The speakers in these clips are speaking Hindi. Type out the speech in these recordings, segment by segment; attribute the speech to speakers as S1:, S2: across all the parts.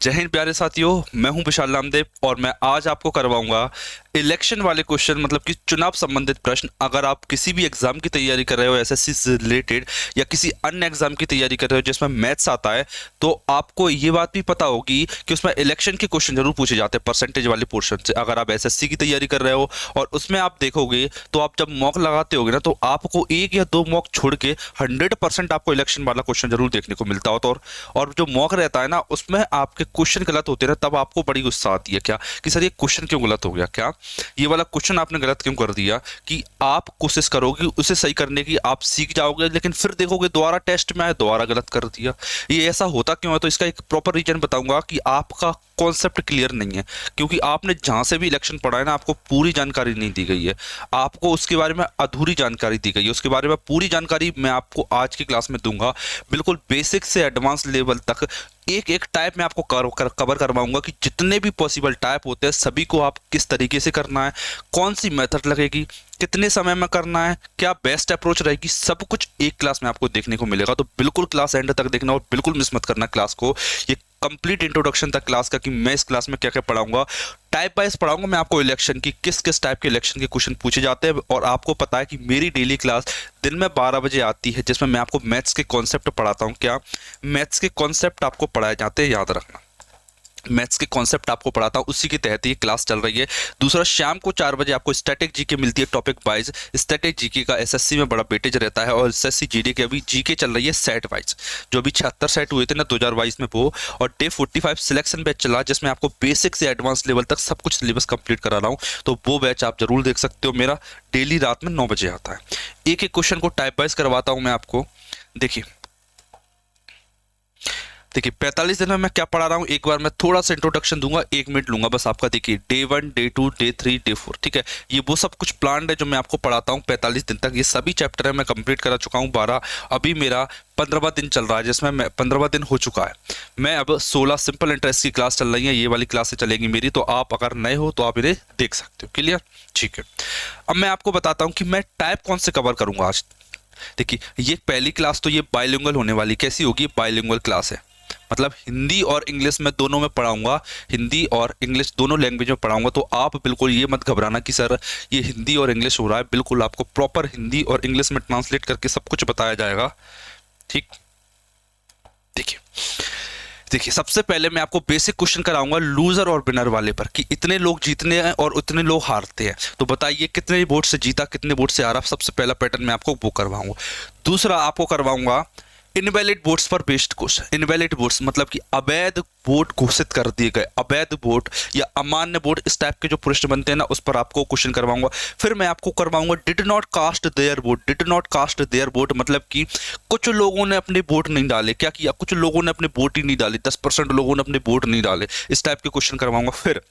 S1: जय हिंद प्यारे साथियों, मैं हूं विशाल नामदेव और मैं आज आपको करवाऊंगा इलेक्शन वाले क्वेश्चन, मतलब कि चुनाव संबंधित प्रश्न। अगर आप किसी भी एग्जाम की तैयारी कर रहे हो एसएससी से रिलेटेड या किसी अन्य एग्जाम की तैयारी कर रहे हो जिसमें मैथ्स आता है, तो आपको ये बात भी पता होगी कि उसमें इलेक्शन के क्वेश्चन जरूर पूछे जाते हैं परसेंटेज वाले पोर्शन से। अगर आप एसएससी की तैयारी कर रहे हो और उसमें आप देखोगे तो आप जब मॉक लगाते होगे ना, तो आपको एक या दो मॉक छोड़ के 100% आपको इलेक्शन वाला क्वेश्चन जरूर देखने को मिलता हो। तो और जो मॉक रहता है ना, उसमें आपके क्वेश्चन गलत होते हैं ना, तब आपको बड़ी गुस्सा आती है क्या कि सर ये क्वेश्चन क्यों गलत हो गया, क्या ये वाला क्वेश्चन आपने गलत क्यों कर दिया। कि आप कोशिश करोगे उसे सही करने की, आप सीख जाओगे, लेकिन फिर देखोगे दोबारा टेस्ट में आए दोबारा गलत कर दिया। ये ऐसा होता क्यों है? तो इसका एक प्रॉपर रीजन बताऊंगा कि आपका कॉन्सेप्ट क्लियर नहीं है, क्योंकि आपने जहां से भी इलेक्शन पढ़ा है ना, आपको पूरी जानकारी नहीं दी गई है, आपको उसके बारे में अधूरी जानकारी दी गई है। उसके बारे में पूरी जानकारी मैं आपको आज की क्लास में दूंगा, बिल्कुल बेसिक से एडवांस लेवल तक। एक एक टाइप में आपको कवर करवाऊंगा कि जितने भी पॉसिबल टाइप होते हैं सभी को आप किस तरीके से करना है, कौन सी मेथड लगेगी, कितने समय में करना है, क्या बेस्ट अप्रोच रहेगी, सब कुछ एक क्लास में आपको देखने को मिलेगा। तो बिल्कुल क्लास एंड तक देखना और बिल्कुल मिस मत करना क्लास को। ये कंप्लीट इंट्रोडक्शन तक क्लास का कि मैं इस क्लास में क्या क्या पढ़ाऊंगा, टाइप वाइज पढ़ाऊंगा मैं आपको इलेक्शन की, किस किस टाइप के इलेक्शन के क्वेश्चन पूछे जाते हैं। और आपको पता है कि मेरी डेली क्लास दिन में 12 बजे आती है, जिसमें मैं आपको मैथ्स के कॉन्सेप्ट पढ़ाता हूं। क्या मैथ्स के कॉन्सेप्ट आपको पढ़ाए जाते हैं, याद रखना। मैथ्स के कॉन्सेप्ट आपको पढ़ाता हूँ, उसी के तहत ये क्लास चल रही है। दूसरा, शाम को 4 बजे आपको स्टैटिक जीके मिलती है टॉपिक वाइज। स्टैटिक जीके का एसएससी में बड़ा वेटेज रहता है और एसएससी जीडी के अभी जीके चल रही है सेट वाइज। जो अभी 76 सेट हुए थे ना 2022 में, वो और डे 45 सिलेक्शन बैच चला, जिसमें आपको बेसिक से एडवांस लेवल तक सब कुछ सिलेबस कंप्लीट करा रहा हूँ। तो वो बैच आप जरूर देख सकते हो। मेरा डेली रात में 9 बजे आता है। एक एक क्वेश्चन को टाइप वाइज करवाता हूँ मैं आपको। देखिए 45 दिन में मैं क्या पढ़ा रहा हूँ, एक बार मैं थोड़ा सा इंट्रोडक्शन दूंगा, 1 मिनट लूंगा बस आपका। देखिए डे 1, डे 2, डे 3, डे 4, ठीक है। ये वो सब कुछ प्लान है जो मैं आपको पढ़ाता हूँ 45 दिन तक। ये सभी चैप्टर है मैं कंप्लीट करा चुका हूँ 12। अभी मेरा 15वां दिन चल रहा है, जिसमें मैं 15वां दिन हो चुका है। मैं अब 16 सिंपल इंटरेस्ट की क्लास चल रही है, ये वाली क्लासें चलेगी मेरी। तो आप अगर नए हो तो आप इन्हें देख सकते हो। क्लियर? ठीक है। अब मैं आपको बताता हूँ कि मैं टाइप कौन से कवर करूंगा आज। देखिए ये पहली क्लास तो ये बाइलिंगुअल होने वाली। कैसी होगी? बाइलिंगुअल क्लास है, मतलब हिंदी और इंग्लिश में दोनों में पढ़ाऊंगा, हिंदी और इंग्लिश दोनों लैंग्वेज में पढ़ाऊंगा। तो आप बिल्कुल ये मत घबराना कि सर ये हिंदी और इंग्लिश हो रहा है। बिल्कुल आपको प्रॉपर हिंदी और इंग्लिश में ट्रांसलेट करके सब कुछ बताया जाएगा। ठीक, देखिए देखिए सबसे पहले मैं आपको बेसिक क्वेश्चन कराऊंगा लूजर और विनर वाले पर, कि इतने लोग जीतने हैं और उतने लोग हारते हैं। तो बताइए कितने वोट से जीता, कितने वोट से हारा। सबसे पहला पैटर्न मैं आपको वो करवाऊंगा। दूसरा आपको करवाऊंगा इनवैलिड वोट्स पर बेस्ड क्वेश्चन। इनवैलिड वोट्स मतलब कि अवैध वोट घोषित कर दिए गए, अवैध वोट या अमान्य वोट, इस टाइप के जो प्रश्न बनते हैं ना, उस पर आपको क्वेश्चन करवाऊंगा। फिर मैं आपको करवाऊंगा did not cast their vote. Did not cast their vote मतलब कि कुछ लोगों ने अपने वोट नहीं डाले। क्या किया? कुछ लोगों ने अपने वोट ही नहीं डाले, 10% लोगों ने अपने वोट नहीं डाले। इस टाइप के क्वेश्चन करवाऊंगा। फिर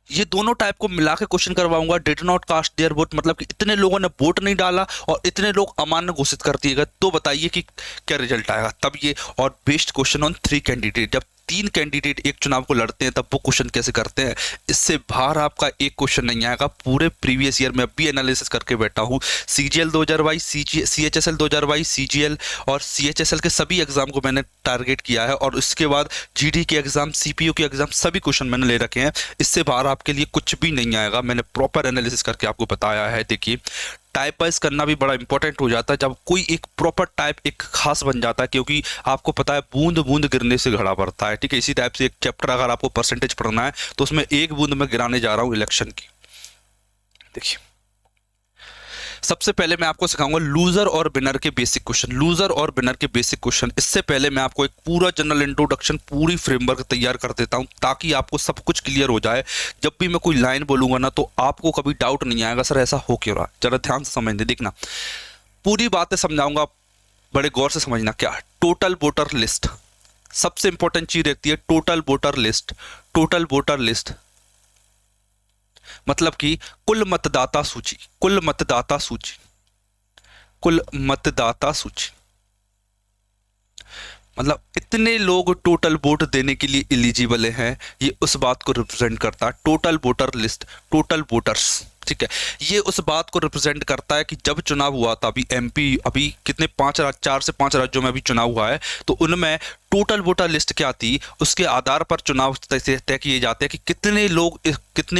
S1: ये दोनों टाइप को मिला के क्वेश्चन करवाऊंगा। Did not cast their vote मतलब कि इतने लोगों ने वोट नहीं डाला और इतने लोग अमान्य घोषित कर दिए गए। तो बताइए कि क्या रिजल्ट आएगा तब ये। और बेस्ड क्वेश्चन ऑन 3 कैंडिडेट, जब 3 कैंडिडेट एक चुनाव को लड़ते हैं तब वो क्वेश्चन कैसे करते हैं। इससे बाहर आपका एक क्वेश्चन नहीं आएगा। पूरे प्रीवियस ईयर में अभी एनालिसिस करके बैठा हूँ। सीजीएल 2022, सीएचएसएल 2022, सीजीएल और सीएचएसएल के सभी एग्जाम को मैंने टारगेट किया है। और उसके बाद जीडी के एग्जाम, सीपीयू के एग्जाम, सभी क्वेश्चन मैंने ले रखे हैं। इससे बाहर आपके लिए कुछ भी नहीं आएगा। मैंने प्रॉपर एनालिसिस करके आपको बताया है। देखिए टाइप वाइज करना भी बड़ा इंपॉर्टेंट हो जाता है जब कोई एक प्रॉपर टाइप एक खास बन जाता है, क्योंकि आपको पता है बूंद बूंद गिरने से घड़ा भरता है। ठीक है, इसी टाइप से एक चैप्टर अगर आपको परसेंटेज पढ़ना है तो उसमें एक बूंद में गिराने जा रहा हूं इलेक्शन की। देखिए सबसे पहले मैं आपको सिखाऊंगा लूजर और विनर के बेसिक क्वेश्चन। लूजर और विनर के बेसिक क्वेश्चन। इससे पहले मैं आपको एक पूरा जनरल इंट्रोडक्शन, पूरी फ्रेमवर्क तैयार कर देता हूं ताकि आपको सब कुछ क्लियर हो जाए। जब भी मैं कोई लाइन बोलूंगा ना तो आपको कभी डाउट नहीं आएगा सर ऐसा हो क्यों रहा। जरा ध्यान से समझने देखना, पूरी बातें समझाऊंगा, बड़े गौर से समझना। क्या? टोटल वोटर लिस्ट सबसे इंपॉर्टेंट चीज रहती है। Total voter list, total voter list मतलब कि कुल मतदाता सूची, कुल मतदाता सूची, कुल मतदाता सूची मतलब इतने लोग टोटल वोट देने के लिए एलिजिबल हैं। ये उस बात को रिप्रेजेंट करता है। Total voter list, total voters. ठीक है। ये उस बात को रिप्रेजेंट करता है कि जब चुनाव हुआ था, अभी एमपी, अभी कितने 4 से 5 राज्यों में अभी चुनाव हुआ है, तो उनमें टोटल वोटर लिस्ट क्या थी, उसके आधार पर चुनाव तय किए जाते हैं कि कितने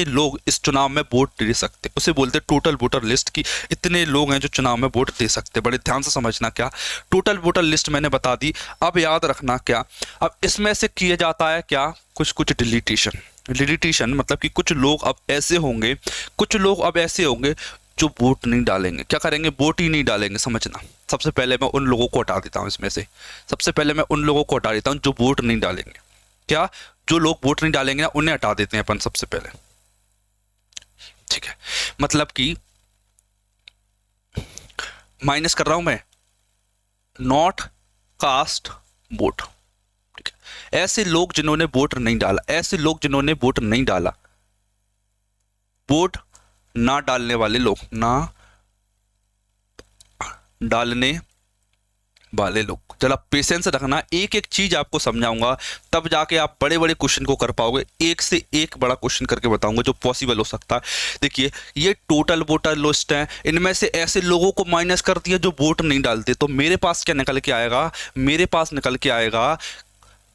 S1: लोग इस चुनाव में वोट दे सकते हैं। उसे बोलते हैं टोटल वोटर लिस्ट की इतने लोग हैं जो चुनाव में वोट दे सकते हैं। बड़े ध्यान से समझना क्या, टोटल वोटर लिस्ट मैंने बता दी। अब याद रखना क्या, अब इसमें से किया जाता है क्या, कुछ डिलीटेशन मतलब कि कुछ लोग अब ऐसे होंगे जो वोट नहीं डालेंगे। क्या करेंगे, वोट ही नहीं डालेंगे। समझना, सबसे पहले मैं उन लोगों को हटा देता हूं इसमें से, सबसे पहले मैं उन लोगों को हटा देता हूं जो वोट नहीं डालेंगे। क्या, जो लोग वोट नहीं डालेंगे ना, उन्हें हटा देते हैं अपन सबसे पहले, ठीक है। मतलब कि माइनस कर रहा हूं मैं, नॉट कास्ट वोट, ठीक है। ऐसे लोग जिन्होंने वोट नहीं डाला, वोट ना डालने वाले लोग, चलो पेशेंस रखना, एक एक चीज आपको समझाऊंगा, तब जाके आप बड़े बड़े क्वेश्चन को कर पाओगे। एक से एक बड़ा क्वेश्चन करके बताऊंगा जो पॉसिबल हो सकता है। देखिए, ये टोटल वोटर लिस्ट है, इनमें से ऐसे लोगों को माइनस कर दिया जो वोट नहीं डालते, तो मेरे पास क्या निकल के आएगा,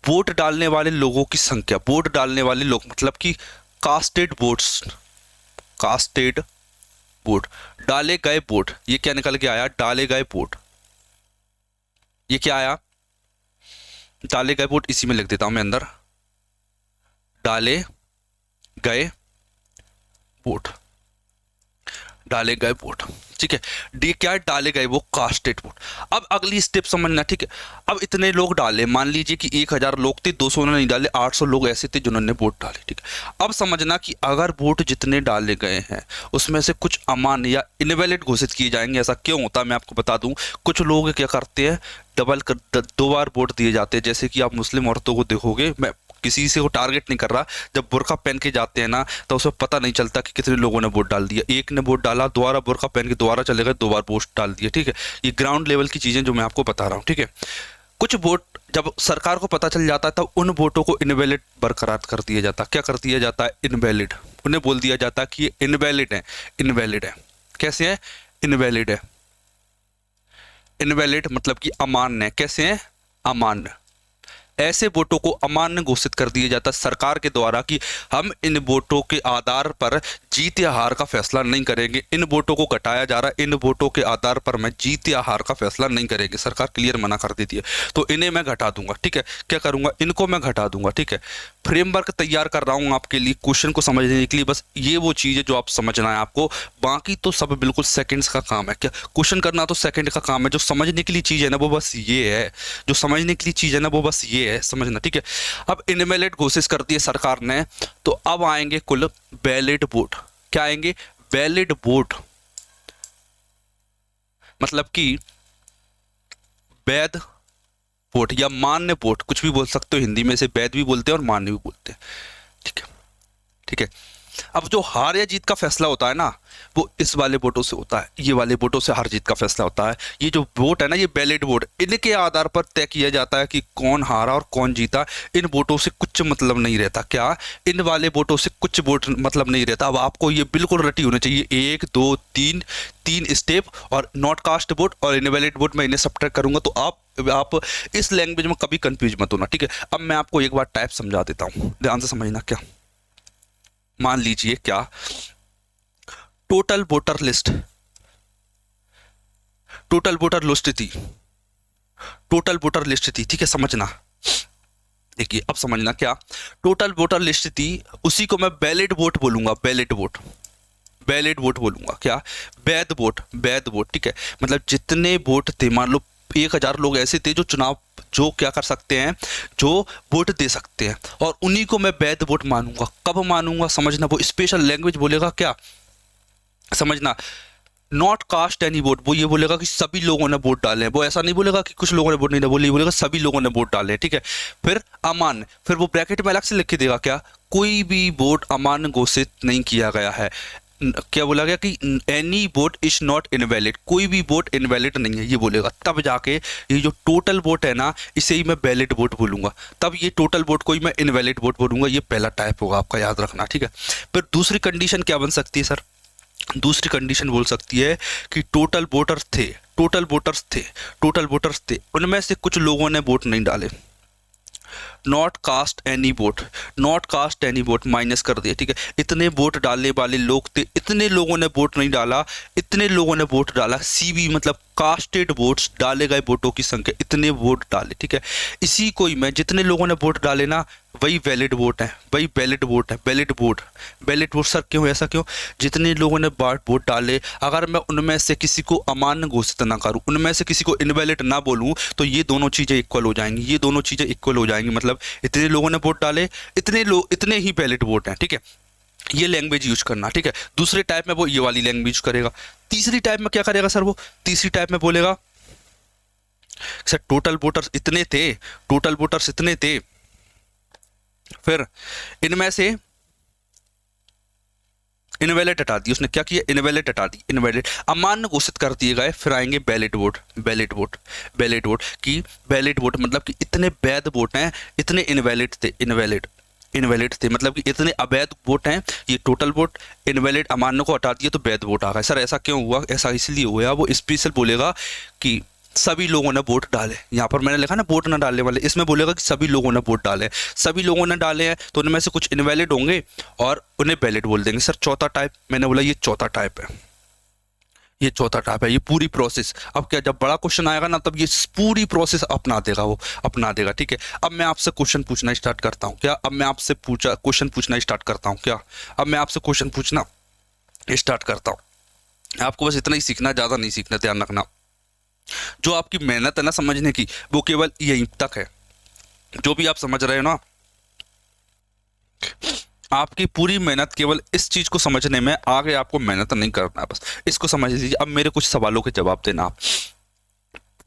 S1: वोट डालने वाले लोगों की संख्या, वोट डालने वाले लोग मतलब कि कास्टेड वोट, डाले गए वोट, ये क्या निकल के आया, डाले गए वोट। ये क्या आया, डाले गए वोट, इसी में लिख देता हूं मैं अंदर, डाले गए वोट, ठीक है। डी क्या है, डाले गए वो कास्टेड वोट। अब अगली स्टेप समझना, ठीक है। अब इतने लोग डाले, मान लीजिए कि 1000 लोग थे, 200 ने नहीं डाले, 800 लोग ऐसे थे जिन्होंने वोट डाले, ठीक है। अब समझना कि अगर वोट जितने डाले गए हैं उसमें से कुछ अमान्य या इनवैलिड घोषित किए जाएंगे। ऐसा क्यों होता है मैं आपको बता दूं। कुछ लोग क्या करते हैं, दो बार वोट दिए जाते हैं। जैसे कि आप मुस्लिम औरतों को देखोगे, मैं किसी से को टारगेट नहीं कर रहा, जब बुर्का पहन के जाते हैं ना, तो उसमें पता नहीं चलता कि कितने लोगों ने वोट डाल दिया। एक ने वोट डाला, दोबारा बुर्का पहन के दोबारा चले गए, 2 बार वोट डाल दिया, ठीक है। ये ग्राउंड लेवल की चीजें जो मैं आपको बता रहा हूँ, ठीक है। कुछ वोट जब सरकार को पता चल जाता है तब उन वोटों को इनवैलिड बरकरार कर दिया जाता है। क्या कर दिया जाता है, इनवैलिड। उन्हें बोल दिया जाता है कि ये इनवैलिड है। कैसे है, इनवैलिड है। इनवैलिड मतलब कि अमान्य है। कैसे है, अमान्य। ऐसे वोटों को अमान्य घोषित कर दिया जाता है सरकार के द्वारा कि हम इन वोटों के आधार पर जीत या हार का फैसला नहीं करेंगे। इन वोटों को घटाया जा रहा है, इन वोटों के आधार पर मैं जीत या हार का फैसला नहीं करेंगे। सरकार क्लियर मना कर देती है, तो इन्हें मैं घटा दूंगा, ठीक है। क्या करूंगा, इनको मैं घटा दूंगा, ठीक है। फ्रेमवर्क तैयार कर रहा हूं आपके लिए क्वेश्चन को समझने के लिए। बस ये वो चीज़ है जो आप समझना है आपको, बाकी तो सब बिल्कुल सेकंड्स का काम है। क्या, क्वेश्चन करना तो सेकंड का काम है, जो समझने के लिए चीज़ है ना वो बस ये है, जो समझने के लिए चीज़ है ना वो बस ये है, समझना, ठीक है। अब इनवैलिड घोषित कर दी है सरकार ने, तो अब आएंगे कुल वैलिड वोट। क्या आएंगे, वैलिड वोट, मतलब कि वैध वोट या मान्य वोट, कुछ भी बोल सकते हो हिंदी में। से वैध भी बोलते हैं और मान्य भी बोलते हैं, ठीक है, ठीक है। अब जो हार या जीत का फैसला होता है ना, वो इस वाले वोटों से होता है, ये वाले वोटों से हार जीत का फैसला होता है। ये जो वोट है ना, ये वैलिड वोट, इनके आधार पर तय किया जाता है कि कौन हारा और कौन जीता। इन वोटों से कुछ मतलब नहीं रहता। क्या, इन वाले वोटों से कुछ वोट मतलब नहीं रहता। अब आपको ये बिल्कुल रटी होनी चाहिए, 1 2 3 स्टेप, और नॉट कास्ट वोट और इनवैलिड वोट मैं इन्हें सब्ट्रैक्ट करूंगा, तो आप इस लैंग्वेज में कभी कंफ्यूज मत होना, ठीक है। अब मैं आपको एक बार टाइप समझा देता हूं, ध्यान से समझना। क्या, मान लीजिए क्या, टोटल वोटर लिस्ट थी, ठीक है, समझना। देखिए अब समझना, क्या टोटल वोटर लिस्ट थी, उसी को मैं वैलिड वोट बोलूंगा, वैलिड वोट बोलूंगा। क्या, वैध वोट, ठीक है। मतलब जितने वोट थे, मान लो 1000 लोग ऐसे थे जो क्या कर सकते हैं, जो वोट दे सकते हैं, और उन्हीं को मैं वैध वोट मानूंगा। कब मानूंगा, समझना, वो स्पेशल लैंग्वेज बोलेगा। क्या, समझना, नॉट कास्ट एनी वोट, वो ये बोलेगा कि सभी लोगों ने वोट डाले हैं। वो ऐसा नहीं बोलेगा कि कुछ लोगों ने वोट नहीं डाले, बोलेगा सभी लोगों ने वोट डाले हैं, ठीक है। फिर अमान्य, फिर वो ब्रैकेट में अलग से लिख के देगा, क्या, कोई भी वोट अमान्य घोषित नहीं किया गया है। क्या बोला गया कि any vote is not invalid, कोई भी वोट इनवैलिड नहीं है, ये बोलेगा। तब जाके ये जो टोटल वोट है ना, इसे ही मैं वैलिड वोट बोलूंगा। तब ये टोटल वोट को ही मैं इनवैलिड वोट बोलूंगा। ये पहला टाइप होगा आपका, याद रखना, ठीक है। फिर दूसरी कंडीशन क्या बन सकती है सर, दूसरी कंडीशन बोल सकती है कि टोटल वोटर्स थे, टोटल वोटर्स थे, टोटल वोटर्स थे, उनमें से कुछ लोगों ने वोट नहीं डाले, not cast any vote, not cast any vote minus कर दिया, ठीक है। इतने वोट डालने वाले लोग थे, इतने लोगों ने वोट नहीं डाला, इतने लोगों ने वोट डाला, सीबी मतलब कास्टेड वोट्स, डाले गए वोटों की संख्या, इतने वोट डाले, ठीक है। इसी को ही मैं, जितने लोगों ने वोट डाले ना वही वैलिड वोट है, वही वैलिड वोट है, valid vote, valid vote. Sir क्यों, ऐसा क्यों? जितने लोगों ने वोट डाले, अगर मैं उनमें से किसी को अमान्य घोषित ना करूं, उनमें से किसी को इनवैलिड ना बोलूं, तो ये दोनों चीज़ें इक्वल हो जाएंगी, ये दोनों चीज़ें इक्वल हो जाएंगी। मतलब इतने लोगों ने वोट डाले, इतने ही वैलिड वोट हैं, ठीक है। ये लैंग्वेज यूज करना, ठीक है। दूसरे टाइप में वो ये वाली लैंग्वेज यूज करेगा। तीसरी टाइप में क्या करेगा सर? वो तीसरी टाइप में बोलेगा सर टोटल वोटर्स इतने थे, टोटल वोटर्स इतने थे, फिर इनमें से इनवैलिड हटा दी, उसने क्या किया? इनवैलिड हटा दी, इनवैलिड, अमान्य घोषित कर दिए गए। फिर आएंगे valid vote, valid vote, valid vote की, वैलिड वोट मतलब कि इतने वैध वोट हैं, इतने इनवैलिड थे, इनवैलिड, इनवैलिड थे मतलब कि इतने अवैध वोट हैं, ये टोटल वोट, इनवैलिड अमान्य को हटा दिया तो वैध वोट आ गए। सर ऐसा क्यों हुआ? ऐसा इसलिए हुआ, वो स्पेशल बोलेगा कि सभी लोगों ने वोट डाले। यहाँ पर मैंने लिखा ना वोट ना डालने वाले, इसमें बोलेगा कि सभी लोगों ने वोट डाले, सभी लोगों ने डाले हैं, तो उनमें से कुछ इनवैलिड होंगे और उन्हें वैलिड बोल देंगे। सर चौथा टाइप, मैंने बोला ये चौथा टाइप है, ये चौथा टाइप है, ये पूरी प्रोसेस। अब क्या, जब बड़ा क्वेश्चन आएगा ना तब ये पूरी प्रोसेस अपना देगा, वो अपना देगा, ठीक है। अब मैं आपसे क्वेश्चन पूछना स्टार्ट करता हूँ क्या? अब मैं आपसे क्वेश्चन पूछना स्टार्ट करता हूँ क्या? अब मैं आपसे क्वेश्चन पूछना स्टार्ट करता हूँ। आपको बस इतना ही सीखना, ज़्यादा नहीं सीखना, ध्यान रखना। जो आपकी मेहनत है ना समझने की, वो केवल यहीं तक है। जो भी आप समझ रहे हो ना, आपकी पूरी मेहनत केवल इस चीज को समझने में, आगे आपको मेहनत नहीं करना है, बस इसको समझ लीजिए। अब मेरे कुछ सवालों के जवाब देना, आप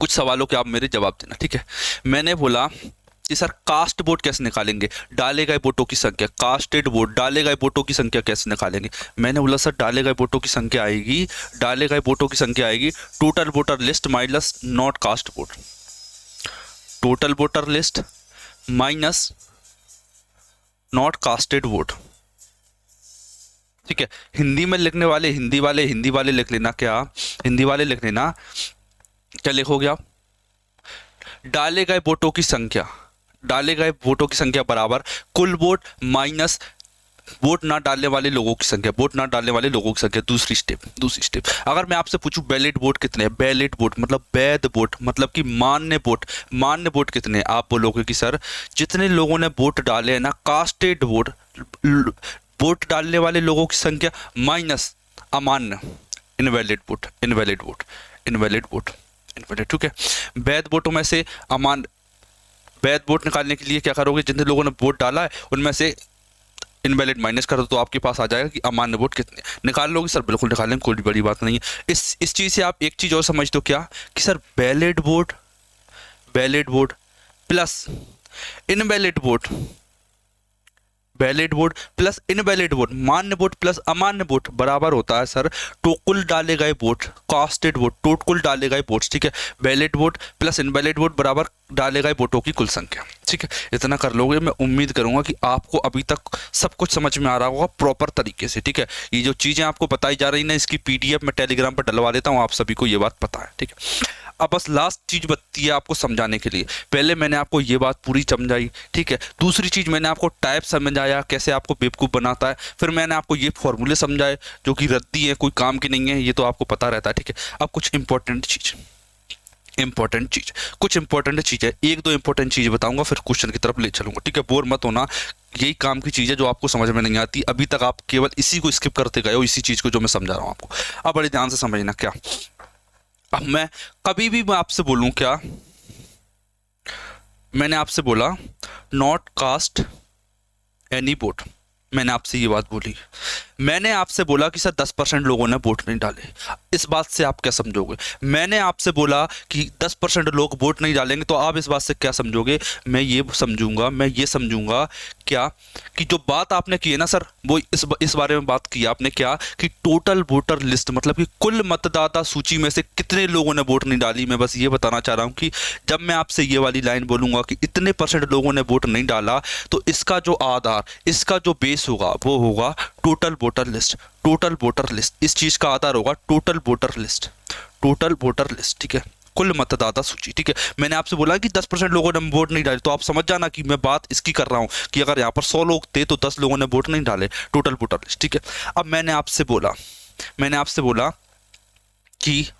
S1: कुछ सवालों के आप मेरे जवाब देना, ठीक है। मैंने बोला कि सर कास्ट वोट कैसे निकालेंगे? डाले गए वोटों की संख्या, कास्टेड वोट, डाले गए वोटों की संख्या कैसे निकालेंगे? मैंने बोला सर डाले गए वोटों की संख्या आएगी, डाले गए वोटों की संख्या आएगी total voter list minus not cast vote, total voter list minus not casted vote, ठीक है। हिंदी में लिखने वाले, हिंदी वाले लिख लेना, क्या हिंदी वाले लिख लेना, क्या लिखोगे आप? डाले गए वोटों की संख्या, डाले गए वोटों की संख्या बराबर कुल वोट माइनस वोट ना डालने वाले लोगों की संख्या, वोट ना डालने वाले लोगों की संख्या। दूसरी स्टेप, अगर मैं आपसे पूछूं वैलिड वोट कितने हैं, वैलिड वोट मतलब वैध वोट, मतलब कि मान्य वोट, मान्य वोट कितने हैं? आप बोलोगे कि सर जितने लोगों ने वोट डाले हैं ना, कास्टेड वोट, वोट डालने वाले लोगों की संख्या माइनस अमान्य, invalid vote, invalid vote, invalid vote, invalid, ठीक है। वैध वोटों में से अमान्य, वैध वोट निकालने के लिए क्या करोगे? जितने लोगों ने वोट डाला है उनमें से इनवैलिड माइनस कर दो तो आपके पास आ जाएगा कि अमान्य वोट कितने। निकाल लोगे? सर बिल्कुल निकाल लेंगे, कोई बड़ी बात नहीं है। इस चीज़ से आप एक चीज़ और समझ दो, क्या कि sir valid vote, valid vote plus invalid vote, valid vote plus invalid vote, मान्य वोट प्लस अमान्य वोट बराबर होता है सर तो कुल डाले गए वोट, कास्टेड वोट, टोटल डाले गए वोट्स, ठीक है। Valid vote plus invalid vote बराबर डाले गए वोटों की कुल संख्या, ठीक है। इतना कर लोगे, मैं उम्मीद करूंगा कि आपको अभी तक सब कुछ समझ में आ रहा होगा प्रॉपर तरीके से, ठीक है। ये जो चीज़ें आपको बताई जा रही ना, इसकी पीडीएफ मैं टेलीग्राम पर डलवा देता हूँ, आप सभी को ये बात पता है, ठीक है। अब बस लास्ट चीज बचती है आपको समझाने के लिए। पहले मैंने आपको ये बात पूरी समझाई, ठीक है। दूसरी चीज मैंने आपको टाइप समझाया, कैसे आपको बेवकूफ़ बनाता है। फिर मैंने आपको ये फॉर्मूले समझाए जो कि रद्दी है, कोई काम की नहीं है, ये तो आपको पता रहता है, ठीक है। अब कुछ इंपॉर्टेंट चीज, कुछ इंपॉर्टेंट चीज है, एक दो इंपॉर्टेंट चीज बताऊंगा, फिर क्वेश्चन की तरफ ले चलूंगा, ठीक है। बोर मत होना, यही काम की चीज़ है जो आपको समझ में नहीं आती। अभी तक आप केवल इसी को स्किप करते गए हो, इसी चीज़ को जो मैं समझा रहा हूँ आपको। अब बड़े ध्यान से समझना, क्या अब मैं कभी भी मैं आपसे बोलूं, क्या मैंने आपसे बोला नॉट कास्ट एनी वोट, मैंने आपसे ये बात बोली, मैंने आपसे बोला कि सर 10% लोगों ने वोट नहीं डाले, इस बात से आप क्या समझोगे? मैंने आपसे बोला कि 10% लोग वोट नहीं डालेंगे, तो आप इस बात से क्या समझोगे? मैं ये समझूंगा क्या कि जो बात आपने की है ना सर, वो इस बारे में बात की आपने, क्या कि टोटल वोटर लिस्ट मतलब कि कुल मतदाता सूची में से कितने लोगों ने वोट नहीं डाली। मैं बस ये बताना चाह रहा हूँ कि जब मैं आपसे ये वाली लाइन बोलूँगा कि इतने % लोगों ने वोट नहीं डाला, तो इसका जो आधार, इसका जो बेस होगा वो होगा total voter list, total voter list, इस चीज का आधार होगा total voter list, total voter list, ठीक है, कुल मतदाता सूची, ठीक है। मैंने आपसे बोला कि 10% लोगों ने वोट नहीं डाले, तो आप समझ जाना कि मैं बात इसकी कर रहा हूं कि अगर यहाँ पर 100 लोग थे तो 10 लोगों ने वोट नहीं डाले, टोटल वोटर लिस्ट, ठीक है। अब मैंने आपसे बोला कि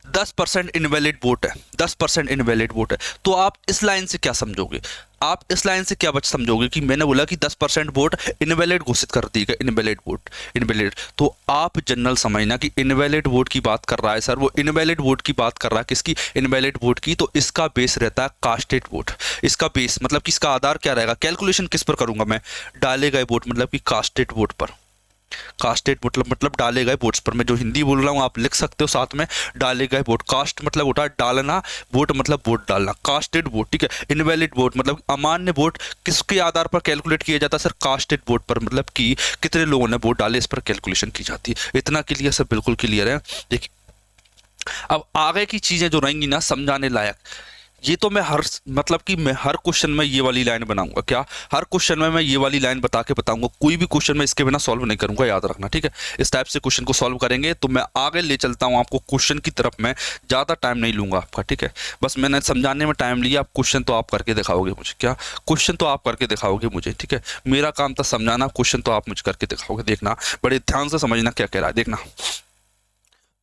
S1: 10% इनवैलिड वोट है, 10% इनवैलिड वोट है, तो आप इस लाइन से क्या समझोगे, आप इस लाइन से क्या बच समझोगे कि मैंने बोला कि 10% वोट इनवैलिड घोषित कर दी गई, इनवैलिड वोट, इनवैलिड, तो आप जनरल समझना कि इनवैलिड वोट की बात कर रहा है सर, वो इनवैलिड वोट की बात कर रहा है, किसकी, इनवैलिड वोट की, तो इसका बेस रहता है कास्टेड वोट, इसका बेस मतलब कि इसका आधार क्या रहेगा, कैलकुलेशन किस पर करूंगा मैं, डाले गए वोट मतलब कि कास्टेड वोट पर, कास्टेड मतलब डाले गए वोट्स पर, मैं जो हिंदी बोल रहा हूँ आप लिख सकते हो साथ में, डाले गए वोट, कास्ट मतलब होता है डालना, वोट मतलब वोट डालना, कास्टेड वोट, ठीक है। इनवैलिड वोट मतलब अमान्य वोट किसके आधार पर कैलकुलेट किया जाता है सर, कास्टेड वोट पर, मतलब कि कितने लोगों ने वोट डाले इस पर कैलकुलेशन की जाती है। इतना क्लियर सर, बिल्कुल क्लियर है। देखिए अब आगे की चीजें जो रहेंगी ना समझाने लायक, ये तो मैं हर क्वेश्चन में ये वाली लाइन बनाऊंगा, क्या, हर क्वेश्चन में मैं ये वाली लाइन बता के बताऊंगा, कोई भी क्वेश्चन मैं इसके बिना सॉल्व नहीं करूंगा, याद रखना, ठीक है। इस टाइप से क्वेश्चन को सॉल्व करेंगे तो मैं आगे ले चलता हूं आपको क्वेश्चन की तरफ, मैं ज़्यादा टाइम नहीं लूंगा आपका, ठीक है। बस मैंने समझाने में टाइम लिया, आप क्वेश्चन तो आप करके दिखाओगे मुझे, क्या, क्वेश्चन तो आप करके दिखाओगे मुझे, ठीक है। मेरा काम था समझाना, क्वेश्चन तो आप मुझे करके दिखाओगे, देखना बड़े ध्यान से समझना क्या कह रहा है, देखना।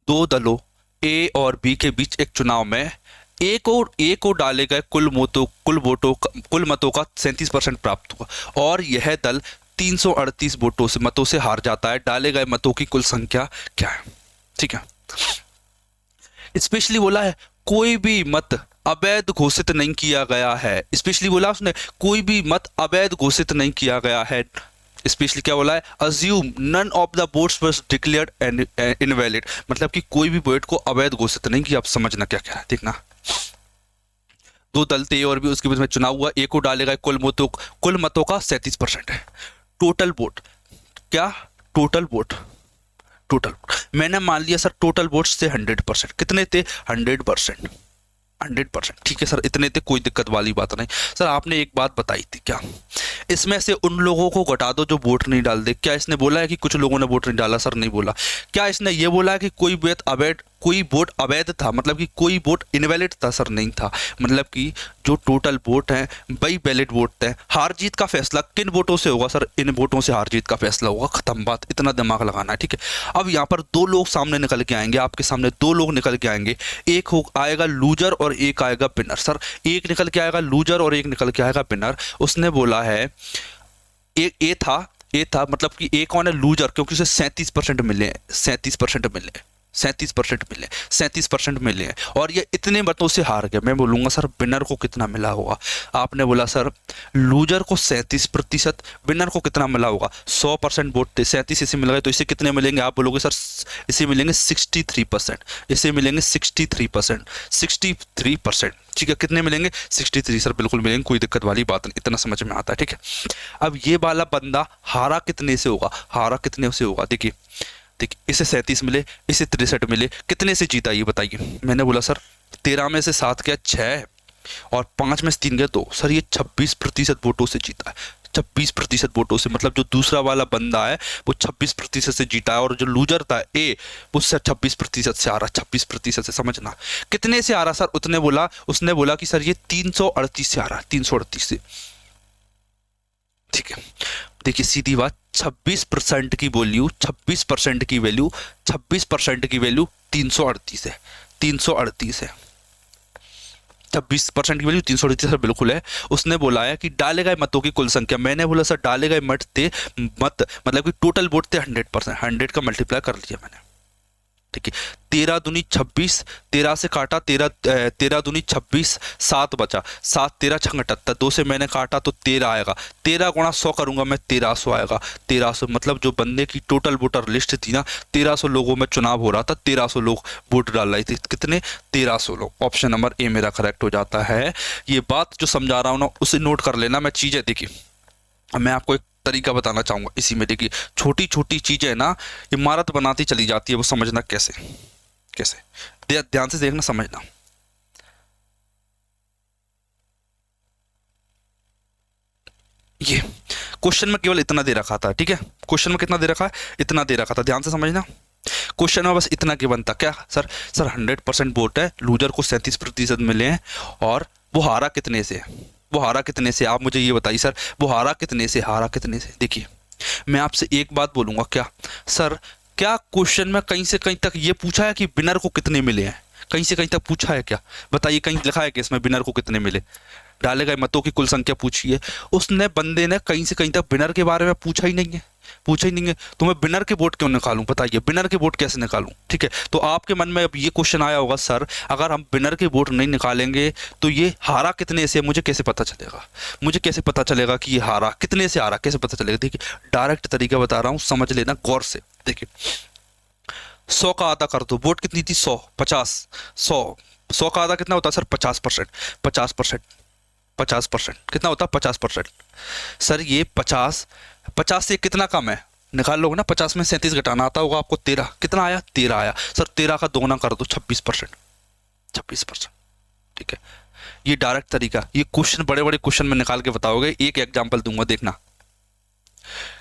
S1: दो दलों ए और बी के बीच एक चुनाव में ए को डाले गए कुल मतों का 37% प्राप्त हुआ और यह दल 338 मतों से हार जाता है, डाले गए मतों की कुल संख्या क्या है, ठीक है। स्पेशली बोला है कोई भी मत अवैध घोषित नहीं किया गया है, स्पेशली बोला उसने कोई भी मत अवैध घोषित नहीं किया गया है, स्पेशली क्या बोला है, assume none of the votes was declared invalid, मतलब कि कोई भी वोट को अवैध घोषित नहीं किया। आप समझना क्या कह रहा है, देखना। दो दल थे और भी उसके बीच में चुनाव हुआ, ए को डालेगा कुल मतों का 37% है, टोटल वोट क्या, टोटल वोट, टोटल मैंने मान लिया सर टोटल वोट्स थे 100%, कितने थे 100%, 100%, ठीक है सर, इतने थे, कोई दिक्कत वाली बात नहीं। सर आपने एक बात बताई थी, क्या, इसमें से उन लोगों को घटा दो जो वोट नहीं डाल दे, क्या इसने बोला है कि कुछ लोगों ने वोट नहीं डाला, सर नहीं बोला। क्या इसने ये बोला है कि कोई वोट अवैध था, मतलब कि कोई वोट इनवैलिड था, सर नहीं था, मतलब कि जो टोटल वोट हैं वही वैलिड वोट थे। हार जीत का फैसला किन वोटों से होगा सर, इन वोटों से हार जीत का फैसला होगा, खत्म बात, इतना दिमाग लगाना है, ठीक है। अब यहाँ पर दो लोग सामने निकल के आएंगे, आपके सामने दो लोग निकल के आएंगे, एक आएगा लूजर और एक आएगा विनर, सर एक निकल के आएगा लूजर और एक निकल के आएगा विनर। उसने बोला है एक ए था मतलब कि ए कौन है, लूजर, क्योंकि उसे 37% मिले, 37% मिले, 37% मिले, 37% मिले हैं और ये इतने मतों से हार गया। मैं बोलूंगा सर विनर को कितना मिला होगा, आपने बोला सर लूजर को 37%, विनर को कितना मिला होगा, 100% वोट थे, 37 इसे मिल गए, तो इसे कितने मिलेंगे, आप बोलोगे सर इसे मिलेंगे 63%, इसे मिलेंगे 63%, 63%, ठीक है, कितने मिलेंगे 63 सर, बिल्कुल मिलेंगे, कोई दिक्कत वाली बात नहीं, इतना समझ में आता है, ठीक है। अब ये वाला बंदा हारा कितने से होगा, हारा कितने से होगा, देखिए इसे 37 मिले, इसे 63 मिले, कितने से जीता ये बताइए। मैंने बोला सर 13 में से 7 गया 6 और 5 में से 3 गया 2, सर ये 26% वोटों से जीता है, 26% वोटों से, मतलब जो दूसरा वाला बंदा है वो 26% से जीता है और जो लूजर था ए वो 26% से आ रहा, 26% से, समझना कितने से आ रहा सर, उसने बोला कि सर ये 338 से आ रहा है, 338 से, ठीक है। देखिए सीधी बात, 26% की वैल्यू, 26% की वैल्यू, 26% की वैल्यू 338 है, 338 है, 26% की वैल्यू 338 बिल्कुल है। उसने बोला है कि डाले गए मतों की कुल संख्या, मैंने बोला सर डाले गए मत मतलब कि टोटल वोट थे 100%, 100 का मल्टीप्लाई कर लिया मैंने, ठीक है। 13 दूनी 26, 13 से काटा 13 दूनी 26, 7 बचा, 7 13 छंग 78, 2 से मैंने काटा तो 13 आएगा, 13 गुणा 100 करूंगा मैं 1300 आएगा, 1300 मतलब जो बंदे की टोटल वोटर लिस्ट थी ना, 1300 लोगों में चुनाव हो रहा था, 1300 लोग वोट डाल रहे थे, कितने 1300 लोग, ऑप्शन नंबर ए मेरा करेक्ट हो जाता है। ये बात जो समझा रहा हूँ ना उसे नोट कर लेना, मैं चीजें देखिए मैं आपको एक तरीका बताना चाहूंगा इसी में, देखिए छोटी छोटी चीजें ना इमारत बनाती चली जाती है, वो समझना कैसे कैसे, ध्यान से देखना समझना। ये क्वेश्चन में केवल इतना दे रखा था, ठीक है, क्वेश्चन में कितना दे रखा है, इतना दे रखा था, ध्यान से समझना। क्वेश्चन में बस इतना गिवन था क्या सर, सर 100% वोट है, लूजर को 37% मिले हैं, और वो हारा कितने से, वो हारा कितने से, आप मुझे ये बताइए सर, वो हारा कितने से, हारा कितने से। देखिए मैं आपसे एक बात बोलूंगा, क्या सर, क्या क्वेश्चन में कहीं से कहीं तक ये पूछा है कि विनर को कितने मिले हैं, कहीं से कहीं तक पूछा है क्या, बताइए, कहीं लिखा है कि इसमें विनर को कितने मिले, डाले गए मतों की कुल संख्या पूछी है, उसने बंदे ने कहीं से कहीं तक विनर के बारे में पूछा ही नहीं है, पूछा ही नहीं है। तो मैं विनर के वोट क्यों निकालूं, बताइए, विनर के वोट कैसे निकालूं, ठीक है। तो आपके मन में अब ये क्वेश्चन आया होगा, सर अगर हम विनर के वोट नहीं निकालेंगे तो ये हारा कितने से, मुझे कैसे पता चलेगा, मुझे कैसे पता चलेगा कि ये हारा कितने से, हारा कैसे पता चलेगा। देखिए डायरेक्ट तरीका बता रहा हूँ, समझ लेना गौर से। देखिए 100 का आधा कर दो, वोट कितनी थी, 100, 50, 100 का आधा कितना होता है सर, 50%, 50%, 50% कितना होता है, 50%। सर ये 50 से कितना कम है, निकाल लोगे ना, 50 में 37 घटाना आता होगा आपको, 13, कितना आया, 13 आया। सर 13 का दोगुना कर दो, 26%, 26%, ठीक है। ये डायरेक्ट तरीका, ये क्वेश्चन बड़े बड़े क्वेश्चन में निकाल के बताओगे। एक एग्जांपल दूंगा, देखना,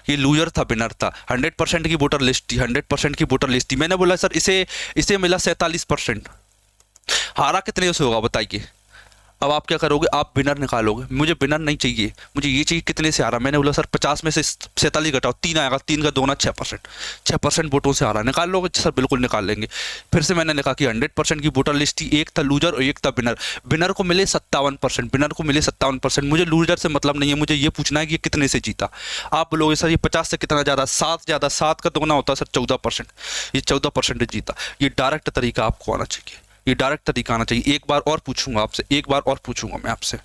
S1: ये लूजर था, विनर था, 100% की वोटर लिस्ट थी, 100% की वोटर लिस्ट थी, मैंने बोला सर इसे मिला 47%, हारा कितने से होगा बताइए। अब आप क्या करोगे, आप विनर निकालोगे, मुझे विनर नहीं चाहिए, मुझे ये चाहिए कितने से आ रहा। मैंने बोला सर 50 में से 47 घटाओ, 3 आएगा, 3 का दोगुना 6%, 6% वोटों से आ रहा है, निकाल लोगे सर, बिल्कुल निकाल लेंगे। फिर से मैंने लिखा कि 100% की वोटर लिस्ट थी, एक था लूजर और एक था विनर, विनर को मिले 57%, विनर को मिले 57%, मुझे लूजर से मतलब नहीं है, मुझे ये पूछना है कि ये कितने से जीता। आप बोलोगे सर ये 50 से कितना ज़्यादा, 7 ज़्यादा, 7 का दोगुना होता है सर 14%, ये 14% जीता। ये डायरेक्ट तरीका आपको आना चाहिए, ये डायरेक्ट तरीका आना चाहिए। एक बार और पूछूंगा आपसे, एक बार और पूछूंगा मैं आपसे,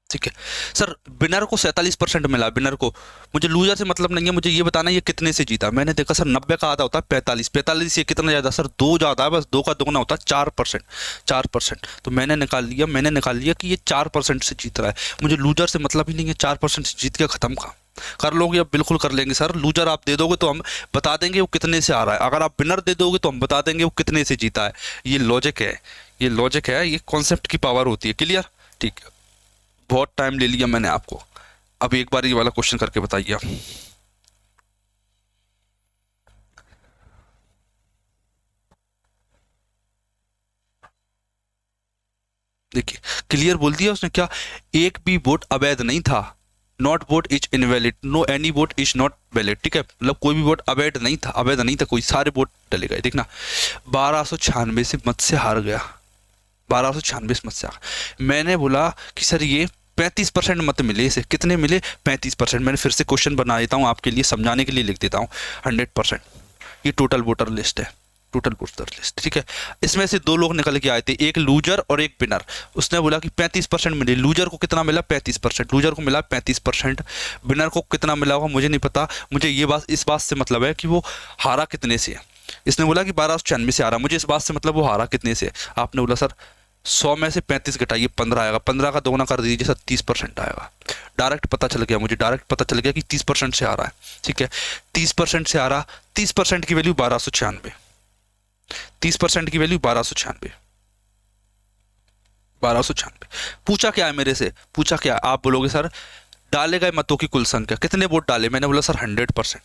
S1: ठीक है। सर विनर को 47% मिला, विनर को, मुझे लूजर से मतलब नहीं है, मुझे ये बताना है ये कितने से जीता। मैंने देखा सर 90 का आधा होता है 45, 45 से कितना ज़्यादा सर, 2 ज़्यादा है, बस 2 का दोगुना होता है 4%, 4%। तो मैंने निकाल लिया कि ये 4% से जीत रहा है, मुझे लूजर से मतलब ही नहीं है, 4% से जीत के ख़त्म का कर लोगे। अब बिल्कुल कर लेंगे सर, लूजर आप दे दोगे तो हम बता देंगे वो कितने से आ रहा है, अगर आप विनर दे दोगे तो हम बता देंगे वो कितने से जीता है। ये लॉजिक है, ये लॉजिक है, ये कॉन्सेप्ट की पावर होती है। क्लियर, ठीक है। बहुत टाइम ले लिया मैंने आपको, अब एक बार ये वाला क्वेश्चन करके बताइए आप। देखिए क्लियर बोल दिया उसने, क्या एक भी वोट अवैध नहीं था, not vote is invalid, no any vote is not valid, ठीक है, मतलब कोई भी वोट अवैध नहीं था, अवैध नहीं था कोई, सारे वोट डले गए। देखना 1296 से मत से हार गया, 1296 मत से हार। मैंने बोला कि सर ये 35% मत मिले इसे, कितने मिले, 35%। मैंने फिर से क्वेश्चन बना देता हूँ आपके लिए, समझाने के लिए लिख देता हूँ, 100%। ये टोटल वोटर लिस्ट है, टोटल वोटर लिस्ट, ठीक है। इसमें से 2 लोग निकल के आए थे, एक लूजर और एक विनर। उसने बोला कि 35% मिले, लूजर को कितना मिला, 35%, लूजर को मिला 35%, विनर को कितना मिला होगा मुझे नहीं पता, मुझे ये बात, इस बात से मतलब है कि वो हारा कितने से है। इसने बोला कि 1296 से हारा, मुझे इस बात से मतलब वो हारा कितने से। आपने बोला सर 100 में से 35 घटाइए, 15 आएगा, 15 का दोगुना कर दीजिए सर, 30% आएगा। डायरेक्ट पता चल गया मुझे, डायरेक्ट पता चल गया कि 30% से आ रहा है, ठीक है, 30% से आ रहा, 30% की वैल्यू 1296, 30% की वैल्यू 1296, 1296। पूछा क्या है मेरे से, पूछा क्या, आप बोलोगे सर डाले गए मतों की कुल संख्या, कितने वोट डाले, मैंने बोला सर 100%,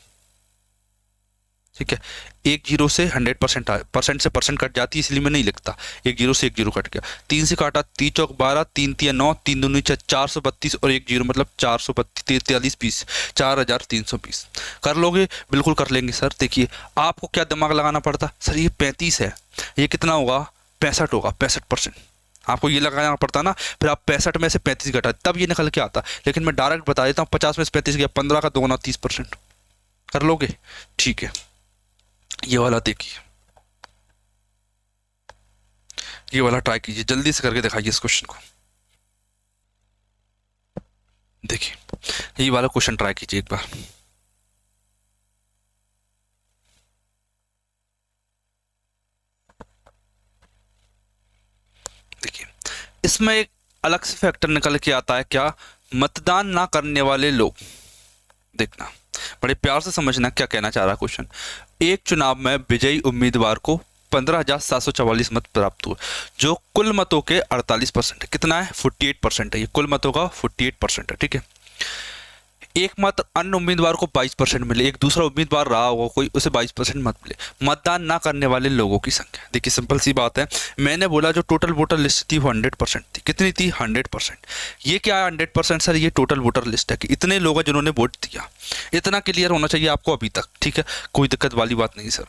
S1: ठीक है। एक जीरो से 100% परसेंट से परसेंट कट जाती है, इसलिए मैं नहीं लिखता, एक जीरो से एक जीरो कट गया, 3 से काटा, 3 चौक 12, 3 तिया 9, 3 दूनी 432 और एक जीरो मतलब 432, 43 20, 4320 कर लोगे, बिल्कुल कर लेंगे सर। देखिए आपको क्या दिमाग लगाना पड़ता, सर ये 35 है, ये कितना होगा, 65 होगा, 65%, आपको ये लगाना पड़ता ना, फिर आप 65 में से 35 घटा तब ये निकल के आता। लेकिन मैं डायरेक्ट बता देता हूँ, 50 में से 35 गया, 15 का दोगुना 30%, कर लोगे, ठीक है। ये वाला देखिए, ये वाला ट्राई कीजिए, जल्दी से करके दिखाइए इस क्वेश्चन को। देखिए ये वाला क्वेश्चन ट्राई कीजिए एक बार। देखिए इसमें एक अलग से फैक्टर निकल के आता है, क्या, मतदान ना करने वाले लोग। देखना बड़े प्यार से समझना क्या कहना चाह रहा क्वेश्चन। एक चुनाव में विजयी उम्मीदवार को 15,744 मत प्राप्त हुए, जो कुल मतों के 48% है। कितना है? 48% है। ये कुल मतों का 48% है, ठीक है। एकमात्र अन्य उम्मीदवार को 22% मिले, एक दूसरा उम्मीदवार रहा होगा कोई, उसे 22% मत मिले। मतदान ना करने वाले लोगों की संख्या, देखिए सिंपल सी बात है, मैंने बोला जो टोटल वोटर लिस्ट थी वो 100% थी। कितनी थी? 100%। ये क्या है 100%? सर ये टोटल वोटर लिस्ट है कि इतने लोग हैं जिन्होंने वोट दिया। इतना क्लियर होना चाहिए आपको अभी तक, ठीक है, कोई दिक्कत वाली बात नहीं सर।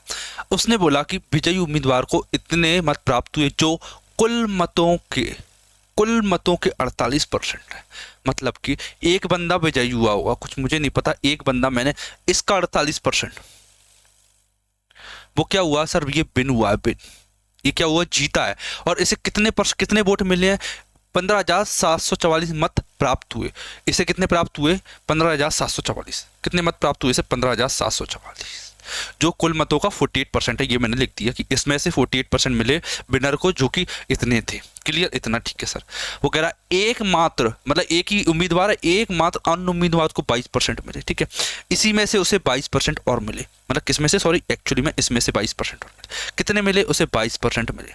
S1: उसने बोला कि विजयी उम्मीदवार को इतने मत प्राप्त हुए जो कुल मतों के 48% है। मतलब कि एक बंदा विजयी हुआ होगा, कुछ मुझे नहीं पता, एक बंदा मैंने इसका 48%, वो क्या हुआ सर? ये बिन हुआ है, बिन। ये क्या हुआ? जीता है। और इसे कितने वोट मिले हैं? 15,744 मत प्राप्त हुए। इसे कितने प्राप्त हुए? 15,744। कितने मत प्राप्त हुए इसे? 15,744, जो कुल मतों का 48% है। ये मैंने लिख दिया कि इसमें से 48% मिले विनर को, जो कि इतने थे। क्लियर? इतना ठीक है सर। वो कह रहा एकमात्र, मतलब एक ही उम्मीदवार है, एकमात्र अन्य उम्मीदवार को 22% मिले, ठीक है। इसी में से उसे 22% और मिले, मतलब किस में से? सॉरी, एक्चुअली में इसमें से 22% और मिले। कितने मिले? उसे 22% मिले,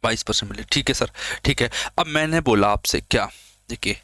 S1: 22% मिले, ठीक है सर, ठीक है। अब मैंने बोला आपसे क्या, देखिए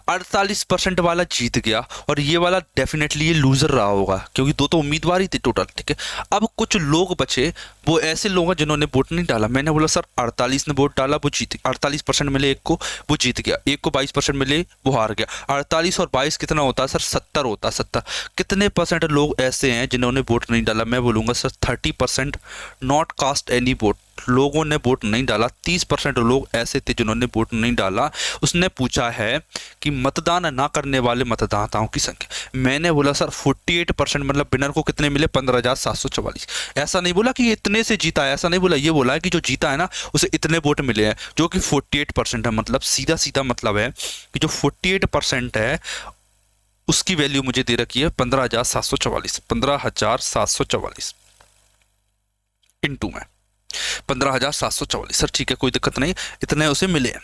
S1: 48% वाला जीत गया और ये वाला डेफिनेटली ये लूजर रहा होगा, क्योंकि दो तो उम्मीदवार ही थे टोटल, ठीक है। अब कुछ लोग बचे, वो ऐसे लोग हैं जिन्होंने वोट नहीं डाला। मैंने बोला सर 48 ने वोट डाला, वो जीत, 48% मिले एक को, वो जीत गया। एक को 22% मिले, वो हार गया। 48 और 22 कितना होता है सर? 70 होता है, 70। कितने परसेंट लोग ऐसे हैं जिन्होंने वोट नहीं डाला? मैं बोलूँगा sir 30%, not cast any vote, लोगों ने वोट नहीं डाला। 30% लोग ऐसे थे जिन्होंने वोट नहीं डाला। उसने पूछा है कि मतदान ना करने वाले मतदाताओं की संख्या। मैंने बोला सर 48%, मतलब विनर को कितने मिले? 15,744। ऐसा नहीं बोला कि ये इतने से जीता है, ऐसा नहीं बोला, ये बोला है कि जो जीता है ना उसे इतने वोट मिले हैं, जो कि 48% है। मतलब सीधा सीधा मतलब है कि जो 48% है उसकी वैल्यू मुझे दे रखी है 15,744, 15,744 इंटू में 15,744। सर ठीक है, कोई दिक्कत नहीं, इतने उसे मिले हैं।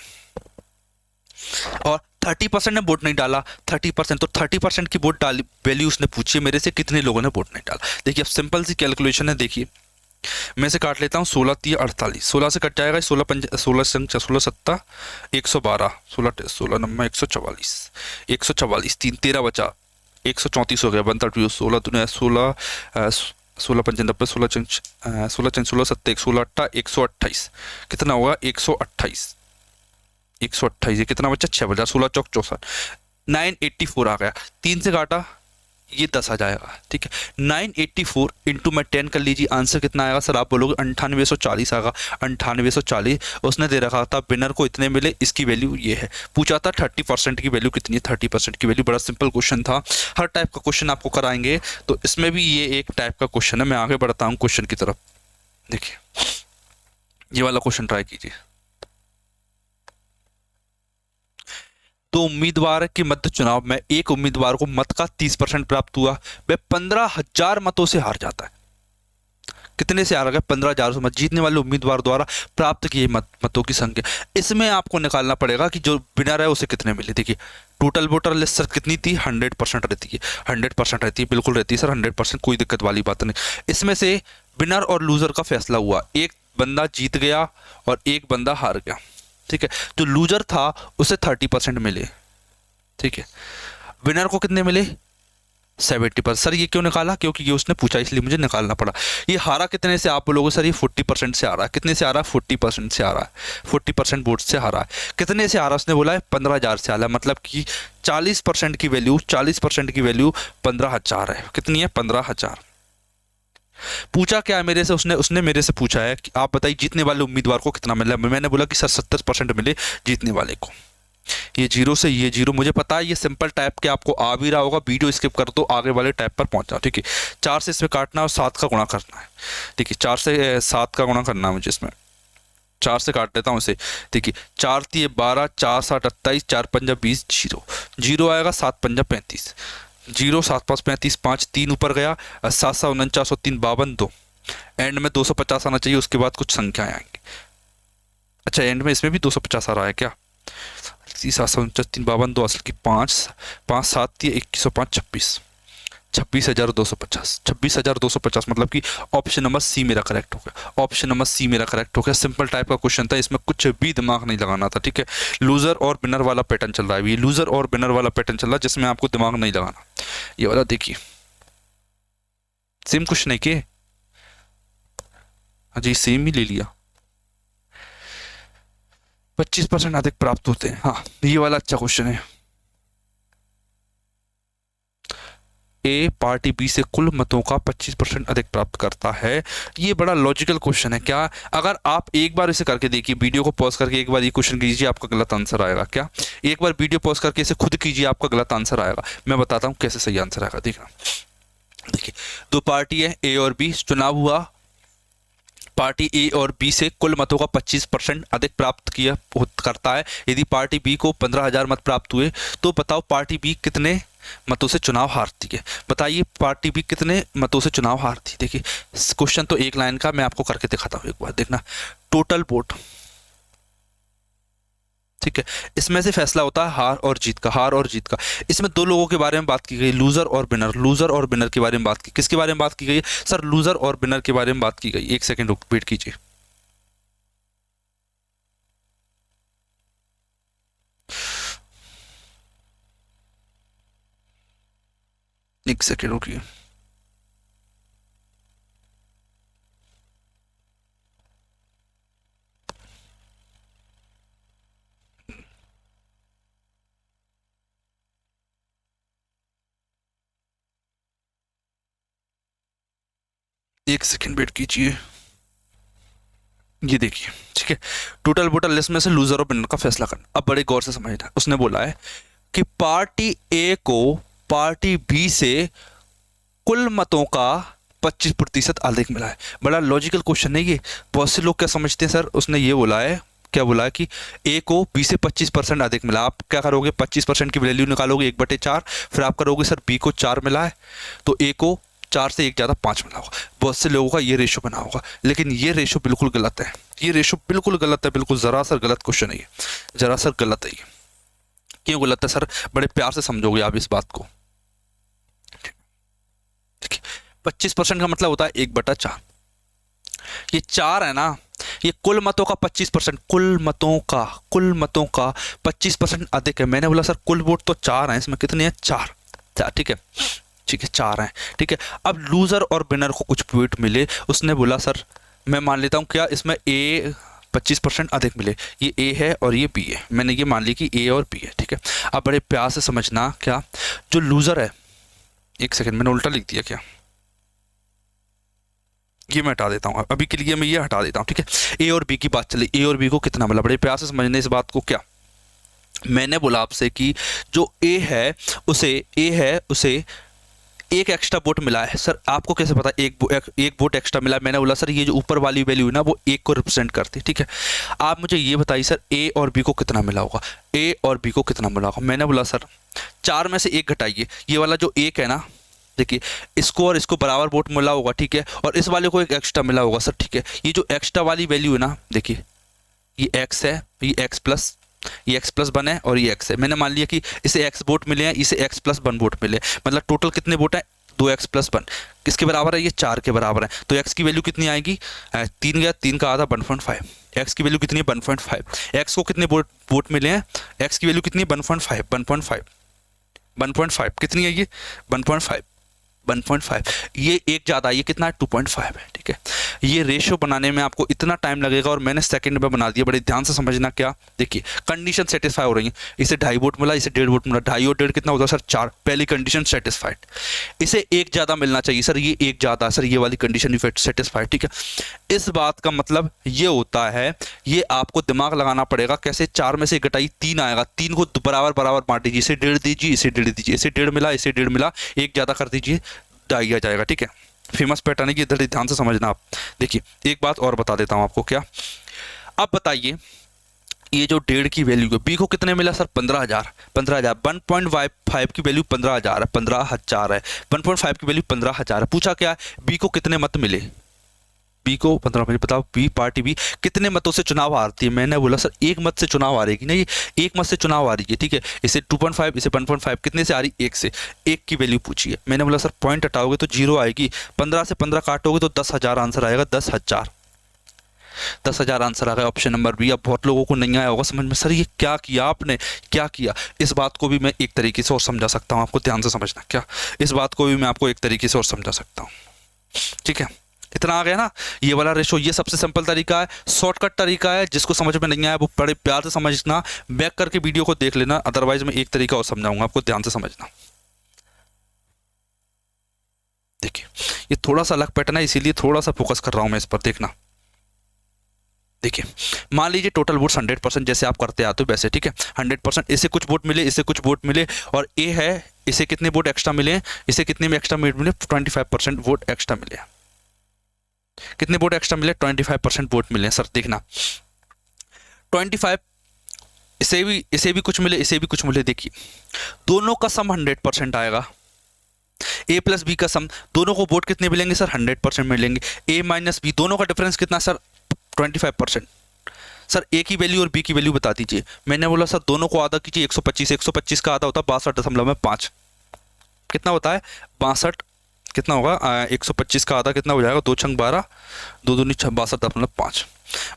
S1: और 30% ने वोट नहीं डाला, 30%, तो 30% की वोट डाली वैल्यू उसने पूछी मेरे से, कितने लोगों ने वोट नहीं डाला। देखिए अब सिंपल सी कैलकुलेशन है, देखिए मैं से काट लेता हूँ, 16 3 48, 16 से कट जाएगा, 16 5 16 16 7 112, 16 16 9 144, 144 3 13 बचा, 134 हो गया, 132, 16 दुनिया 16, 16 95, 16 16 7 16 8 128, कितना होगा? 128, 128। ये कितना बचा? 6 बचा, 16 चौक 64, 984 आ गया। 3 से काटा, ये 10 आ जाएगा, ठीक है। 984 इंटू में 10 कर लीजिए, आंसर कितना आएगा सर? आप बोलोगे 9840 आएगा। 9840 उसने दे रखा था, विनर को इतने मिले, इसकी वैल्यू ये है। पूछा था 30% की वैल्यू कितनी है? 30% की वैल्यू। बड़ा सिंपल क्वेश्चन था, हर टाइप का क्वेश्चन आपको कराएंगे, तो इसमें भी ये एक टाइप का क्वेश्चन है। मैं आगे बढ़ता हूँ क्वेश्चन की तरफ। देखिए ये वाला क्वेश्चन ट्राई कीजिए। दो उम्मीदवार के मध्य चुनाव में एक उम्मीदवार को मत का 30% प्राप्त हुआ, वह 15,000 मतों से हार जाता है। कितने से हार गया? 15,000 मत। जीतने वाले उम्मीदवार द्वारा प्राप्त किए मतों की संख्या। इसमें आपको निकालना पड़ेगा कि जो विनर है उसे कितने मिले। देखिए टोटल वोटर लिस्ट सर कितनी थी? 100% रहती है, 100% रहती है, बिल्कुल रहती है सर 100%, कोई दिक्कत वाली बात नहीं। इसमें से विनर और लूजर का फैसला हुआ, एक बंदा जीत गया और एक बंदा हार गया, ठीक है। जो लूजर था उसे 30% मिले, ठीक है। विनर को कितने मिले? 70%। सर ये क्यों निकाला? क्योंकि ये उसने पूछा इसलिए मुझे निकालना पड़ा। ये हारा कितने से? आप बोलोगे सर ये 40% से आ रहा है। कितने से आ रहा है? 40% से आ रहा है, 40% वोट से हारा है। कितने से आ रहा है? उसने बोला है 15,000 से आ रहा है, मतलब कि 40% की वैल्यू, 40% की वैल्यू 15,000 है। कितनी है? 15,000। पूछा क्या है मेरे से? उसने मेरे से पूछा है कि आप बताइए जीतने वाले उम्मीदवार को कितना मिला। मैंने बोला कि सर 70% मिले जीतने वाले को। ये जीरो से ये जीरो, मुझे पता है ये सिंपल टाइप के आपको आ भी रहा होगा, वीडियो स्किप कर दो, आगे वाले टाइप पर पहुंच जाओ, ठीक है। 4 से इसमें काटना है और 7 का गुणा करना है, ठीक है। 4 से 7 का गुणा करना है मुझे, इसमें 4 से काट लेता हूँ इसे। देखिए 4 3 12, 4 7 28, 4 5 20, जीरो जीरो आएगा, 7 5 35, जीरो 7 5 35, 5 3 ऊपर गया, 7 7 49, 3 52, 2 एंड में 250 आना चाहिए, उसके बाद कुछ संख्याएं आएंगी। अच्छा एंड में इसमें भी 250 आ रहा है क्या? 7 7 49, 3 52, 2 असल की 5 5 7 21, 26, 26,250, 26,250 मतलब कि ऑप्शन नंबर सी मेरा करेक्ट हो गया, ऑप्शन नंबर सी मेरा करेक्ट हो गया। सिंपल टाइप का क्वेश्चन था, इसमें कुछ भी दिमाग नहीं लगाना था, ठीक है। लूजर और विनर वाला पैटर्न चल रहा है, ये लूजर और विनर वाला पैटर्न चल रहा है जिसमें आपको दिमाग नहीं लगाना। ये वाला देखिए, सेम क्वेश्चन है कि हाँ जी सेम ही ले लिया। 25% अधिक प्राप्त होते हैं, हाँ ये वाला अच्छा क्वेश्चन है। ए पार्टी बी से कुल मतों का 25% अधिक प्राप्त करता है। ये बड़ा लॉजिकल क्वेश्चन है क्या? अगर आप एक बार इसे करके देखिए, वीडियो को पॉज करके एक बार ये क्वेश्चन कीजिए, आपका गलत आंसर आएगा। क्या एक बार वीडियो पॉज करके इसे खुद कीजिए, आपका गलत आंसर आएगा। मैं बताता हूँ कैसे सही आंसर आएगा, देखना। देखिए, दो पार्टी है ए और बी, चुनाव हुआ, पार्टी ए और बी से कुल मतों का 25% अधिक प्राप्त किया करता है। यदि पार्टी बी को 15,000 मत प्राप्त हुए तो बताओ पार्टी बी कितने मतों से चुनाव हारती है। बताइए पार्टी बी कितने मतों से चुनाव हारती। देखिए क्वेश्चन तो एक लाइन का, मैं आपको करके दिखाता हूँ एक बार, देखना। टोटल वोट, ठीक है, इसमें से फैसला होता है हार और जीत का, हार और जीत का। इसमें दो लोगों के बारे में बात की गई, लूजर और विनर, लूजर और विनर के बारे में बात की। किसके बारे में बात की गई सर? लूजर और विनर के बारे में बात की गई। एक सेकंड रुक, वेट कीजिए। एक सेकंड रुकिए। एक सेकंड वेट कीजिए। ये देखिए, ठीक है, टोटल वोटर लिस्ट में से लूजर और विनर का फैसला करना। अब बड़े गौर से समझना। उसने बोला है कि पार्टी ए को पार्टी बी से कुल मतों का 25% अधिक मिला है। बड़ा लॉजिकल क्वेश्चन है ये। बहुत से लोग क्या समझते हैं सर, उसने ये बोला है, क्या बोला है कि ए को बी से 25% अधिक मिला। आप क्या करोगे, 25% की वैल्यू निकालोगे 1/4, फिर आप करोगे सर बी को 4 मिला है तो ए को 4 से 1 ज़्यादा 5 मिला होगा। बहुत से लोगों का ये रेशो बना होगा, लेकिन ये रेशो बिल्कुल गलत है। ये रेशो बिल्कुल गलत है, बिल्कुल जरा सा गलत क्वेश्चन है ये, जरा सा गलत है ये। क्यों गलत है सर? बड़े प्यार से समझोगे आप इस बात को। 25% का मतलब होता है 1/4। ये 4 है ना, ये कुल मतों का 25%, कुल मतों का 25% अधिक है। मैंने बोला सर कुल वोट तो 4 हैं, इसमें कितने हैं? 4, ठीक है, ठीक है 4 हैं, ठीक है। अब लूजर और विनर को कुछ वोट मिले, उसने बोला सर मैं मान लेता हूँ क्या इसमें ए 25% अधिक मिले, ये ए है और ये बी है। मैंने ये मान ली कि ए और बी है, ठीक है। अब बड़े प्यार से समझना, क्या जो लूजर है, एक सेकंड मैंने उल्टा लिख दिया क्या, ये मैं हटा देता हूँ, अभी के लिए मैं ये हटा देता हूँ, ठीक है। ए और बी की बात चली, ए और बी को कितना मिला, बड़े प्यार से समझने इस बात को। क्या मैंने बोला आपसे कि जो ए है उसे एक एक्स्ट्रा वोट मिला है। सर आपको कैसे पता एक वोट एक्स्ट्रा मिला है? मैंने बोला सर ये जो ऊपर वाली वैल्यू है ना वो एक को रिप्रेजेंट करती है, ठीक है। आप मुझे ये बताइए सर ए और बी को कितना मिला होगा, ए और बी को कितना मिला होगा? मैंने बोला सर 4 में से 1 घटाइए, ये वाला जो 1 है ना, देखिए इसको और इसको बराबर वोट मिला होगा, ठीक है, और इस वाले को एक एक्स्ट्रा मिला होगा सर, ठीक है। ये जो एक्स्ट्रा वाली वैल्यू है ना, देखिए ये x है, ये x+1 है और ये x है। मैंने मान लिया कि इसे x वोट मिले हैं, इसे x+1 वोट मिले, मतलब टोटल कितने वोट हैं? 2x+1 किसके बराबर है? ये 4 के बराबर है। तो x की वैल्यू कितनी आएगी? 3 गया, 3 का आधा 1.5। x की वैल्यू कितनी है? 1.5। x को कितने वोट मिले हैं? x की वैल्यू कितनी है? 1.5 कितनी है ये? 1.5 ये एक ज़्यादा, ये कितना है? 2.5 है, ठीक है। ये रेशो बनाने में आपको इतना टाइम लगेगा और मैंने सेकंड में बना दिया। बड़े ध्यान से समझना। क्या देखिए, कंडीशन सेटिस्फाई हो रही है, इसे 2.5 वोट मिला, इसे 1.5 वोट मिला, 2.5 और 1.5 कितना होता है सर? 4। पहली कंडीशन सेटिस्फाइड। इसे एक ज़्यादा मिलना चाहिए सर, ये एक ज़्यादा सर, ये वाली कंडीशन सेटिस्फाइड, ठीक है। इस बात का मतलब ये होता है, ये आपको दिमाग लगाना पड़ेगा कैसे। 4 में से घटाई 3 आएगा, 3 को बराबर बांट दीजिए, इसे 1.5 दीजिए, इसे 1.5 दीजिए, इसे 1.5 मिला, इसे 1.5 मिला, एक ज़्यादा कर दीजिए, 2.5 आ जाएगा, ठीक है। फेमस पैटर्न है कि इधर ध्यान से समझना आप। देखिए एक बात और बता देता हूं आपको। क्या अब बताइए, ये जो 1.5 की वैल्यू है, बी को कितने मिला सर? 15,000। 1.5 की वैल्यू 15,000 है, 15,000 है। 1.5 की वैल्यू 15,000 है। पूछा क्या है? बी को कितने मत मिले? बी को 15, मुझे बताओ बी पार्टी बी कितने मतों से चुनाव हारती है। मैंने बोला सर एक मत से चुनाव हारेगी ना, ये एक मत से चुनाव आ रही है, ठीक है। इसे 2.5 इसे 1.5 कितने से आ रही, एक से। एक की वैल्यू पूछी है। मैंने बोला सर पॉइंट हटाओगे तो 0 आएगी, 15 से 15 काटोगे तो 10,000 आंसर आएगा, 10,000 10,000 आंसर आ गया ऑप्शन नंबर बी। अब बहुत लोगों को नहीं आया होगा समझ में, सर ये क्या किया आपने, क्या किया। इस बात को भी मैं एक तरीके से और समझा सकता हूँ, आपको ध्यान से समझना। क्या इस बात को भी मैं आपको एक तरीके से और समझा सकता हूँ, ठीक है। इतना आ गया ना, ये वाला रेशो, ये सबसे सिंपल तरीका है, शॉर्टकट तरीका है। जिसको समझ में नहीं आया वो बड़े प्यार से समझना, बैक करके वीडियो को देख लेना, अदरवाइज मैं एक तरीका और समझाऊंगा आपको, ध्यान से समझना। देखिए ये थोड़ा सा अलग पैटर्न है, इसीलिए थोड़ा सा फोकस कर रहा हूं मैं इस पर, देखना। देखिए मान लीजिए टोटल वोट्स 100% जैसे आप करते आते हो वैसे, ठीक है। 100% इसे कुछ वोट मिले, इसे कुछ वोट मिले, और ए है इसे कितने वोट एक्स्ट्रा मिले, इसे कितने में एक्स्ट्रा वोट मिले, 25% वोट एक्स्ट्रा मिले। कितने वोट एक्स्ट्रा मिले, 25% वोट मिले। सर देखना 25, इसे भी कुछ मिले, इसे भी कुछ मिले। देखिए दोनों का सम 100% आएगा, ए प्लस बी का सम, दोनों को वोट कितने मिलेंगे सर, 100% मिलेंगे। ए माइनस बी, दोनों का डिफरेंस कितना सर, 25%। सर ए की वैल्यू और बी की वैल्यू बता दीजिए। मैंने बोला सर दोनों को आधा कीजिए, 125, 125 का आधा होता है 62.5, कितना होता है 62, कितना होगा 125 का आधा कितना हो जाएगा, 2 छंग 12, 2 दूनी 62.5,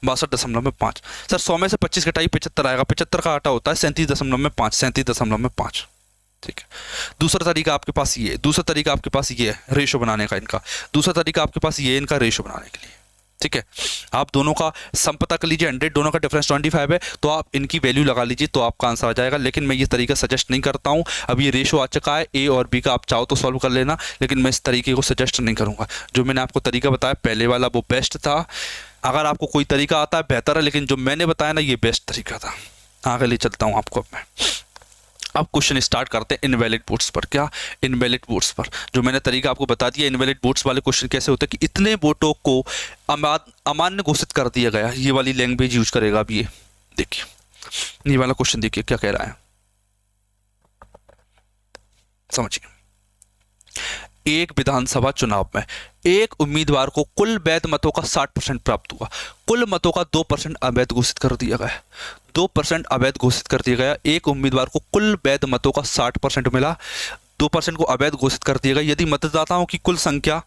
S1: 62.5। सर 100 में से 25 घटाई 75 आएगा, 75 का आटा होता है 37.5, 37.5, ठीक है। दूसरा तरीका आपके पास ये है, दूसरा तरीका आपके पास ये है रेशो बनाने का इनका, दूसरा तरीका आपके पास ये है इनका रेशो बनाने के लिए, ठीक है। आप दोनों का सम पता कर लीजिए, 100, दोनों का डिफरेंस 25 है, तो आप इनकी वैल्यू लगा लीजिए तो आपका आंसर आ जाएगा। लेकिन मैं ये तरीका सजेस्ट नहीं करता हूँ। अब ये रेशो आ चुका है ए और बी का, आप चाहो तो सॉल्व कर लेना, लेकिन मैं इस तरीके को सजेस्ट नहीं करूँगा। जो मैंने आपको तरीका बताया पहले वाला वो बेस्ट था। अगर आपको कोई तरीका आता है बेहतर है, लेकिन जो मैंने बताया ना ये बेस्ट तरीका था। आगे ले चलता हूँ आपको मैं। अब क्वेश्चन स्टार्ट करते हैं इनवैलिड वोट्स पर। क्या, इनवैलिड वोट्स पर। जो मैंने तरीका आपको बता दिया, इनवैलिड वोट्स वाले क्वेश्चन कैसे होते हैं कि इतने वोटों को अमान्य घोषित कर दिया गया। ये वाली लैंग्वेज यूज करेगा अब ये। देखिए ये वाला क्वेश्चन देखिए क्या कह रहा है, समझिए। एक विधानसभा चुनाव में एक उम्मीदवार को कुल वैध मतों का 60% प्राप्त हुआ, कुल मतों का 2% अवैध घोषित कर दिया गया, 2% अवैध घोषित कर दिया गया। एक उम्मीदवार को कुल वैध मतों का 60% मिला, 2% को अवैध घोषित कर दिया गया। यदि मतदाताओं की कुल संख्या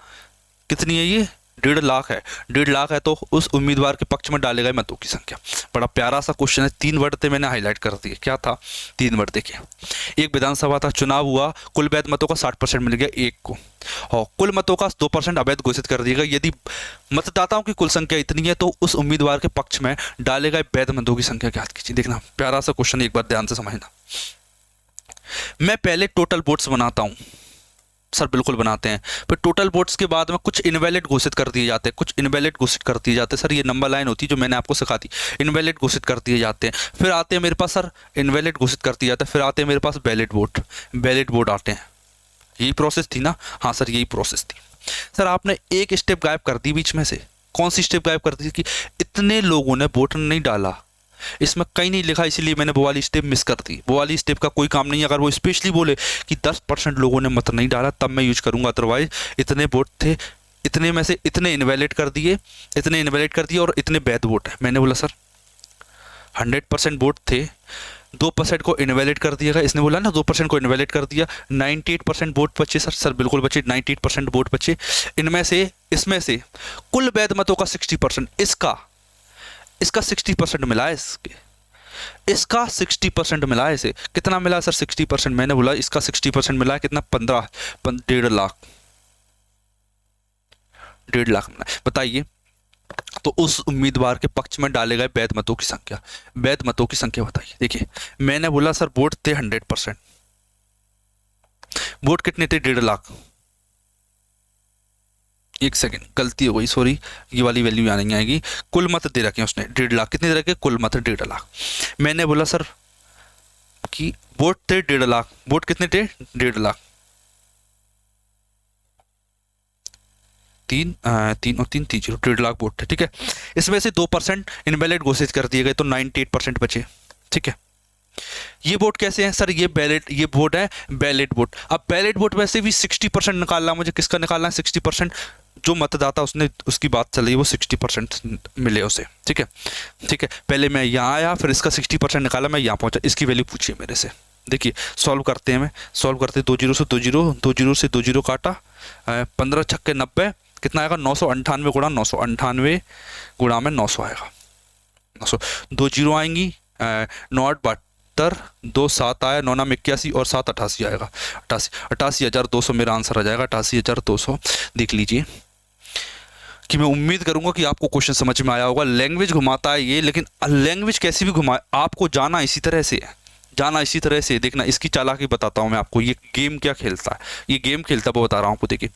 S1: कितनी है, ये 1.5 लाख है, 1.5 लाख है, तो उस उम्मीदवार के पक्ष में डाले गए मतों की संख्या। बड़ा प्यारा सा क्वेश्चन है, 3 वर्ड थे मैंने हाईलाइट कर दिए। क्या था, 3 वर्ड देखिए। एक विधानसभा था, चुनाव हुआ, कुल वैध मतों का 60% मिल गया एक को, और कुल मतों का 2% अवैध घोषित कर दिया गया। यदि मतदाताओं की कुल संख्या इतनी है तो उस उम्मीदवार के पक्ष में डाले गए वैध मतों की संख्या ज्ञात कीजिए। देखना प्यारा सा क्वेश्चन, एक बार ध्यान से समझना। मैं पहले टोटल वोट्स बनाता हूं, सर बिल्कुल बनाते हैं। फिर टोटल वोट्स के बाद में कुछ इनवैलिड घोषित कर दिए जाते हैं, कुछ इनवैलिड घोषित कर दिए जाते हैं। सर ये नंबर लाइन होती है जो मैंने आपको सिखा दी, इनवैलिड घोषित कर दिए जाते हैं। फिर आते हैं मेरे पास सर इनवैलिड घोषित कर दिया जाता है, फिर आते हैं मेरे पास वैलिड वोट, वैलिड वोट आते हैं। यही प्रोसेस थी ना, हाँ सर यही प्रोसेस थी। सर आपने एक स्टेप गायब कर दी बीच में से, कौन सी स्टेप गायब कर दी कि इतने लोगों ने वोट नहीं डाला, इसमें कहीं नहीं लिखा, इसीलिए मैंने वो वाली स्टेप मिस कर दी। वो वाली स्टेप का कोई काम नहीं है। अगर वो स्पेशली बोले कि 10% लोगों ने मत नहीं डाला तब मैं यूज करूंगा, अदरवाइज इतने वोट थे, इतने में से इतने इनवैलिड कर दिए, इतने इनवैलिड कर दिए और इतने वैध वोट है। मैंने बोला सर 100% वोट थे, 2% को इनवैलिड कर दिया गया। इसने बोला ना 2% को इनवैलिड कर दिया, 98% वोट बचे। सर बिल्कुल बचे, 98% वोट बचे। इनमें से इसमें से कुल वैध मतों का 60%, इसका 60% मिला है, इसका 60% मिला है। इसे कितना मिला सर 60%? मैंने बोला इसका 60% मिला है, कितना 1.5 लाख, 1.5 लाख मिला। बताइए तो उस उम्मीदवार के पक्ष में डाले गए वैध मतों की संख्या, वैध मतों की संख्या बताइए। देखिए मैंने बोला सर वोट थे 100%, वोट कितने थे 1.5 लाख। एक सेकेंड गलती हो गई, सॉरी, ये वाली वैल्यू यहाँ नहीं आएगी। कुल मत दे रखे उसने 1.5 लाख, कितने दे रखे, कुल मत 1.5 लाख। मैंने बोला सर कि वोट थे 1.5 लाख, वोट कितने थे 1.5 लाख, 3 और 3 0, 1.5 लाख वोट थे, ठीक है। इसमें से 2% इनवैलिड घोषित कर दिए गए तो 98% बचे, ठीक है। ये वोट कैसे हैं सर, ये बैलेट, ये वोट है बैलेट वोट। अब बैलेट वोट वैसे भी 60% निकालना, मुझे किसका निकालना है 60%, जो मतदाता उसने उसकी बात चल रही है वो 60% मिले उसे, ठीक है। ठीक है, पहले मैं यहाँ आया, फिर इसका 60% निकाला, मैं यहाँ पहुँचा, इसकी वैल्यू पूछिए मेरे से। देखिए सॉल्व करते हैं, मैं सॉल्व करते हैं, 2 जीरो से 2 जीरो, 2 जीरो से 2 जीरो काटा, 15 छक्के 90, कितना आएगा 998 गुणा 998 गुणा में 900 आएगा 900, 2 जीरो आएंगी, 9 8 72, 2 7 आया, 9 9 81 और 7 88 आएगा, 88,200 मेरा आंसर आ जाएगा, 88,200। देख लीजिए कि मैं उम्मीद करूंगा कि आपको क्वेश्चन समझ में आया होगा। लैंग्वेज घुमाता है ये, लेकिन लैंग्वेज कैसी भी घुमाए आपको जाना इसी तरह से है, जाना इसी तरह से। देखना इसकी चालाकी बताता हूं मैं आपको, ये गेम क्या खेलता है, ये गेम खेलता है वो बता रहा हूं आपको। देखिए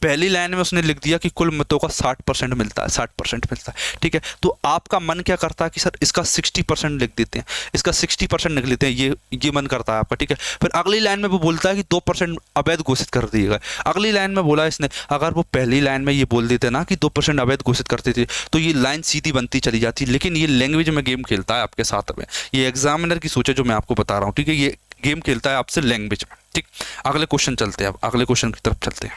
S1: पहली लाइन में उसने लिख दिया कि कुल मतों का 60% मिलता है, 60% मिलता है, ठीक है। तो आपका मन क्या करता है कि सर इसका 60% लिख देते हैं, इसका 60% लिख लेते हैं, ये मन करता है आपका, ठीक है। फिर अगली लाइन में वो बोलता है कि 2% अवैध घोषित कर दिएगा। अगली लाइन में बोला इसने, अगर वो पहली लाइन में ये बोल देते ना कि 2% अवैध घोषित करते थे तो ये लाइन सीधी बनती चली जाती, लेकिन ये लैंग्वेज में गेम खेलता है आपके साथ में। ये एग्जामिनर की सोच है जो मैं आपको बता रहा हूँ, ठीक है। ये गेम खेलता है आपसे लैंग्वेज में, ठीक। अगले क्वेश्चन चलते हैं, अब अगले क्वेश्चन की तरफ चलते हैं।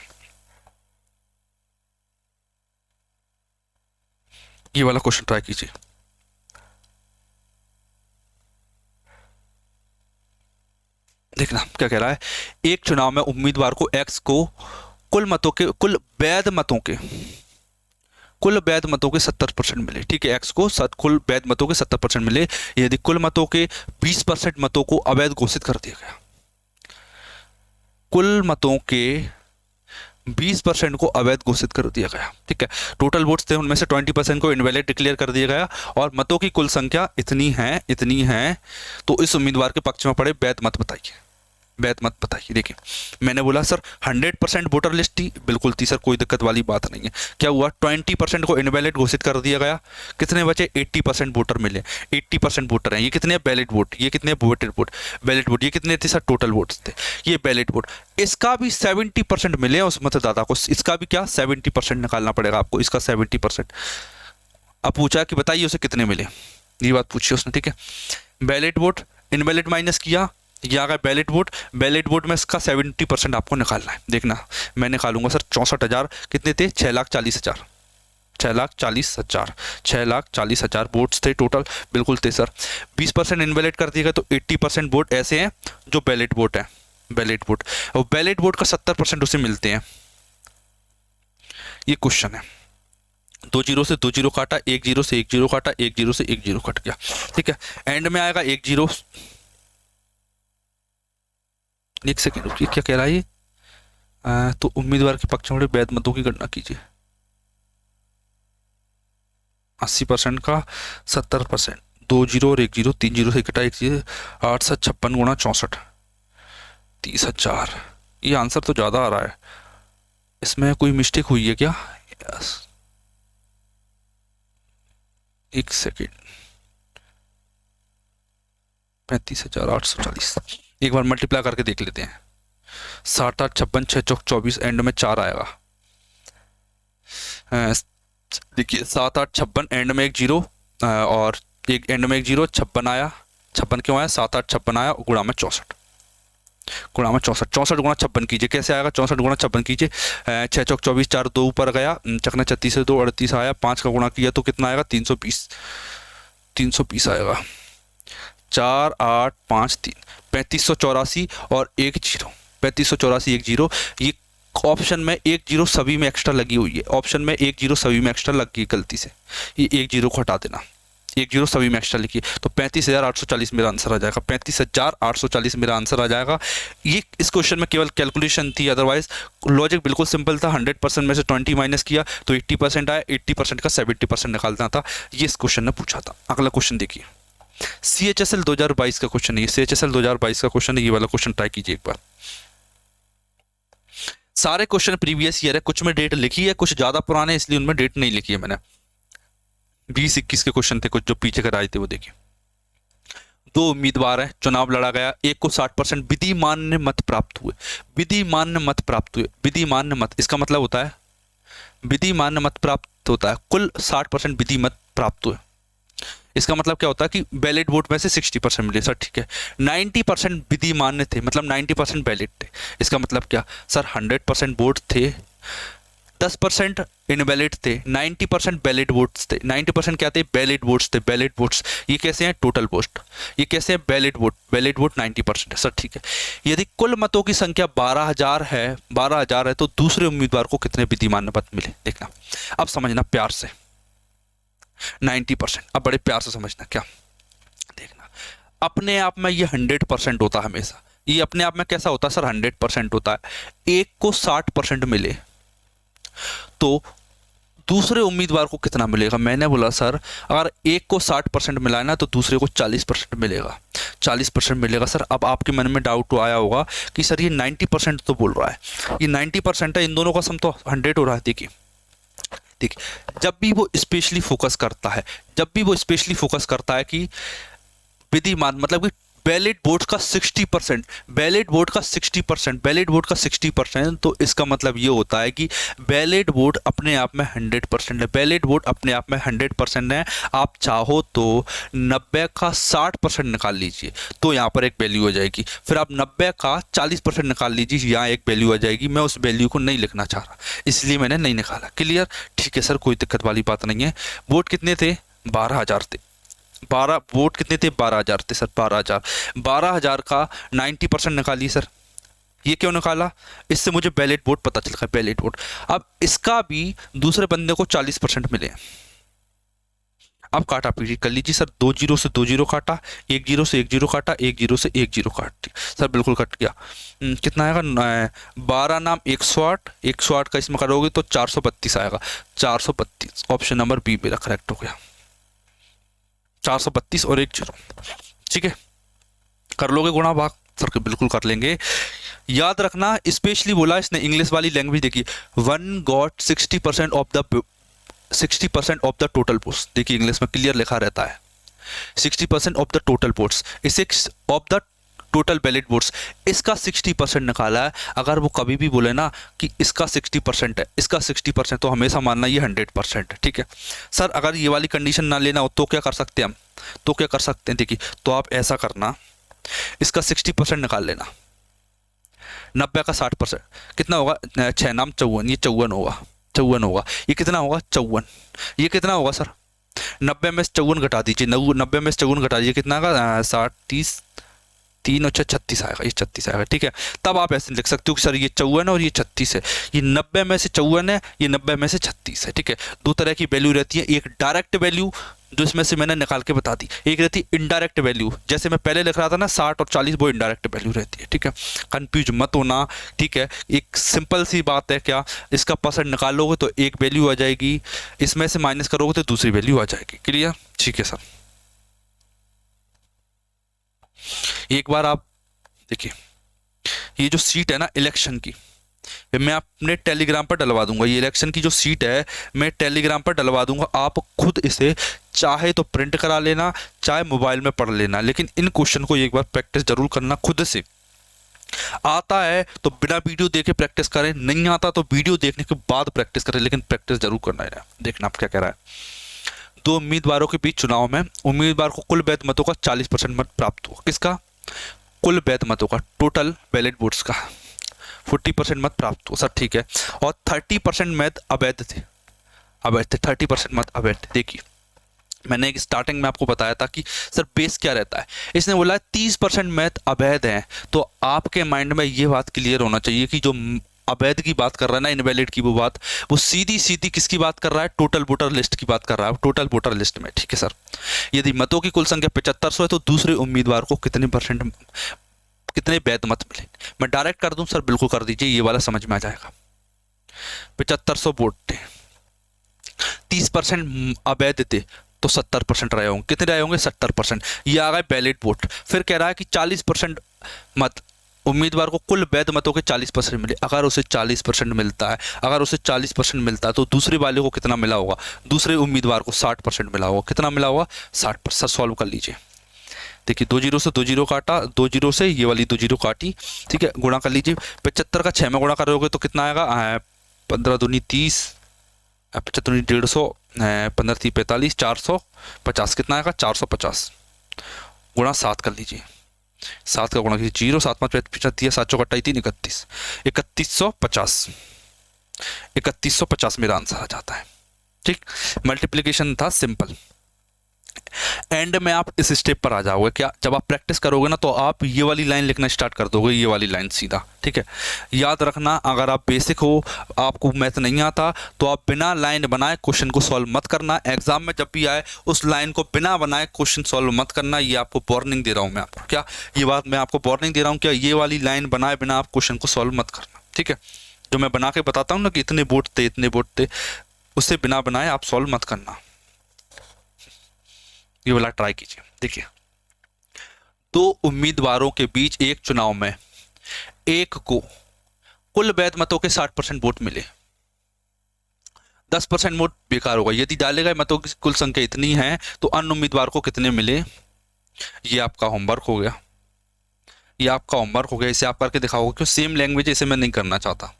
S1: ये वाला क्वेश्चन ट्राई कीजिए। देखना क्या कह रहा है, एक चुनाव में उम्मीदवार को एक्स को कुल वैध मतों के 70% मिले, ठीक है। एक्स को कुल वैध मतों के 70% मिले, यदि कुल मतों के 20% मतों को अवैध घोषित कर दिया गया, कुल मतों के 20% को अवैध घोषित कर दिया गया, ठीक है। टोटल वोट्स थे, उनमें से 20% को इनवैलिड डिक्लेयर कर दिया गया और मतों की कुल संख्या इतनी है, तो इस उम्मीदवार के पक्ष में पड़े वैध मत बताइए, वैध मत बताइए। देखिए मैंने बोला सर 100% वोटर लिस्ट थी, बिल्कुल थी सर, कोई दिक्कत वाली बात नहीं है। क्या हुआ, 20% को इनवैलिड घोषित कर दिया गया, कितने बचे 80% वोटर मिले, 80% वोटर हैं, ये कितने वैलिड वोट, ये कितने वोटेड वोट, वैलिड वोट, ये कितने थे सर टोटल वोट्स थे, ये वैलिड वोट। इसका भी 70% मिले उस मतदाता को, इसका भी क्या 70% निकालना पड़ेगा आपको, इसका 70%। अब पूछा कि बताइए उसे कितने मिले, ये बात पूछी उसने, ठीक है। वैलिड वोट इनवैलिड माइनस किया, ये आ गया वैलिड वोट, वैलिड वोट में इसका 70% आपको निकालना है। देखना मैं निकालूंगा सर 64,000, कितने थे 6,40,000, 6,40,000, 6,40,000 वोट्स थे टोटल, बिल्कुल थे सर। 20% इनवैलिड कर दिएगा तो 80% वोट ऐसे हैं जो वैलिड वोट है, वैलिड वोट, और वैलिड वोट का 70% उसे मिलते हैं। ये क्वेश्चन है, 2 जीरो से 2 जीरो काटा, 1 जीरो से 1 जीरो काटा, 1 जीरो से 1 जीरो कट गया, ठीक है। एंड में आएगा 1 जीरो, एक सेकेंड रुकिए, क्या कह रहा है ये, तो उम्मीदवार के पक्ष में वैध मतों की गणना कीजिए, 80% का 70%, 2 जीरो और 1 जीरो, 3 जीरो से कटा 1 जीरो, 8 7 56 गुणा 64, 30,000। ये आंसर तो ज़्यादा आ रहा है, इसमें कोई मिस्टेक हुई है क्या? यस, एक सेकेंड, 35,840, एक बार मल्टीप्लाई करके देख लेते हैं। 7 8 56 6 चौक 24, एंड में 4 आएगा। देखिए 7 8 56, एंड में 1 जीरो और एक एंड में 1 जीरो, 56 आया, 56 क्यों आया, 7 8 56 आया, गुणा में 64, गुणा में 64, 64 गुणा 56 कीजिए, कैसे आएगा 64 गुणा 56 कीजिए, 6 चौक 24, 4 2 ऊपर गया, चकना 36 से 2 38 आया, 5 का गुणा किया तो कितना आएगा 320, 320 आएगा, 4 8 5 3, 3584 और 1 जीरो, 3584 1 जीरो। ये ऑप्शन में 1 जीरो सभी में एक्स्ट्रा लगी हुई है, ऑप्शन में 1 जीरो सभी में एक्स्ट्रा लगी गलती से, ये 1 जीरो को हटा देना, 1 जीरो सभी में एक्स्ट्रा लिखिए, तो 35,840 मेरा आंसर आ जाएगा, 35,840 मेरा आंसर आ जाएगा। ये इस क्वेश्चन में केवल कैलकुलेशन थी, अदरवाइज लॉजिक बिल्कुल सिंपल था। 100% में से 20 माइनस किया तो 80% आया, 80% का 70% निकालना था, ये इस क्वेश्चन ने पूछा था। अगला क्वेश्चन देखिए, CHSL 2022 का क्वेश्चन है, CHSL 2022 का क्वेश्चन है, ये वाला क्वेश्चन ट्राई कीजिए एक बार। सारे क्वेश्चन प्रीवियस ईयर है, कुछ में डेट लिखी है, कुछ ज्यादा पुराने इसलिए उनमें डेट नहीं लिखी है मैंने। 20-21 के क्वेश्चन थे कुछ जो पीछे कराए थे, वो देखिए। 2 उम्मीदवार है, चुनाव लड़ा गया, एक को 60% विधिमान्य मत प्राप्त हुए, विधिमान्य मत प्राप्त हुए, विधिमान्य मत इसका मतलब होता है, विधिमान्य मत प्राप्त होता है, कुल 60% विधि मत प्राप्त हुए, इसका मतलब क्या होता है कि वैलिड वोट में से 60% मिले सर, ठीक है। 90% विधिमान्य थे, मतलब 90% वैलिड थे, इसका मतलब क्या सर 100% वोट थे, 10% इनवैलिड थे, 90% वैलिड वोट्स थे। 90% क्या थे? वैलिड वोट्स थे, वैलिड वोट्स। ये कैसे हैं? Total vote. ये कैसे हैं? Valid vote. वैलिड वोट 90% है सर, ठीक है। यदि कुल मतों की संख्या 12,000 है, 12,000 है, तो दूसरे उम्मीदवार को कितने विधिमान्य मत मिले? देखना, अब समझना प्यार से। 90%, अब बड़े प्यार से समझना। क्या देखना, अपने आप में ये 100% होता है हमेशा। ये अपने आप में कैसा होता है सर? 100% होता है। एक को 60% मिले तो दूसरे उम्मीदवार को कितना मिलेगा? मैंने बोला सर, अगर एक को 60% मिला है ना, तो दूसरे को 40% मिलेगा। 40% मिलेगा सर। अब आपके मन में डाउट तो आया होगा कि सर ये 90% तो बोल रहा है, ये 90% है, इन दोनों का सम तो 100 हो रहा है। देखिए देखिए, जब भी वो स्पेशली फोकस करता है, जब भी वो स्पेशली फोकस करता है कि विधिमान मतलब कि वैलिड वोट का 60%, वैलिड वोट का 60%, वैलिड वोट का 60%, तो इसका मतलब ये होता है कि वैलिड वोट अपने आप में 100% है। वैलिड वोट अपने आप में 100% है। आप चाहो तो 90 का 60% निकाल लीजिए, तो यहाँ पर एक वैल्यू आ जाएगी। फिर आप 90 का 40% निकाल लीजिए, यहाँ एक वैल्यू आ जाएगी। मैं उस वैल्यू को नहीं लिखना चाह रहा, इसलिए मैंने नहीं निकाला। क्लियर? ठीक है सर, कोई दिक्कत वाली बात नहीं है। वोट कितने थे? 12,000 थे। 12 वोट कितने थे? 12,000 थे सर, 12,000। 12,000 का 90% निकालिए सर। ये क्यों निकाला? इससे मुझे वैलिड वोट पता चल गया, वैलिड वोट। अब इसका भी दूसरे बंदे को 40% मिले। अब काटा पीटी कर लीजिए सर। 2 जीरो से 2 जीरो काटा, 1 जीरो से 1 जीरो काटा, 1 जीरो से 1 जीरो काट दिया सर, बिल्कुल कट गया। कितना आएगा? 12 नाम 108, 108 का इसमें करोगे तो 432 आएगा। 432, ऑप्शन नंबर बी मेरा करेक्ट हो गया। 432 और 1 जीरो, ठीक है। कर लोगे गुणा भाग? सर बिल्कुल कर लेंगे। याद रखना, स्पेशली बोला इसने इंग्लिश वाली लैंग्वेज देखी। 1 got 60% of the total votes. देखिए इंग्लिश में क्लियर लिखा रहता है 60% of the total votes, 6 of the total valid votes. इसका 60% निकाला है। अगर वो कभी भी बोले ना कि इसका 60% है, इसका 60%, तो हमेशा मानना ये 100% है, ठीक है। सर अगर ये वाली कंडीशन ना लेना हो तो क्या कर सकते हैं हम? तो क्या कर सकते हैं? देखिए, तो आप ऐसा करना, इसका 60% निकाल लेना। 90 का 60% कितना होगा? 6 नाम 54, ये 54 होगा, 54 होगा। ये कितना होगा? 54। ये कितना होगा सर? 90 में से 54 घटा दीजिए, 90 में से 54 घटा दीजिए, कितना का? 60, 30, 3 और 36 आएगा, ये 36 आएगा, ठीक है। तब आप ऐसे लिख सकते हो कि सर ये 54 है और ये 36 है। ये 90 में से 54 है, ये 90 में से 36 है, ठीक है। दो तरह की वैल्यू रहती है, एक डायरेक्ट वैल्यू जो इसमें से मैंने निकाल के बता दी, एक रहती है इनडायरेक्ट वैल्यू। जैसे मैं पहले लिख रहा था ना 60 और 40, वो इनडायरेक्ट वैल्यू रहती है, ठीक है। कंफ्यूज मत होना, ठीक है। एक सिंपल सी बात है, क्या इसका परसेंट निकालोगे तो एक वैल्यू आ जाएगी, इसमें से माइनस करोगे तो दूसरी वैल्यू आ जाएगी। क्लियर? ठीक है सर। एक बार आप देखिए, ये जो सीट है ना इलेक्शन की, मैं अपने टेलीग्राम पर डलवा दूंगा। ये इलेक्शन की जो सीट है मैं टेलीग्राम पर डलवा दूंगा। आप खुद इसे चाहे तो प्रिंट करा लेना, चाहे मोबाइल में पढ़ लेना, लेकिन इन क्वेश्चन को एक बार प्रैक्टिस जरूर करना खुद से। आता है तो बिना वीडियो देखे प्रैक्टिस करें, नहीं आता तो वीडियो देखने के बाद प्रैक्टिस करें, लेकिन प्रैक्टिस जरूर करना है। देखना आप क्या कह रहा है। 2 उम्मीदवारों के बीच चुनाव में उम्मीदवार को कुल वैध मतों का 40% मत प्राप्त हुआ। किसका? कुल वैध मतों का, टोटल वैलिड वोट्स का 40% मत प्राप्त हुआ सर, ठीक है। और 30% मत अवैध थे, अवैध थे, 30% मत अवैध थे। देखिए मैंने एक स्टार्टिंग में आपको बताया था कि सर बेस क्या रहता है। इसने बोला 30% मत अवैध हैं, तो आपके माइंड में ये बात क्लियर होना चाहिए कि जो अवैध की बात कर रहा है ना, इनवैलिड की, वो सीधी सीधी किसकी बात कर रहा है? टोटल वोटर लिस्ट की बात कर रहा है, टोटल वोटर लिस्ट में, ठीक है सर। यदि मतों की कुल संख्या 7500 है तो दूसरे उम्मीदवार को कितने वैध मत मिले? मैं डायरेक्ट कर दूं सर? बिल्कुल कर दीजिए, ये वाला समझ में आ जाएगा। 7500 वोट थे, 30% अवैध थे, तो 70% रहे होंगे। कितने रहे होंगे? 70%। ये आ गए वैलिड वोट। फिर कह रहा है कि 40% मत उम्मीदवार को कुल वैध मतों के 40% मिले। अगर उसे 40% मिलता है, अगर उसे 40% मिलता है तो दूसरे वाले को कितना मिला होगा? दूसरे उम्मीदवार को 60% मिला होगा। कितना मिला होगा? 60%। सॉल्व कर लीजिए। देखिए 2 जीरो से 2 जीरो काटा, 2 जीरो से ये वाली 2 जीरो काटी, ठीक है। गुणा कर लीजिए। 75 का 6 में गुणा करोगे तो कितना आएगा? 15 दूनी 30, 75 दूनी 150, 15 30 45, 450। कितना आएगा? 450 गुणा 7 कर लीजिए। 7 का गुणा कीजिए, 0 7 5 5 7 7 चौकट्टा 3 31, 3150। 3150 मेरा आंसर आ जाता है। ठीक, मल्टीप्लीकेशन था सिंपल। एंड में आप इस स्टेप पर आ जाओगे क्या, जब आप प्रैक्टिस करोगे ना तो आप ये वाली लाइन लिखना स्टार्ट कर दोगे, ये वाली लाइन सीधा। ठीक है, याद रखना, अगर आप बेसिक हो, आपको मैथ नहीं आता, तो आप बिना लाइन बनाए क्वेश्चन को सॉल्व मत करना। एग्जाम में जब भी आए उस लाइन को बिना बनाए क्वेश्चन सॉल्व मत करना। ये आपको वार्निंग दे रहा हूँ मैं आपको, क्या ये बात मैं आपको वार्निंग दे रहा हूँ क्या, ये वाली लाइन बनाए बिना आप क्वेश्चन को सॉल्व मत करना। ठीक है, जो मैं बना के बताता हूँ ना कि इतने बोर्ड थे इतने बोर्ड थे, उससे बिना बनाए आप सॉल्व मत करना। ये वाला ट्राई कीजिए। देखिए, दो उम्मीदवारों के बीच एक चुनाव में एक को कुल वैध मतों के 60% वोट मिले, 10% वोट बेकार होगा। यदि डाले गए मतों की कुल संख्या इतनी है तो अन्य उम्मीदवार को कितने मिले। ये आपका होमवर्क हो गया, ये आपका होमवर्क हो गया। इसे आप करके दिखाओगे, क्यों सेम लैंग्वेज, इसे मैं नहीं करना चाहता,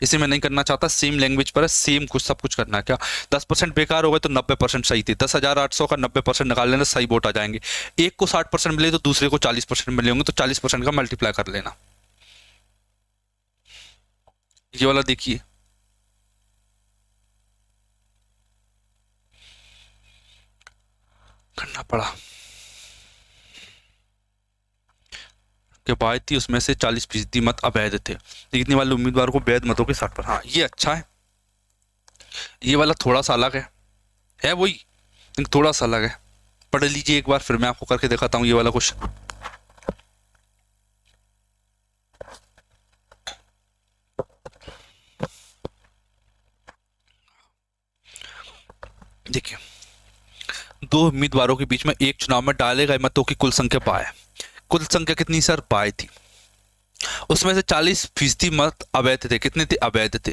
S1: इसे मैं नहीं करना चाहता। सेम लैंग्वेज पर है, सेम कुछ सब कुछ करना है। क्या 10% बेकार हो गए तो 90% सही थे। 10,800 का 90% निकाल लेना, सही वोट आ जाएंगे। एक को 60% मिले तो दूसरे को 40% मिले होंगे, तो 40% का मल्टीप्लाई कर लेना। ये वाला देखिए, करना पड़ा के बाद थी, उसमें से 40% मत अवैध थे। जीतने वाले उम्मीदवार को वैध मतों के 60%। हाँ, ये अच्छा है। ये वाला थोड़ा सा अलग है वही, लेकिन थोड़ा सा अलग है। पढ़ लीजिए एक बार, फिर मैं आपको करके दिखाता हूँ ये वाला क्वेश्चन। देखिए, दो उम्मीदवारों के बीच में एक चुनाव में डाले गए मतों की कुल संख्या पाए। कुल संख्या कितनी सर, पाए थी। उसमें से 40% मत अवैध थे। कितने थे, अवैध थे।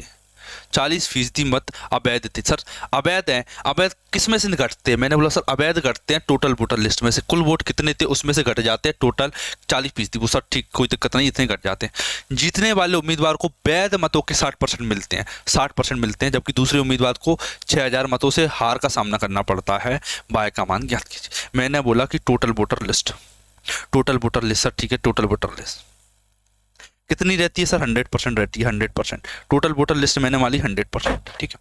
S1: 40% मत अवैध थे। सर अवैध हैं, अवैध किस में से घटते हैं, मैंने बोला सर अवैध घटते हैं टोटल वोटर लिस्ट में से। कुल वोट कितने थे उसमें से घट जाते हैं टोटल 40%। वो सर ठीक, कोई दिक्कत नहीं, इतने घट जाते हैं। जीतने वाले उम्मीदवार को वैध मतों के 60% मिलते हैं, 60% मिलते हैं, जबकि दूसरे उम्मीदवार को 6,000 मतों से हार का सामना करना पड़ता है। बाय का मान ज्ञात कीजिए। मैंने बोला कि total voter list, total voter list sir, ठीक है, टोटल वोटर लिस्ट कितनी रहती है सर, 100% रहती है, 100%। टोटल वोटर लिस्ट मैंने वाली 100%। ठीक है,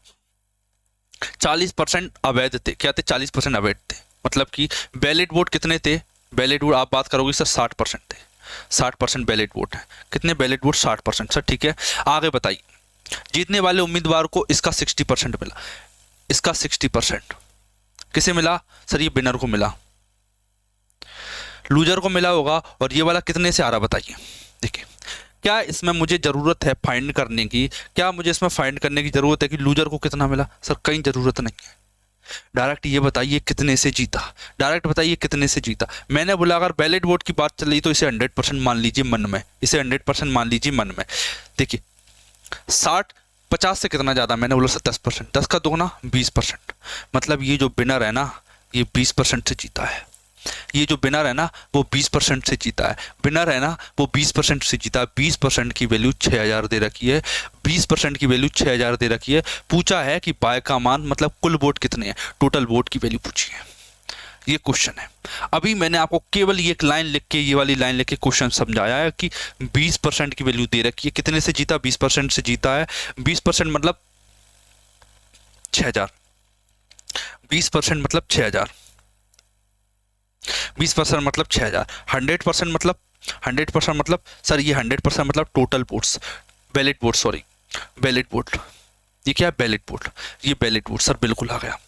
S1: 40% अवैध थे। क्या थे, 40% अवैध थे। मतलब कि बैलेट वोट कितने थे, बैलेट वोट आप बात करोगे सर 60% थे। 60% बैलेट वोट है। कितने बैलेट वोट, 60% सर। ठीक है, आगे बताइए। जीतने वाले उम्मीदवार को इसका 60% मिला, इसका 60% किसे मिला सर, ये विनर को मिला, लूजर को मिला होगा। और ये वाला कितने से आ रहा बताइए। देखिए, क्या इसमें मुझे ज़रूरत है फाइंड करने की, क्या मुझे इसमें फाइंड करने की ज़रूरत है कि लूजर को कितना मिला, सर कहीं ज़रूरत नहीं है। डायरेक्ट ये बताइए कितने से जीता, डायरेक्ट बताइए कितने से जीता। मैंने बोला अगर बैलेट वोट की बात चल रही तो इसे 100% मान लीजिए मन में, इसे 100% मान लीजिए मन में। देखिए 50 से कितना ज़्यादा, मैंने बोला सर 10%, 10 का दोगुना 20%। मतलब ये जो विनर है ना, ये 20% से जीता है। ये जो विनर है ना वो 20% से जीता है। विनर है ना वो 20% से जीता है। 20% की वैल्यू 6,000 दे रखी है, 20% की वैल्यू 6,000 दे रखी है। पूछा है कि बाय का मान मतलब कुल वोट कितने हैं, टोटल वोट की वैल्यू पूछी है। ये क्वेश्चन है। अभी मैंने आपको केवल ये एक लाइन लिख के, ये वाली लाइन लिख के क्वेश्चन समझाया है कि 20% की वैल्यू दे रखी है। कितने से जीता, 20% से जीता है। 20% मतलब 6,000, 20% मतलब 6,000, 20% मतलब 6,000। 100% मतलब 100% मतलब सर ये 100% मतलब total votes, ballot vote, sorry ballot vote. ये क्या है, बैलेट वोट, ये बैलेट वोट सर बिल्कुल आ गया।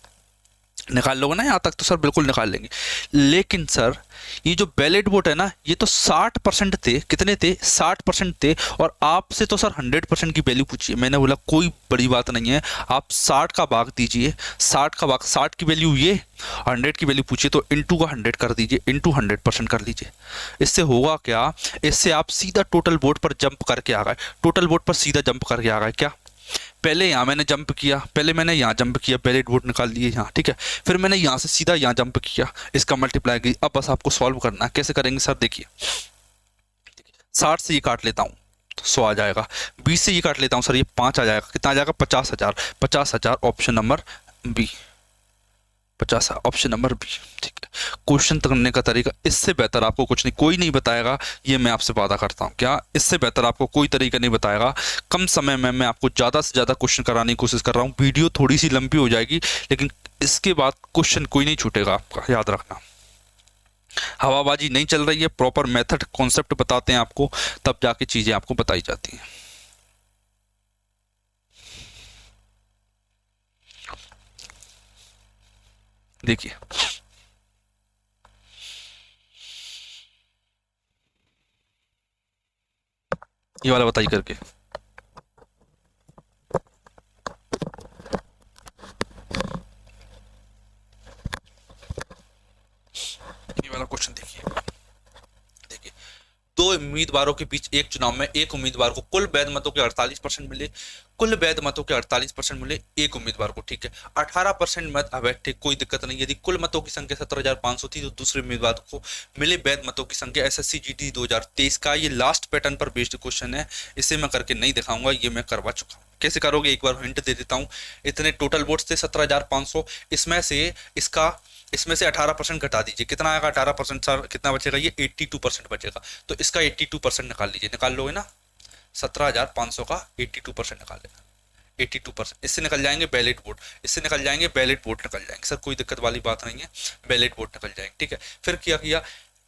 S1: निकाल लोगे ना यहाँ तक तो सर बिल्कुल निकाल लेंगे। लेकिन सर ये जो बैलेट वोट है ना ये तो 60% थे। कितने थे, 60% थे। और आपसे तो सर 100% की वैल्यू पूछिए। मैंने बोला कोई बड़ी बात नहीं है, आप 60 का भाग दीजिए, 60 का भाग, 60 की वैल्यू ये, 100 की वैल्यू पूछिए तो इंटू का 100 कर दीजिए, इंटू 100% कर लीजिए। इससे होगा क्या, इससे आप सीधा टोटल वोट पर जंप करके आ गए, टोटल वोट पर सीधा जंप करके आ गए। क्या, पहले यहाँ मैंने जंप किया, पहले मैंने यहाँ जंप किया, बैलेट वोट निकाल लिए यहाँ, ठीक है। फिर मैंने यहाँ से सीधा यहाँ जंप किया, इसका मल्टीप्लाई की। अब बस आपको सॉल्व करना है। कैसे करेंगे सर, देखिए 60 से ये काट लेता हूँ तो 100 आ जाएगा, 20 से ये काट लेता हूँ सर ये 5 आ जाएगा, कितना आ जाएगा 50,000, 50,000 ऑप्शन नंबर बी। 50 है, ऑप्शन नंबर बी। ठीक है, क्वेश्चन करने का तरीका इससे बेहतर आपको कुछ नहीं, कोई नहीं बताएगा, ये मैं आपसे वादा करता हूँ। क्या इससे बेहतर आपको कोई तरीका नहीं बताएगा। कम समय में मैं आपको ज़्यादा से ज़्यादा क्वेश्चन कराने की कोशिश कर रहा हूँ। वीडियो थोड़ी सी लंबी हो जाएगी, लेकिन इसके बाद क्वेश्चन कोई नहीं छूटेगा आपका, याद रखना। हवाबाजी नहीं चल रही है, प्रॉपर मेथड कॉन्सेप्ट बताते हैं आपको, तब जाके चीज़ें आपको बताई जाती हैं। देखिए, ये वाला बताइए करके। ये वाला क्वेश्चन देखिए। देखिए, दो उम्मीदवारों के बीच एक चुनाव में एक उम्मीदवार को कुल वैध मतों के 48% मिले, कुल वैध मतों के 48% मिले एक उम्मीदवार को। ठीक है, 18% मत अवैध थे, कोई दिक्कत नहीं। यदि कुल मतों की संख्या 17,500 थी तो दूसरे उम्मीदवार को मिले वैध मतों की संख्या। एसएससी जीडी 2023 का ये लास्ट पैटर्न पर बेस्ड क्वेश्चन है, इसे मैं करके नहीं दिखाऊंगा, ये मैं करवा चुका हूँ। कैसे करोगे, एक बार हिंट दे देता हूँ। इतने टोटल वोट्स थे 17,500, इसमें से 18% घटा दीजिए, कितना आएगा 18% सर, कितना बचेगा, ये 82% बचेगा। तो इसका 82% निकाल लीजिए, निकाल लोगे ना, 17,500 का 82% निकालेगा, 82%। इससे निकल जाएंगे बैलेट वोट, इससे निकल जाएंगे बैलेट वोट, निकल जाएंगे सर, कोई दिक्कत वाली बात नहीं है, बैलेट वोट निकल जाएंगे। ठीक है, फिर क्या किया,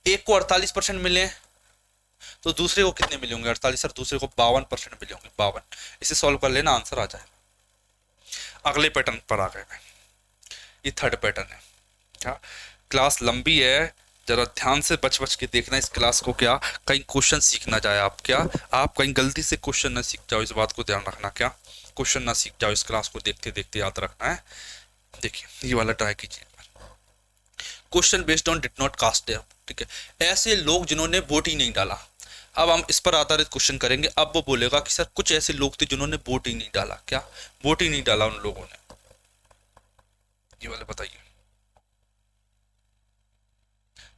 S1: एक को 48% मिले तो दूसरे को कितने मिले होंगे, 48 सर, दूसरे को 52% मिले होंगे, 52। इसे सॉल्व कर लेना, आंसर आ जाएगा। अगले पैटर्न पर आ गए, ये थर्ड पैटर्न है। क्या क्लास लंबी है, जरा ध्यान से बच बच के देखना इस क्लास को, क्या कहीं क्वेश्चन सीख ना जाए आप, क्या आप कहीं गलती से क्वेश्चन ना सीख जाओ, इस बात को ध्यान रखना, क्या क्वेश्चन ना सीख जाओ, इस क्लास को देखते देखते याद रखना है। देखिए, ये वाला ट्राई कीजिए। Question based on did not cast. ठीक है, ऐसे लोग जिन्होंने वोट ही नहीं डाला। अब हम इस पर आधारित क्वेश्चन करेंगे। अब वो बोलेगा कि सर कुछ ऐसे लोग थे जिन्होंने वोट ही नहीं डाला, क्या वोट ही नहीं डाला उन लोगों ने, ये वाला बताइए,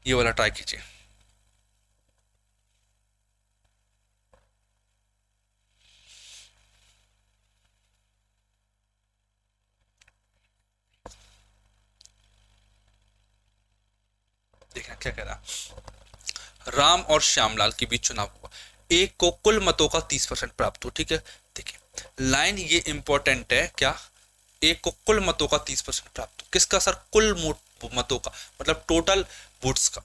S1: ये वाला ट्राई कीजिए। देखना क्या कह रहा, राम और श्यामलाल के बीच चुनाव हुआ, एक को कुल मतों का 30% प्राप्त हो। ठीक है, देखिए लाइन ये इंपॉर्टेंट है, क्या एक को कुल मतों का 30% प्राप्त हो, किसका सर, कुल मतों का, मतलब टोटल वोट्स का।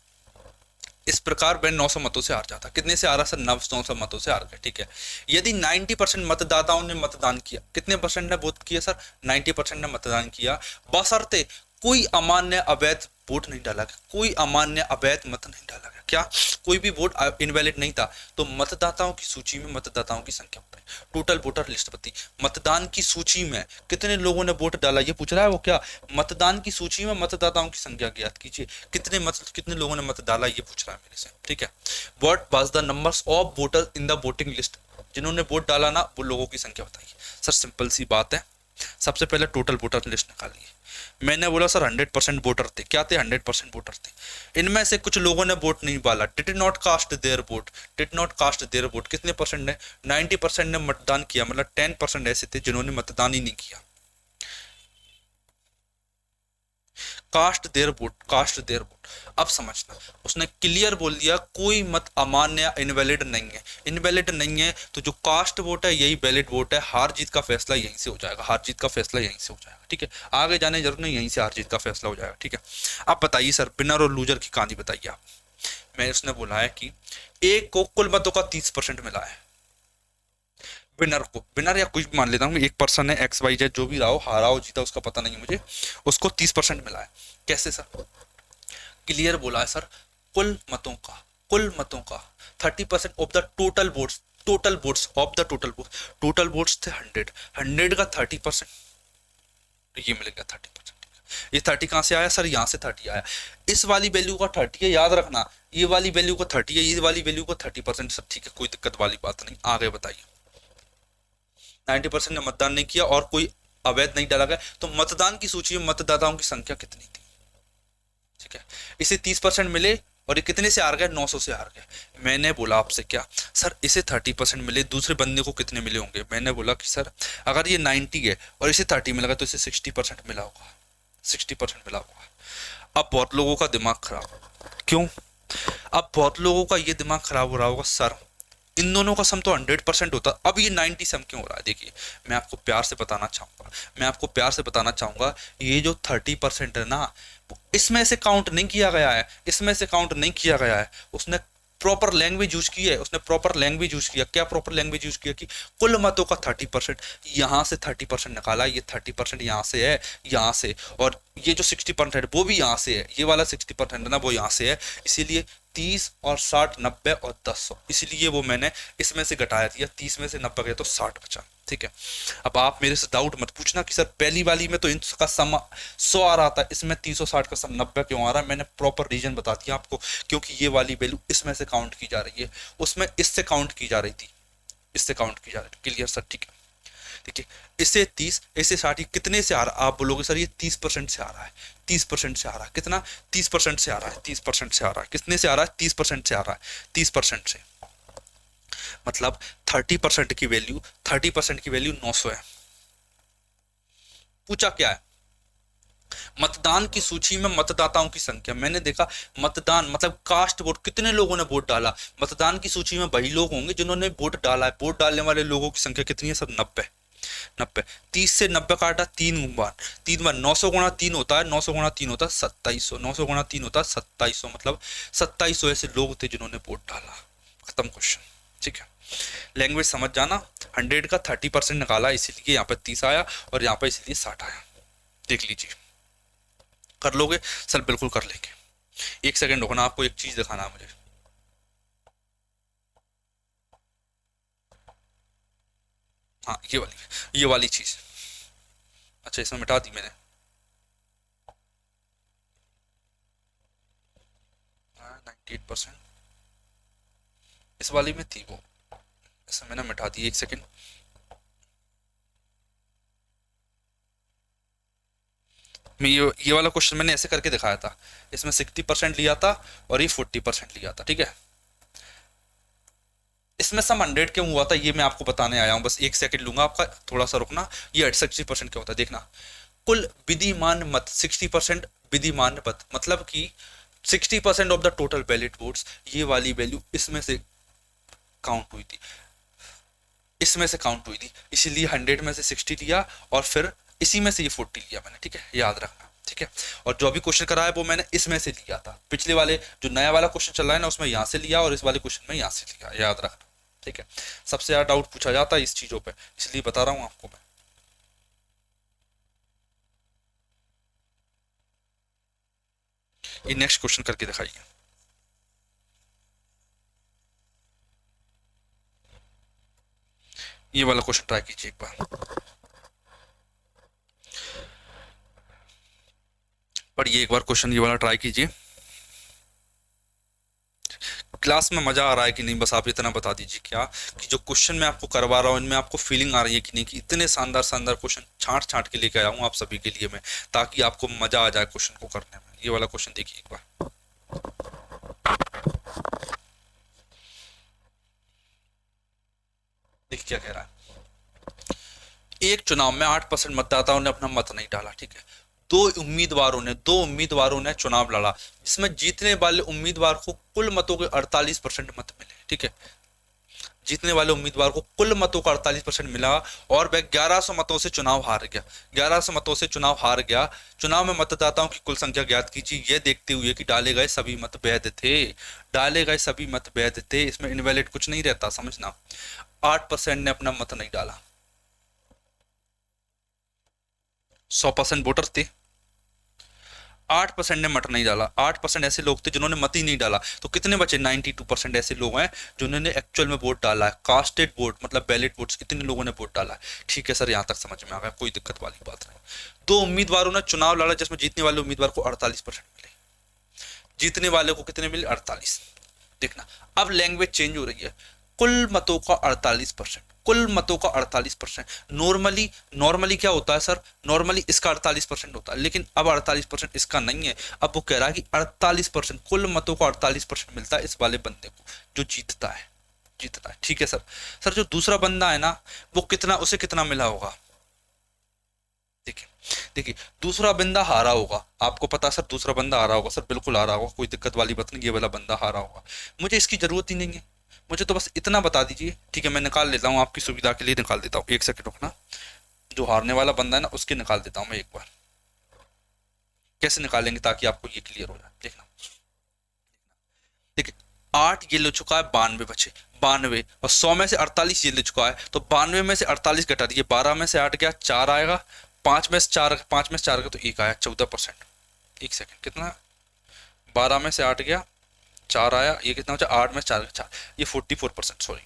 S1: इस प्रकार वह 900 मतों से हार जाता। कितने से हारा सर, 900 मतों से हार गए। ठीक है, यदि 90% मतदाताओं ने मतदान किया, कितने परसेंट ने वोट किया सर, 90% ने मतदान किया, बशर्ते कोई अमान्य अवैध वोट नहीं डाला गया, कोई अमान्य अवैध मत नहीं डाला गया, क्या कोई भी वोट इनवैलिड नहीं था। तो मतदाताओं की सूची में मतदाताओं की संख्या बढ़ी, टोटल वोटर लिस्ट बती। मतदान की सूची में कितने लोगों ने वोट डाला ये पूछ रहा है वो, क्या मतदान की सूची में मतदाताओं की संख्या ज्ञात कीजिए, कितने लोगों ने मत डाला ये पूछ रहा है मेरे से। ठीक है, what was the numbers of voter in the voting list, जिन्होंने वोट डाला ना वो लोगों की संख्या बताइए। सर सिंपल सी बात है, सबसे पहले टोटल वोटर लिस्ट निकालिए। मैंने बोला सर 100% वोटर थे, क्या थे, 100% वोटर थे। इनमें से कुछ लोगों ने वोट नहीं डाला, did not cast their vote, did not cast their vote, कितने परसेंट ने, 90% ने मतदान किया, मतलब 10% ऐसे थे जिन्होंने मतदान ही नहीं किया। Cast their vote, cast their vote. अब समझना, उसने क्लियर बोल दिया कोई मत अमान्य इनवैलिड नहीं है, इनवैलिड नहीं है तो जो कास्ट वोट है यही वैलिड वोट है, हार जीत का फैसला यहीं से हो जाएगा, हार जीत का फैसला यहीं से हो जाएगा। ठीक है, आगे जाने जरूरत नहीं, यहीं से हार जीत का फैसला हो जाएगा। ठीक है, अब बताइए सर विनर और लूजर की कहानी बताइए आप। मैं उसने बोला है कि एक को कुल मतों का 30% मिला है, विनर को, विनर या कुछ भी मान लेता हूँ, एक पर्सन है एक्स वाई जेड, जो भी रहा हो, हारा हो जीता उसका पता नहीं मुझे, उसको 30% मिला है। कैसे सर, क्लियर बोला है सर, कुल मतों का, कुल मतों का 30% of the total votes, total votes of the total votes, total votes थे 100, 100 का 30%, तो ये मिल गया 30%। ये 30 कहाँ से आया सर, यहाँ से 30 आया, इस वाली वैल्यू का 30 है, याद रखना, ये वाली वैल्यू का 30 है, ये वाली वैल्यू का 30%। सर ठीक है, कोई दिक्कत वाली बात नहीं, आगे बताइए। 90% ने मतदान नहीं किया और कोई अवैध नहीं डाला गया, तो मतदान की सूची में मतदाताओं की संख्या कितनी थी। ठीक है, इसे 30% मिले और ये कितने से हार गए, 900 से हार गए। मैंने बोला आपसे क्या सर, इसे 30% मिले, दूसरे बंदे को कितने मिले होंगे। मैंने बोला कि सर अगर ये 90 है और इसे 30 मिला तो इसे 60% मिला होगा, 60% मिला हुआ है। अब बहुत लोगों का दिमाग खराब, क्यों? अब बहुत लोगों का ये दिमाग खराब हो रहा होगा, सर इन दोनों का सम तो 100% होता, अब ये 90 सम क्यों हो रहा है? देखिए मैं आपको प्यार से बताना चाहूंगा, ये जो 30% है ना, इसमें से काउंट नहीं किया गया है, उसने प्रॉपर लैंग्वेज यूज की है, क्या प्रॉपर लैंग्वेज यूज किया कि कुल मतों का 30%, यहाँ से 30% निकाला, ये 30% यहाँ से है, यहाँ से, और ये जो 60% वो भी यहाँ से है, ये वाला 60% है ना वो यहाँ से है, इसीलिए 30 और 60, 90 और 10, इसलिए वो मैंने इसमें से घटाया दिया, 30 में से 90 गया तो 60 बचा। ठीक है, अब आप मेरे से डाउट मत पूछना कि सर पहली वाली में तो इनका सम 100 आ रहा था, इसमें 360 का सम 90 क्यों आ रहा है? मैंने प्रॉपर रीजन बता दिया आपको, क्योंकि ये वाली वैल्यू इसमें से काउंट की जा रही है, उसमें इससे काउंट की जा रही थी, क्लियर सर? ठीक है, देखिए इसे 30 इसे 60 कितने से आ रहा है? आप बोलोगे सर ये 30% से आ रहा है, 30% से आ रहा है, कितना? 30% से आ रहा है, 30% से आ रहा है, कितने से आ रहा है? 30% से आ रहा है, 30% से, मतलब 30% की वैल्यू 900 है। पूछा क्या है? मतदान की सूची में मतदाताओं की संख्या, मैंने देखा मतदान मतलब कास्ट वोट, कितने लोगों ने वोट डाला? मतदान की सूची में वही लोग होंगे जिन्होंने वोट डाला है, वोट डालने वाले लोगों की संख्या कितनी है सर? 90। 30 से 90 काटा 3 बार 900 गुणा 3 होता है, 900 गुणा 3 होता है 2700, 900 गुणा 3 होता है 2700, मतलब 2700 ऐसे लोग थे जिन्होंने वोट डाला। खत्म क्वेश्चन। ठीक है, लैंग्वेज समझ जाना, 100 का 30% निकाला, इसीलिए यहाँ पे 30 आया और यहाँ पे इसलिए 60 आया। देख लीजिए, कर लोगे सर? बिल्कुल कर लेंगे। एक सेकंड रुकना, आपको एक चीज दिखाना है मुझे। हाँ ये वाली चीज, अच्छा इसमें मिटा दी मैंने, 98% इस वाली में थी वो, इसे मैंने मिटा दी। एक सेकंड, मैं ये वाला क्वेश्चन मैंने ऐसे करके दिखाया था, इसमें 60% लिया था और ये 40% लिया था। ठीक है, इसमें सम 100 क्यों हुआ था ये मैं आपको बताने आया हूं, बस एक सेकंड लूंगा आपका, थोड़ा सा रुकना। ये 60% क्या होता है देखना, कुल विधिमान मत 60% विधिमान मत, मतलब कि 60% of the total ballot votes, ये वाली वैल्यू इसमें से काउंट हुई थी, इसीलिए 100 में से 60 लिया और फिर इसी में से ये 40 लिया मैंने। ठीक है, याद रखना। ठीक है, और जो भी क्वेश्चन कराया वो मैंने इसमें से लिया था, पिछले वाले जो नया वाला क्वेश्चन चल रहा है ना उसमें यहाँ से लिया और इस वाले क्वेश्चन में यहाँ से लिया, याद रखना। ठीक है, सबसे ज्यादा डाउट पूछा जाता है इस चीजों पे, इसलिए बता रहा हूँ आपको मैं। ये नेक्स्ट क्वेश्चन करके दिखाइए। ये वाला क्वेश्चन ट्राई कीजिए एक बार, पढ़िए एक बार क्वेश्चन, ये वाला ट्राई कीजिए। क्लास में मजा आ रहा है कि नहीं, बस आप इतना बता दीजिए क्या कि जो क्वेश्चन मैं आपको करवा रहा हूँ इनमें आपको फीलिंग आ रही है कि नहीं, कि इतने शानदार शानदार क्वेश्चन छांट छांट के लेके आया हूँ आप सभी के लिए मैं, ताकि आपको मजा आ जाए क्वेश्चन को करने में। ये वाला क्वेश्चन देखिए एक बार, देखिए क्या कह रहा है। एक चुनाव में 8% मतदाताओं ने अपना मत नहीं डाला। ठीक है, दो उम्मीदवारों ने चुनाव लड़ा, जिसमें जीतने वाले उम्मीदवार को कुल मतों के 48% मत मिले। ठीक है, जीतने वाले उम्मीदवार को कुल मतों का 48% मिला और वह 1100 मतों से चुनाव हार गया। 1100 मतों से चुनाव हार गया। चुनाव में मतदाताओं की कुल संख्या ज्ञात कीजिए, यह देखते हुए कि डाले गए सभी मत वैध थे। इसमें इनवैलिड कुछ नहीं रहता, समझना। 8% ने अपना मत नहीं डाला, 100% वोटर थे, 8% ने मत नहीं डाला, 8% ऐसे लोग थे जिन्होंने मत ही नहीं डाला, तो कितने बचे? 92% ऐसे लोग हैं जिन्होंने एक्चुअल में वोट डाला है, कास्टेड वोट मतलब बैलेट वोट्स, कितने लोगों ने वोट डाला है। ठीक है सर, यहां तक समझ में आ गया, कोई दिक्कत वाली बात नहीं। दो उम्मीदवारों ने चुनाव लड़ा जिसमें जीतने वाले उम्मीदवार को 48% मिले, जीतने वाले को कितने मिले? 48। देखना अब लैंग्वेज चेंज हो रही है, कुल मतों का 48%, कुल मतों का 48%। नॉर्मली क्या होता है सर? नॉर्मली इसका 48% होता है, लेकिन अब 48% इसका नहीं है। अब वो कह रहा है कि 48%, कुल मतों का 48% मिलता है इस वाले बंदे को जो जीतता है। ठीक है सर जो दूसरा बंदा है ना, वो कितना, उसे कितना मिला होगा? देखिए देखिए दूसरा बंदा हारा होगा, आपको पता सर दूसरा बंदा हारा होगा, सर बिल्कुल हारा होगा, कोई दिक्कत वाली बात नहीं, ये वाला बंदा हारा होगा। मुझे इसकी जरूरत ही नहीं है, मुझे तो बस इतना बता दीजिए, ठीक है मैं निकाल लेता हूँ, आपकी सुविधा के लिए निकाल देता हूँ, एक सेकंड रुकना। जो हारने वाला बंदा है ना उसके निकाल देता हूँ मैं एक बार। कैसे निकालेंगे ताकि आपको ये क्लियर हो जाए, देखना। देखिए 8 ये ले चुका है, 92 बचे, 92 और 100 में से 48 ये ले चुका है, तो 92 में से 48 घटा दीजिए, 12 में से 8 गया 4 आएगा, 5 में से 4, 5 में से 4 का तो 1 आया, 14%। एक सेकंड कितना, 12 में से 8 गया 4 आया, ये कितना हो जाए 8 में से 4 4, ये 44%, सॉरी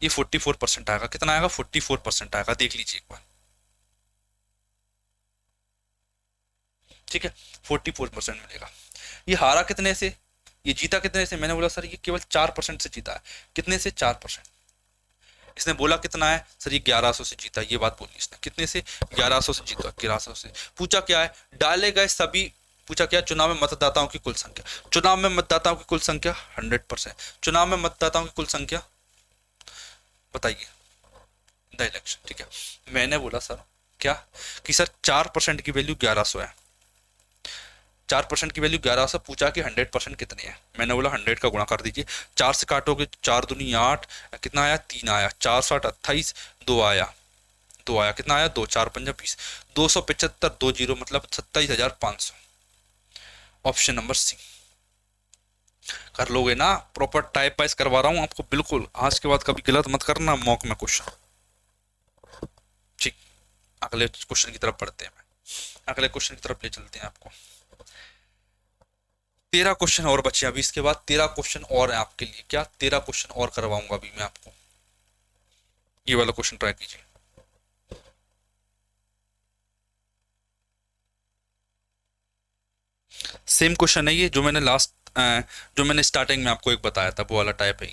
S1: ये 44% आएगा, कितना आएगा 44% आएगा, देख लीजिए एक बार, ठीक है 44% मिलेगा। ये हारा कितने से, ये जीता कितने से, मैंने बोला सर ये केवल 4% से जीता है, कितने से 4%। इसने बोला कितना है सर, ये 1100 से जीता, ये बात बोली इसने, कितने से 1100 से जीता, 1100 से। पूछा क्या है, डाले गए सभी, पूछा क्या, चुनाव में मतदाताओं की कुल संख्या, चुनाव में मतदाताओं की कुल संख्या 100%, चुनाव में मतदाताओं की कुल संख्या बताइए, द इलेक्शन, ठीक है। मैंने बोला सर क्या कि सर 4% की वैल्यू 1100 है, 4% की वैल्यू 1100, पूछा कि 100% कितनी है, मैंने बोला 100 का गुणा कर दीजिए, 4 से काटोगे 4 दूनी 8, कितना आया 3 आया, 4 7 28, 2 आया, 2 आया, कितना आया 2 4 5 20, 275 2 जीरो मतलब 27,500, ऑप्शन नंबर सी। कर लोगे ना, प्रॉपर टाइप वाइज करवा रहा हूं आपको बिल्कुल, आज के बाद कभी गलत मत करना मॉक में क्वेश्चन, ठीक। अगले क्वेश्चन की तरफ बढ़ते हैं, अगले क्वेश्चन की तरफ ले चलते हैं आपको। 13 क्वेश्चन और बचे अभी, इसके बाद 13 क्वेश्चन और है आपके लिए, क्या 13 क्वेश्चन और करवाऊंगा अभी मैं आपको, ये वाला क्वेश्चन ट्राई कीजिए। सेम क्वेश्चन है ये जो मैंने जो मैंने स्टार्टिंग में आपको एक बताया था, वो वाला टाइप है।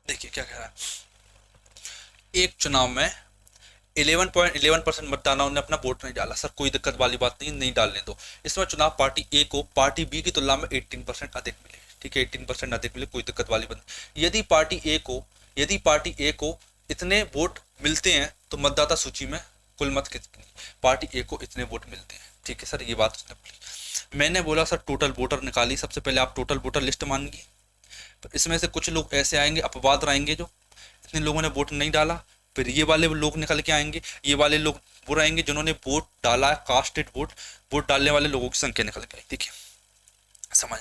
S1: देखिए क्या कह रहा है, एक चुनाव में 11.11% मतदाताओं ने अपना वोट नहीं डाला, सर कोई दिक्कत वाली बात नहीं, नहीं डालने दो। इसमें चुनाव पार्टी ए को पार्टी बी की तुलना में 18% अधिक मिले, ठीक है 18% अधिक मिले, कोई दिक्कत वाली बात नहीं। यदि पार्टी ए को इतने वोट मिलते हैं तो मतदाता सूची में कुल मत कितनी, पार्टी ए को इतने वोट मिलते हैं, ठीक है सर ये बात उसने बोली। मैंने बोला सर टोटल वोटर निकाली, सबसे पहले आप टोटल वोटर लिस्ट मांगिए, तो इसमें से कुछ लोग ऐसे आएंगे अपवाद रहेंगे जो इतने लोगों ने वोट नहीं डाला, फिर ये वाले लोग निकल के आएंगे, ये वाले लोग वो रहेंगे जिन्होंने वोट डाला है, कास्टेड वोट, वोट डालने वाले लोगों की संख्या निकल के आई, देखिए समझ,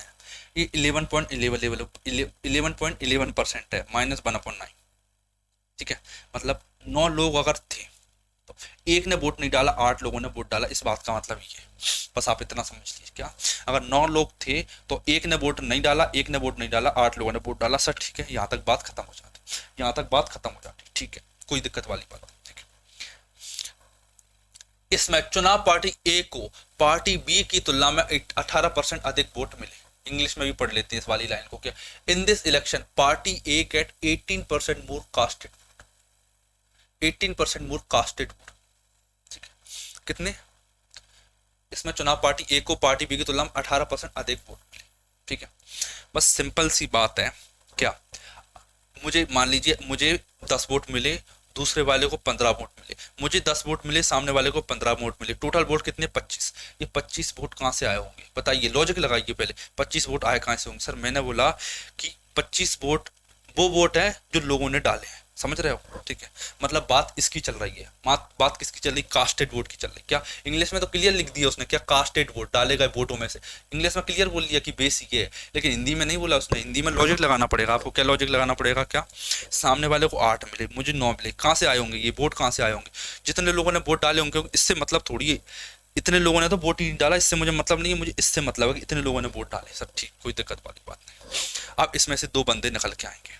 S1: ये 11.11% है, -1/9, ठीक है, मतलब 9 लोग अगर थे तो एक ने वोट नहीं डाला, 8 लोगों ने वोट डाला, इस बात का मतलब ये है, बस आप इतना समझ लीजिए, क्या अगर 9 लोग थे तो एक ने वोट नहीं डाला, 8 लोगों ने वोट डाला, सर ठीक है, यहाँ तक बात खत्म हो जाती, यहाँ तक बात खत्म हो जाती, ठीक है कोई दिक्कत वाली बात नहीं, ठीक है। इसमें चुनाव पार्टी ए को पार्टी बी की तुलना में 18% अधिक वोट मिले, इंग्लिश में भी पढ़ लेते हैं इस वाली लाइन को, क्या in this election party A get 18% more casted, 18% more casted vote, ठीक है कितने, इसमें चुनाव पार्टी ए को पार्टी बी की तुलना में 18% अधिक वोट मिले, ठीक है। बस सिंपल सी बात है, क्या मुझे मान लीजिए मुझे 10 वोट मिले, दूसरे वाले को 15 वोट मिले, मुझे 10 वोट मिले, सामने वाले को 15 वोट मिले, टोटल वोट कितने 25, ये 25 वोट कहाँ से आए होंगे बताइए, लॉजिक लगाइए पहले, 25 वोट आए कहाँ से होंगे, सर मैंने बोला कि 25 वोट वो वोट है जो लोगों ने डाले हैं, समझ रहे हो, ठीक है, मतलब बात इसकी चल रही है, बात किसकी चल रही, कास्टेड वोट की चल रही, क्या इंग्लिश में तो क्लियर लिख दिया उसने, क्या कास्टेड वोट, डाले गए वोटों में से, इंग्लिश में क्लियर बोल दिया कि बेस ये है, लेकिन हिंदी में नहीं बोला उसने, हिंदी में लॉजिक लगाना पड़ेगा आपको, क्या लॉजिक लगाना पड़ेगा, क्या सामने वाले को 8 मिले, मुझे 9 मिले, कहाँ से आए होंगे ये वोट, कहाँ से आए होंगे, जितने लोगों ने वोट डाले होंगे, इससे मतलब थोड़ी है इतने लोगों ने तो वोट ही नहीं डाला, इससे मुझे मतलब नहीं है, मुझे इससे मतलब है कि इतने लोगों ने वोट डाले, सर ठीक कोई दिक्कत वाली बात नहीं। अब इसमें से 2 बंदे निकल के आएंगे,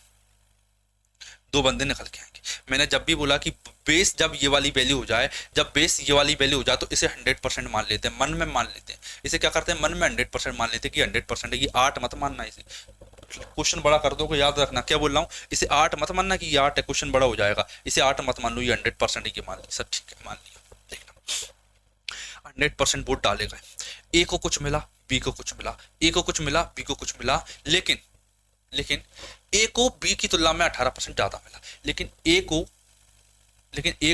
S1: 2 बंदे निकल के आएंगे, मैंने जब भी बोला कि बेस जब ये वाली वैल्यू हो जाए, जब बेस ये वाली वैल्यू हो जाए तो इसे 100% मान लेते हैं, मन में मान लेते हैं, इसे क्या करते हैं मन में 100% मान लेते हैं कि 100% है, ये 8 मत मानना, इसे क्वेश्चन बड़ा कर दोगे, याद रखना क्या बोल रहा हूँ, इसे 8 मत मानना कि ये 8 है, क्वेश्चन बड़ा हो जाएगा, इसे 8 मत मान लो, ये 100% है, ये मान ली, सर ठीक है मान लिया, देखना 100% वोट डालेगा, ए को कुछ मिला, बी को कुछ मिला, ए को कुछ मिला, बी को कुछ मिला, लेकिन लेकिन ए को बी की तुलना में 18% ज्यादा मिला, लेकिन ए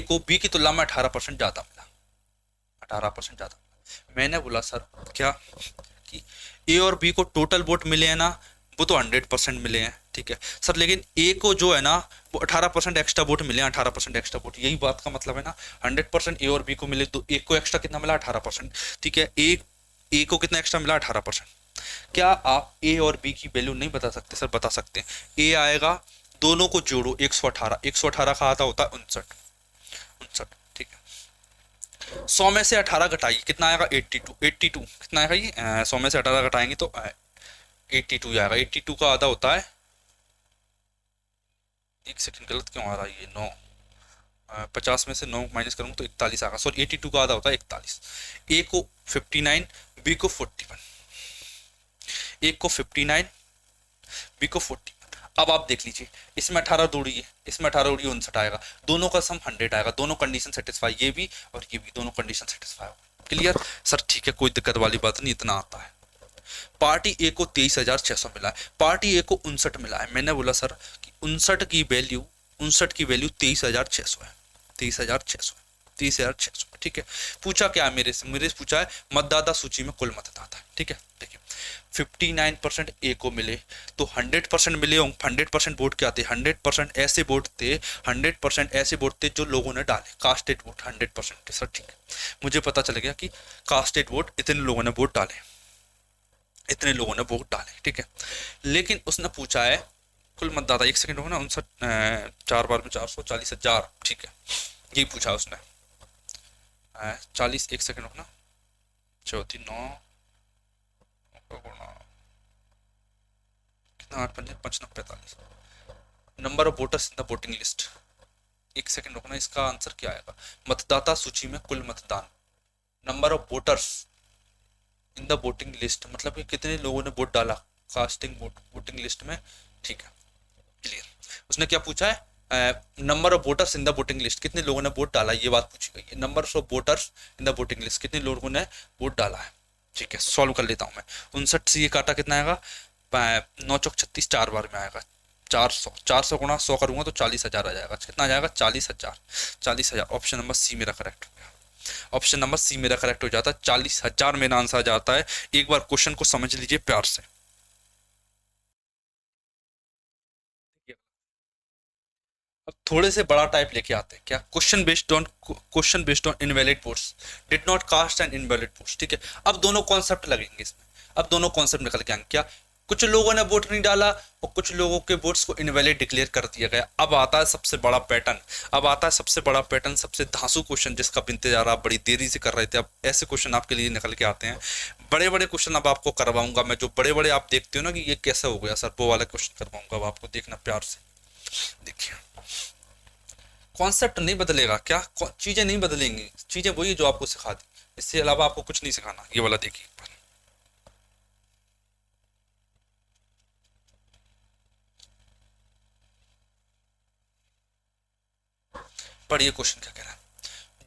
S1: को बी की तुलना में 18% ज्यादा मिला, 18% ज्यादा मिला। मैंने बोला सर क्या कि ए और बी को टोटल वोट मिले हैं ना, वो तो 100% मिले हैं, ठीक है सर, लेकिन ए को जो है ना वो 18% एक्स्ट्रा वोट मिले हैं, 18% एक्स्ट्रा वोट, यही बात का मतलब है ना। 100% ए और बी को मिले तो ए को एक्स्ट्रा कितना मिला, 18%, ठीक है। ए को कितना एक्स्ट्रा मिला, 18%। क्या आप ए और बी की वैल्यू नहीं बता सकते? सर बता सकते हैं। ए आएगा, दोनों को जोड़ो, 118, 118 का आधा होता है 59, 59, ठीक है। 100 में से 18 घटाइए, कितना आएगा, 82, 82 कितना आएगा ये, 100 में से 18 घटाएंगे तो 82 आएगा। 82 का आधा होता है, एक सेकंड गलत क्यों आ रहा है ये, 9, 50 में से 9 माइनस करूंगा तो 41 आएगा, सॉरी 82 का आधा होता है 41। ए को 59, बी को 41, ए को 59, बी को 41। अब आप देख लीजिए, इसमें 18 जोड़िए, इसमें 18 जोड़िए, 59 आएगा, दोनों का सम 100 आएगा, दोनों कंडीशन सेटिस्फाई, ये भी और ये भी, दोनों कंडीशन सेटिस्फाई हो। क्लियर सर, ठीक है, कोई दिक्कत वाली बात नहीं, इतना आता है। पार्टी ए को 23,600 मिला है, पार्टी ए को 59 मिला है। मैंने बोला सर कि 59 की वैल्यू, 23,600 है, 23,600, 23,600, ठीक है। पूछा क्या मेरे से पूछा है मतदाता सूची में कुल मतदाता, ठीक है। देखिए 59% ए को मिले तो 100% मिले होंगे, 100% वोट क्या थे, 100% ऐसे वोट थे, 100% ऐसे वोट थे जो लोगों ने डाले, कास्टेड वोट 100% थे सर, ठीक है। मुझे पता चल गया कि कास्टेड वोट इतने लोगों ने वोट डाले, इतने लोगों ने वोट डाले, ठीक है। लेकिन उसने पूछा है कुल मतदाता, एक सेकंड हो ना, 59 4 बार में 400, 40,000, ठीक है, यही पूछा उसने। 40, एक सेकंड हो ना, 34 9 कितना, 8 5 55 45, number of voters in the voting list. एक सेकंड रुकना, इसका आंसर क्या आएगा, मतदाता सूची में कुल मतदान, number of voters in the voting list, मतलब कि कितने लोगों ने वोट डाला कास्टिंग वोट वोटिंग लिस्ट में, ठीक है, क्लियर। उसने क्या पूछा है, number of voters in the voting list, कितने लोगों ने वोट डाला, ये बात पूछी गई है। Number of voters in the voting list, कितने लोगों ने वोट डाला है, ठीक है। सॉल्व कर लेता हूं मैं, 59 से ये काटा कितना आएगा, 9 चौक 36, 4 बार में आएगा 400, 400 गुणा 100 करूंगा तो 40,000 आ जाएगा, कितना आ जाएगा, 40,000, 40,000। ऑप्शन नंबर सी मेरा करेक्ट हो गया, ऑप्शन नंबर सी मेरा करेक्ट हो जाता है, 40,000 मेरा आंसर आ जाता है। एक बार क्वेश्चन को समझ लीजिए प्यार से। अब थोड़े से बड़ा टाइप लेके आते हैं, क्या, question based on invalid votes, did not cast and invalid votes, ठीक है। अब दोनों कॉन्सेप्ट लगेंगे इसमें, अब दोनों कॉन्सेप्ट निकल के आएंगे, क्या, कुछ लोगों ने वोट नहीं डाला और कुछ लोगों के वोट्स को इनवैलिड डिक्लेयर कर दिया गया। अब आता है सबसे बड़ा पैटर्न, अब आता है सबसे बड़ा पैटर्न, सबसे धांसू क्वेश्चन जिसका इंतजार आप बड़ी देरी से कर रहे थे। अब ऐसे क्वेश्चन आपके लिए निकल के आते हैं, बड़े बड़े क्वेश्चन अब आपको करवाऊंगा मैं, जो बड़े बड़े आप देखते हो ना कि ये कैसे हो गया सर, वो वाला क्वेश्चन करवाऊंगा, अब आपको देखना प्यार से। देखिए कॉन्सेप्ट नहीं बदलेगा, क्या चीजें नहीं बदलेंगी, चीजें वही जो आपको सिखा दी, इससे अलावा आपको कुछ नहीं सिखाना। ये वाला देखिए एक बार, पढ़िए क्वेश्चन क्या कह रहा है।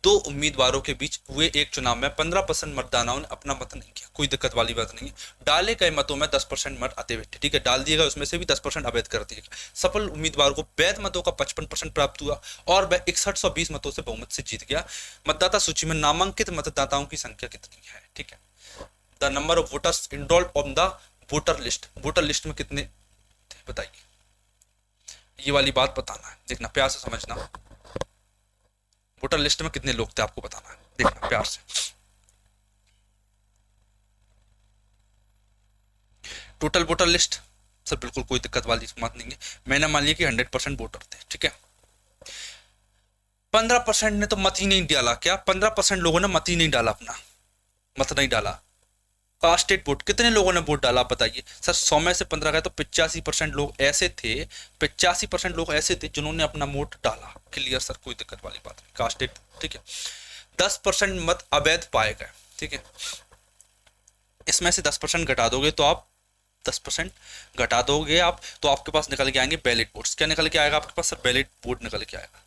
S1: दो उम्मीदवारों के बीच हुए एक चुनाव में 15% मतदाताओं ने अपना मत नहीं किया, कोई दिक्कत वाली बात नहीं है। डाले गए मतों में 10% मत अवैध थे, ठीक है, डाल दिए गए उसमें से भी 10% अवैध कर दिए गए। सफल उम्मीदवार को वैध मतों का 55% प्राप्त हुआ और वह 6120 मतों से बहुमत से जीत गया। मतदाता सूची में नामांकित मतदाताओं की संख्या कितनी है, ठीक है। The number of voters enrolled on the voter list में कितने थे बताइए, ये वाली बात बताना है, देखना प्यार से समझना। वोटर लिस्ट में कितने लोग थे आपको बताना है, देखना प्यार से। टोटल वोटर लिस्ट सर बिल्कुल कोई दिक्कत वाली बात नहीं है, मैंने मान लिया कि 100% वोटर थे, ठीक है। 15% ने तो मत ही नहीं डाला, क्या 15% लोगों ने मत ही नहीं डाला, अपना मत नहीं डाला। कास्टेड वोट, कितने लोगों ने वोट डाला बताइए सर, 100 में से 15 गए तो 85% लोग ऐसे थे, 85% लोग ऐसे थे जिन्होंने अपना वोट डाला। क्लियर सर, कोई दिक्कत वाली बात नहीं, कास्टेड, ठीक है। 10% मत अवैध पाए गए, ठीक है। इसमें से 10% घटा दोगे तो आप 10% घटा दोगे आप तो आपके पास निकल के आएंगे बैलेट वोट्स। क्या निकल के आएगा आपके पास सर, बैलेट वोट निकल के आएगा।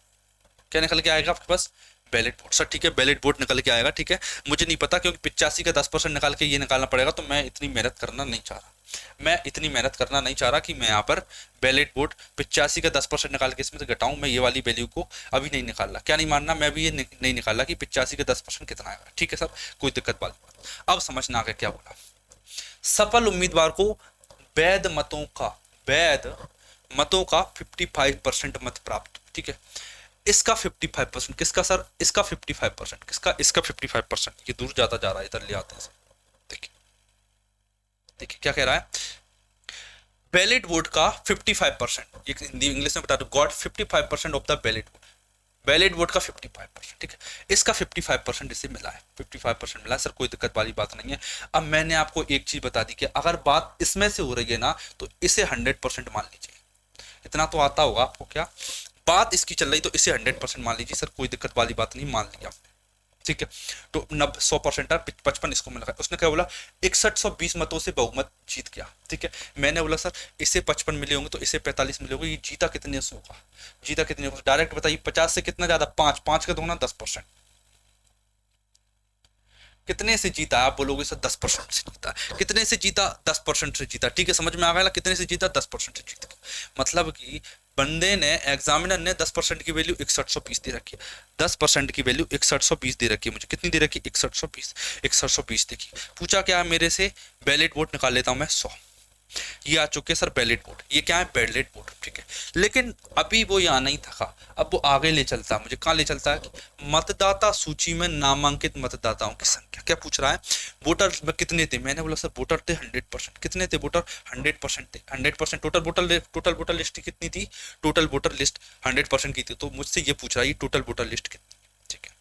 S1: क्या निकल के आएगा आपके पास, बैलेट वोट सर, ठीक है बैलेट वोट निकल के आएगा, ठीक है। मुझे नहीं पता क्योंकि 85 का 10% निकाल के ये निकालना पड़ेगा, तो मैं इतनी मेहनत करना नहीं चाह रहा। मैं इतनी मेहनत करना नहीं चाह रहा कि मैं यहाँ पर बैलेट वोट 85 का 10% निकाल के इसमें से घटाऊं। मैं ये वाली वैल्यू को अभी नहीं निकाल रहा, क्या नहीं मानना, मैं भी ये नहीं निकाला कि 85 का 10% कितना आएगा, ठीक है सर, कोई दिक्कत वाली बात। अब समझना आ गया क्या बोला। सफल उम्मीदवार को वैध मतों का 55% मत प्राप्त, ठीक है। इसका 55%, किसका सर, इसका 55%, किसका, इसका 55%। ये दूर जाता जा रहा है, इधर ले आते हैं सर। देखिए देखिए क्या कह रहा है, बैलेट वोट का 55%, ये हिंदी इंग्लिश में बता दो, got 55% of the ballot vote, ballot vote का 55%, ठीक है। इसका 55% इसे मिला है, 55% मिला है सर, कोई दिक्कत वाली बात नहीं है। अब मैंने आपको एक चीज बता दी कि अगर बात इसमें से हो रही है ना, तो इसे 100% मान लीजिए। इतना तो आता होगा आपको, क्या बात इसकी चल रही, तो इसे 100% मान लीजिए सर, कोई दिक्कत वाली बात नहीं, मान लिया आपने, ठीक है। तो 100% 55 इसको मिला। उसने क्या बोला, 6120 मतों से बहुमत जीत गया, ठीक है। मैंने बोला सर इसे 55 मिले होंगे, तो इसे 45 मिले होंगे, ये जीता कितने से होगा, जीता कितने होगा, डायरेक्ट बताइए। 50 से कितना ज्यादा, 5 का दोगुना 10%, कितने से जीता, आप बोलोगे सर 10% से जीता, कितने से जीता, 10% से जीता, ठीक है, समझ में आ गया, कितने से जीता, 10% से जीत गया। मतलब कि बंदे ने, एग्जामिनर ने 10% की वैल्यू 6120 दे रखी है, 10% की वैल्यू 6120 दे रखी है, मुझे कितनी दे रखी है, 6120 देखी। पूछा क्या है मेरे से, बैलेट वोट निकाल लेता हूं मैं 100, ये आ चुके सर बैलेट वोट, ये क्या है बैलेट वोट, ठीक है। लेकिन अभी वो यहाँ नहीं था, अब वो आगे ले चलता है, मुझे कहाँ ले चलता है कि मतदाता सूची में नामांकित मतदाताओं की संख्या। क्या पूछ रहा है, वोटर में कितने थे, मैंने बोला सर वोटर थे 100%, कितने थे वोटर, 100% थे, 100%। टोटल वोटर लिस्ट कितनी थी, टोटल वोटर लिस्ट 100% की थी, तो मुझसे ये पूछ रहा है ये टोटल वोटर लिस्ट कितनी, ठीक है।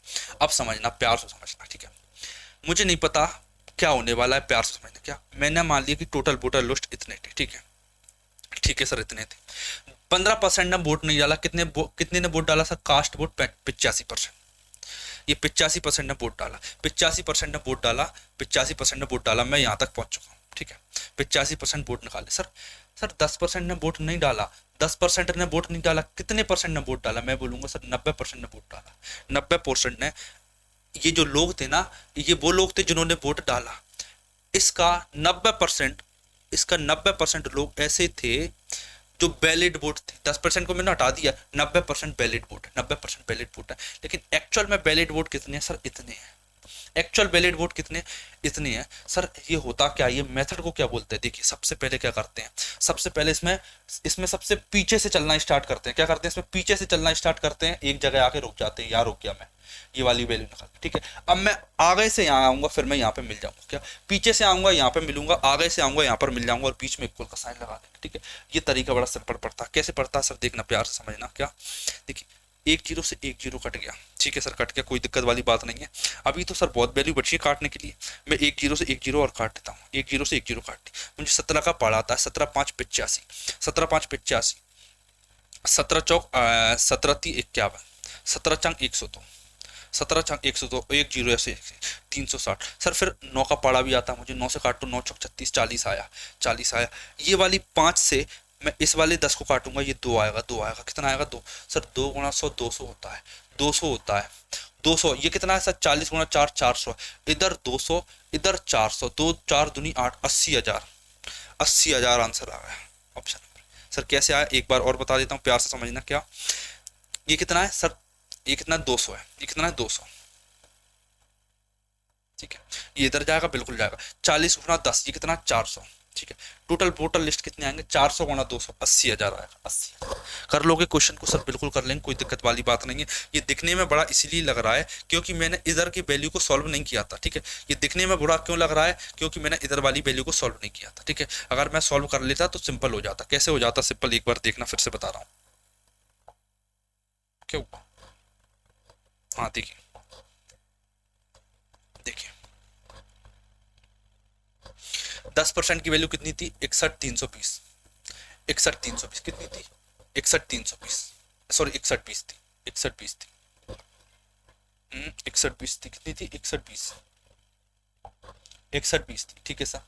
S1: अब समझना, प्यार से समझना, ठीक है। मुझे नहीं पता क्या होने वाला है, प्यार से समझना। क्या, मैंने मान लिया कि टोटल वोटर लिस्ट इतने थे, ठीक है, ठीक है सर, इतने थे। 15% ने वोट नहीं डाला, कितने ने वोट डाला सर, कास्ट वोट 85%, ये 85% ने वोट डाला, 85% ने वोट डाला, 85% ने वोट डाला, मैं यहाँ तक पहुंच चुका हूँ, ठीक है। 85% वोट निकाले सर, सर 10% ने वोट नहीं डाला, 10% ने वोट नहीं डाला, कितने परसेंट ने वोट डाला, मैं बोलूंगा सर 90% ने वोट डाला, 90% ने। ये जो लोग थे ना, ये वो लोग थे जिन्होंने वोट डाला। इसका 90%, इसका 90% लोग ऐसे थे जो बैलेट वोट थे। 10% को मैंने हटा दिया, 90% बैलेट वोट है, 90% बैलेट वोट है। लेकिन एक्चुअल में बैलेट वोट कितने हैं सर, इतने हैं। एक्चुअल बैलेट वोट कितने, इतने हैं सर। ये होता क्या, ये मेथड को क्या बोलते हैं, देखिए सबसे पहले क्या करते हैं, सबसे पहले इसमें सबसे पीछे से चलना स्टार्ट करते हैं। क्या करते हैं, इसमें पीछे से चलना स्टार्ट करते हैं, एक जगह आके रुक जाते हैं, यार रुक गया मैं, ये वाली वैल्यू निकाल, ठीक है। अब मैं आगे से यहाँ आऊंगा, फिर मैं यहाँ पे मिल जाऊंगा, क्या पीछे से आऊंगा यहाँ पे मिलूंगा, आगे से आऊंगा यहाँ पर मिल जाऊंगा, और बीच में इक्वल का साइन लगा देंगे, ठीक है। ये तरीका बड़ा सिंपल पड़ता है। कैसे पड़ता है सर, देखना प्यार से समझना। क्या, देखिए 1 0 से 1 0 कट गया, ठीक है सर, कट गया, कोई दिक्कत वाली बात नहीं है। अभी तो सर बहुत वैल्यू बची है काटने के लिए, मैं 1 0 से 1 0 और काट देता हूँ, 1 0 से 1 0 काट दी। मुझे 17 का पढ़ा आता है, 17 5 85, 17 5 85, 17 चौक 17 3 51, 17 चंग 102, 17 चंग 102, 1 0 ऐसे 360 सर। फिर 9 का पढ़ा भी आता है मुझे, 9 से काटो, 9 चौक 36, 40 आया, 40 आया। ये वाली 5 से मैं इस वाले 10 को काटूंगा, ये 2 आएगा, 2 आएगा, कितना आएगा 2 सर, 2 गुणा 100 200 होता है, 200 होता है, 200। ये कितना है सर, 40 गुणा 4 400, इधर 200 इधर 400, 2 4 दूनी 8, 80,000, 80,000 आंसर आ गया ऑप्शन नंबर। सर कैसे आया, एक बार और बता देता हूँ, प्यार से समझना। क्या, ये कितना है सर, ये कितना 200 है, ये कितना है 200, ठीक है। ये इधर जाएगा, बिल्कुल जाएगा, 40 गुणा 10, ये कितना 400, ठीक है। टोटल वोटर लिस्ट कितने आएंगे, 400 गुणा 200, 80,000 आएगा, 80,000। कर लोगे क्वेश्चन को सर, बिल्कुल कर लेंगे, कोई दिक्कत वाली बात नहीं है। ये दिखने में बड़ा इसीलिए लग रहा है क्योंकि मैंने इधर की वैल्यू को सॉल्व नहीं किया था, ठीक है। ये दिखने में बुरा क्यों लग रहा है, क्योंकि मैंने इधर वाली वैल्यू को सॉल्व नहीं किया था, ठीक है। अगर मैं सॉल्व कर लेता तो सिंपल हो जाता। कैसे हो जाता सिंपल, एक बार देखना, फिर से बता रहा हूँ क्यों। हाँ देखिए, देखिए 10% की वैल्यू कितनी थी, 61,320, 61,320 कितनी थी, 61,320, सॉरी 6120 थी, 6120 थी, 6120 थी, कितनी थी 6120, 6120 थी, ठीक है सर।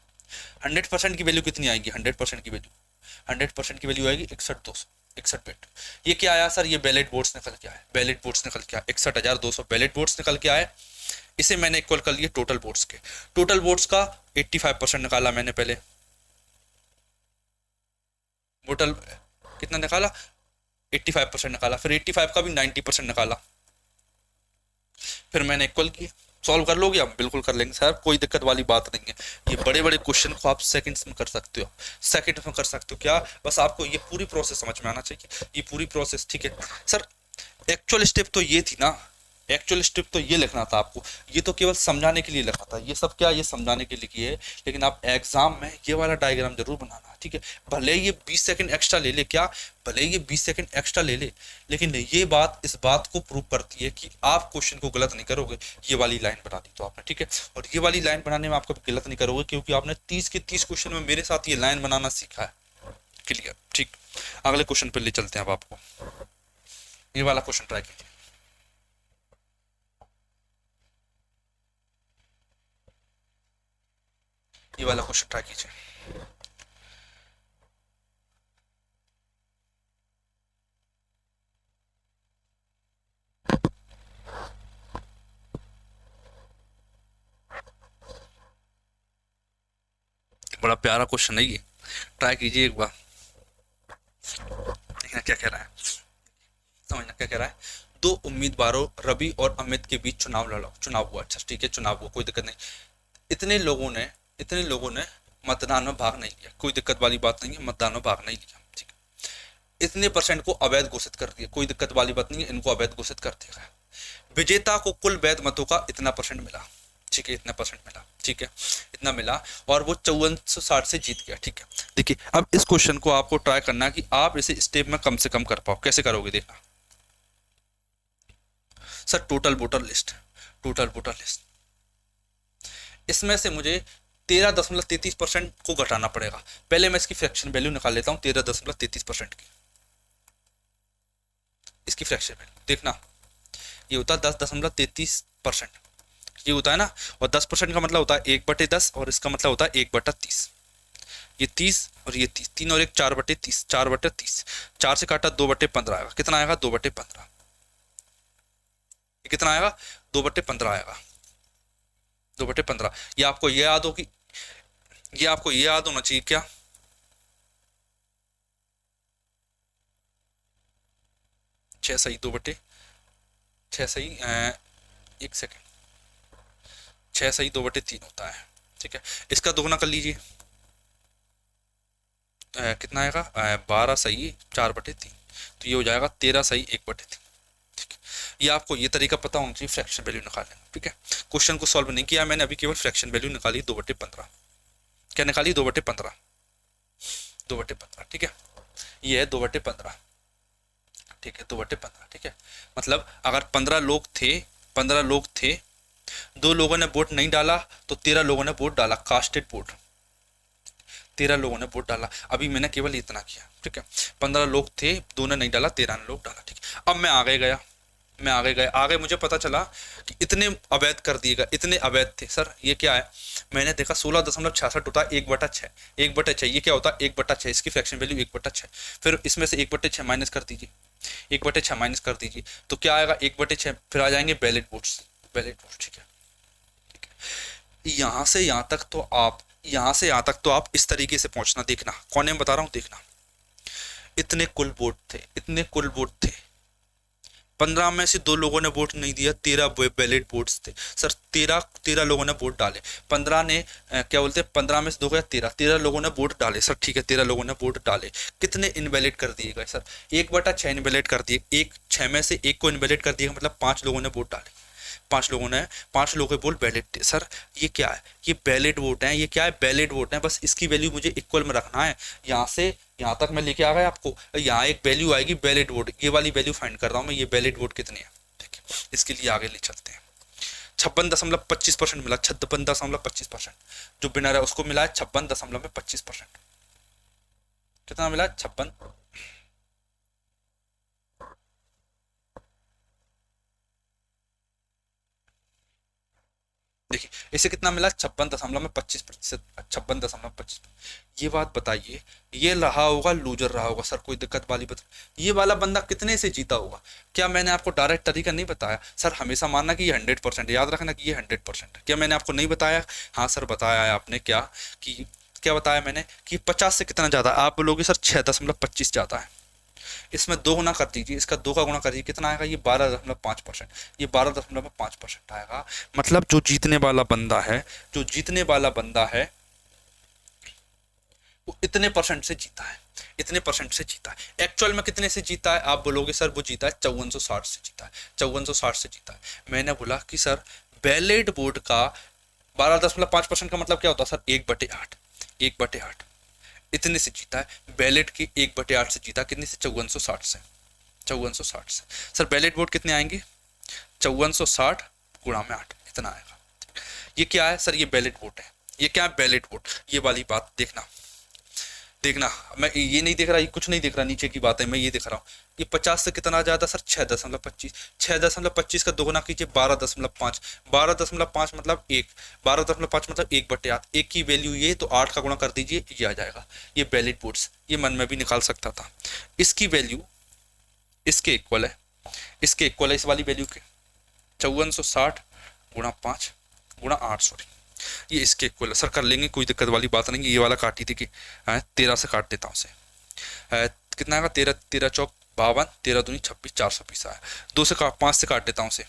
S1: 100% की वैल्यू कितनी आएगी, 100% की वैल्यू, 100% की वैल्यू आएगी 61,200, 61 बैलेट। ये क्या आया सर, ये बैलेट वोट्स निकल के आए, बैलेट वोट्स निकल के आए 61,200 बैलेट वोट्स निकल के आए। इसे मैंने इक्वल कर लिए टोटल वोट्स के, टोटल वोट्स का 85% निकाला मैंने पहले, टोटल कितना निकाला 85% निकाला, फिर 85 का भी 90% निकाला, फिर मैंने इक्वल किया। सॉल्व कर लोगे आप, बिल्कुल कर लेंगे सर, कोई दिक्कत वाली बात नहीं है। ये बड़े बड़े क्वेश्चन को आप सेकंड्स में कर सकते हो, सेकंड में कर सकते हो। क्या, बस आपको ये पूरी प्रोसेस समझ में आना चाहिए, ये पूरी प्रोसेस, ठीक है सर। एक्चुअल स्टेप तो ये थी ना, एक्चुअल स्टेप तो ये लिखना था आपको, ये तो केवल समझाने के लिए लिखा था, ये सब क्या ये समझाने के लिए है। लेकिन आप एग्जाम में ये वाला डायग्राम जरूर बनाना, ठीक है। भले ये 20 सेकंड एक्स्ट्रा ले ले, क्या भले ये 20 सेकंड एक्स्ट्रा ले ले, लेकिन ये बात इस बात को प्रूव करती है कि आप क्वेश्चन को गलत नहीं करोगे। ये वाली लाइन बना दी तो आपने, ठीक है। और ये वाली लाइन बनाने में आप कभी गलत नहीं करोगे, क्योंकि आपने 30 के 30 क्वेश्चन में मेरे साथ ये लाइन बनाना सीखा है। क्लियर, ठीक। अगले क्वेश्चन पे ले चलते हैं अब आपको, ये वाला क्वेश्चन ट्राई कीजिए। ये वाला क्वेश्चन ट्राई कीजिए। बड़ा प्यारा क्वेश्चन है ये, ट्राई कीजिए एक बार, देखना क्या कह रहा है, समझना क्या कह रहा है। दो उम्मीदवारों रवि और अमित के बीच चुनाव लड़ा, चुनाव हुआ, अच्छा ठीक है चुनाव हुआ, कोई दिक्कत नहीं। इतने लोगों ने मतदान में भाग नहीं लिया, कोई दिक्कत वाली बात नहीं है, मतदान में भाग नहीं लिया, ठीक है। इतने परसेंट को अवैध घोषित कर दिया, कोई दिक्कत वाली बात नहीं है, इनको अवैध घोषित कर दिया। विजेता को कुल वैध मतों का इतना परसेंट मिला, ठीक है, इतना परसेंट मिला, ठीक है, इतना मिला, और वो 5460 से जीत गया, ठीक है। देखिए अब इस क्वेश्चन को आपको ट्राई करना है कि आप इसे स्टेप में कम से कम कर पाओ, कैसे करोगे देखना। सर टोटल वोटर लिस्ट इसमें से मुझे 13.33% को घटाना पड़ेगा। पहले मैं इसकी फ्रैक्शन वैल्यू निकाल लेता हूं, 13.33% की, इसकी फ्रैक्शन वैल्यू देखना, ये होता है 10.33%, ये होता है ना। और 10% का मतलब होता है 1/10, और इसका मतलब होता है 1/30। ये 30 और ये 30, 3 और 1 4/30, 4/30, 4 से काटा 2/15 आएगा, कितना आएगा 2/15, ये कितना आएगा 2/15 आएगा, 2/15। ये आपको ये याद हो कि, ये आपको ये याद होना चाहिए क्या, छह सही 2/6 सही, एक सेकेंड, 6 सही 2/3 होता है, ठीक है। इसका दोगुना कर लीजिए, कितना आएगा 12 सही 4/3, तो ये हो जाएगा 13 सही 1/3, ठीक है। ये आपको ये तरीका पता होना चाहिए फ्रैक्शन वैल्यू निकालने का, ठीक है। क्वेश्चन को सॉल्व नहीं किया मैंने, अभी केवल फ्रैक्शन वैल्यू निकाली 2/15, क्या निकाली 2/15, 2/15, ठीक है। ये है 2/15, ठीक है, 2/15, ठीक है। मतलब अगर 15 लोग थे, 2 लोगों ने वोट नहीं डाला, तो 13 लोगों ने वोट डाला, कास्टेड वोट, 13 लोगों ने वोट डाला। अभी मैंने केवल इतना किया, ठीक है। 15 लोग थे, 2 ने नहीं डाला, 13 ने लोग डाला, ठीक है। अब मैं आगे गया, आगे मुझे पता चला कि इतने अवैध कर दिए गए, इतने अवैध थे। सर ये क्या है, मैंने देखा 16.66 होता है 1/6, 1/6, ये क्या होता है 1/6, इसकी फ्रैक्शन वैल्यू 1/6। फिर इसमें से 1/6 माइनस कर दीजिए, 1/6 माइनस कर दीजिए, तो क्या आएगा 1/6, फिर आ जाएंगे बैलेट वोट्स, ठीक है। यहाँ से यहाँ तक तो आप, यहाँ से यहाँ तक तो आप इस तरीके से पहुंचना, देखना कौन है बता रहा हूँ, देखना इतने कुल वोट थे, 15 में से 2 लोगों ने वोट नहीं दिया, 13 बैलेट वोट्स थे। सर 13 लोगों ने वोट डाले, 15 ने क्या बोलते हैं, 15 में से 2 गया 13 लोगों ने वोट डाले, सर ठीक है 13 लोगों ने वोट डाले, कितने इनवैलिड कर दिए गए सर 1/6 इनवैलिड कर दिए, 6 में से 1 को इनवैलिड कर दिया, मतलब 5 लोगों ने वोट डाले, 5 लोगों के वोट वैलिड थे। सर ये क्या है, ये वैलिड वोट है, ये क्या है बैलेट वोट है, बस इसकी वैल्यू मुझे इक्वल में रखना है। यहाँ से यहाँ तक मैं लेके आ गया आपको, यहाँ एक वैल्यू आएगी बैलेट वोट, ये वाली वैल्यू फाइंड कर रहा हूँ मैं, ये बैलेट वोट कितने हैं, ठीक है। इसके लिए आगे ले चलते हैं। 56.25% मिला, 56.25%, जो बिनर है उसको मिला है 56.25%, कितना मिला 56, देखिए इसे कितना मिला 56.25%, 56.25। ये बात बताइए, ये रहा होगा लूजर रहा होगा सर, कोई दिक्कत वाली बात। ये वाला बंदा कितने से जीता होगा? क्या मैंने आपको डायरेक्ट तरीका नहीं बताया सर? हमेशा मानना कि ये 100%, याद रखना कि ये 100% है। क्या मैंने आपको नहीं बताया? हाँ सर बताया है आपने। क्या कि क्या बताया मैंने कि 50 से कितना ज़्यादा? आप बोलोगे सर 6.25 ज़्यादा है। इसमें 2 गुना कर दीजिए, इसका 2 का गुना कर दीजिए, कितना आएगा? ये 12.5%, ये 12.5% आएगा। मतलब जो जीतने वाला बंदा है, जो जीतने वाला बंदा है वो इतने परसेंट से जीता है, इतने परसेंट से जीता है। एक्चुअल में कितने से जीता है? आप बोलोगे सर वो जीता है 5460 से जीता है, 5460 से जीता है। मैंने बोला कि सर बैलेट बोर्ड का 12.5% का मतलब क्या होता है सर? 1/8, 1/8 इतने से जीता है। बैलेट की 1/8 से जीता, कितने से? 5460 से, 5460 से। सर बैलेट वोट कितने आएंगे? 5460 गुणा में 8, इतना आएगा। ये क्या है सर? ये बैलेट वोट है। ये क्या है? Ballot vote. ये वाली बात देखना, देखना, मैं ये नहीं देख रहा, ये कुछ नहीं देख रहा, नीचे की बात है, मैं ये देख रहा हूँ। ये 50 से कितना ज्यादा सर? 6.25, 6.25 का दोगुना कीजिए 12.5, 12.5 मतलब 1, 12.5 मतलब 1/8, 1 की वैल्यू ये, तो 8 का गुणा कर दीजिए, ये आ जाएगा। ये बैलेट वोट्स, ये मन में भी निकाल सकता था। इसकी वैल्यू इसके इक्वल है, इसके इक्वल है, इस वाली वैल्यू के 5460 गुणा 5 गुणा 8, सॉरी, ये इसके इक्वल है। सर कर लेंगे, कोई दिक्कत वाली बात नहीं। ये वाला काटी थी कि 13 से काट देता हूँ उसे। कितना आएगा? 13, 13 चौक 52, 13 दूनी 26, 420 आया। 5 से काट देता हूँ उसे,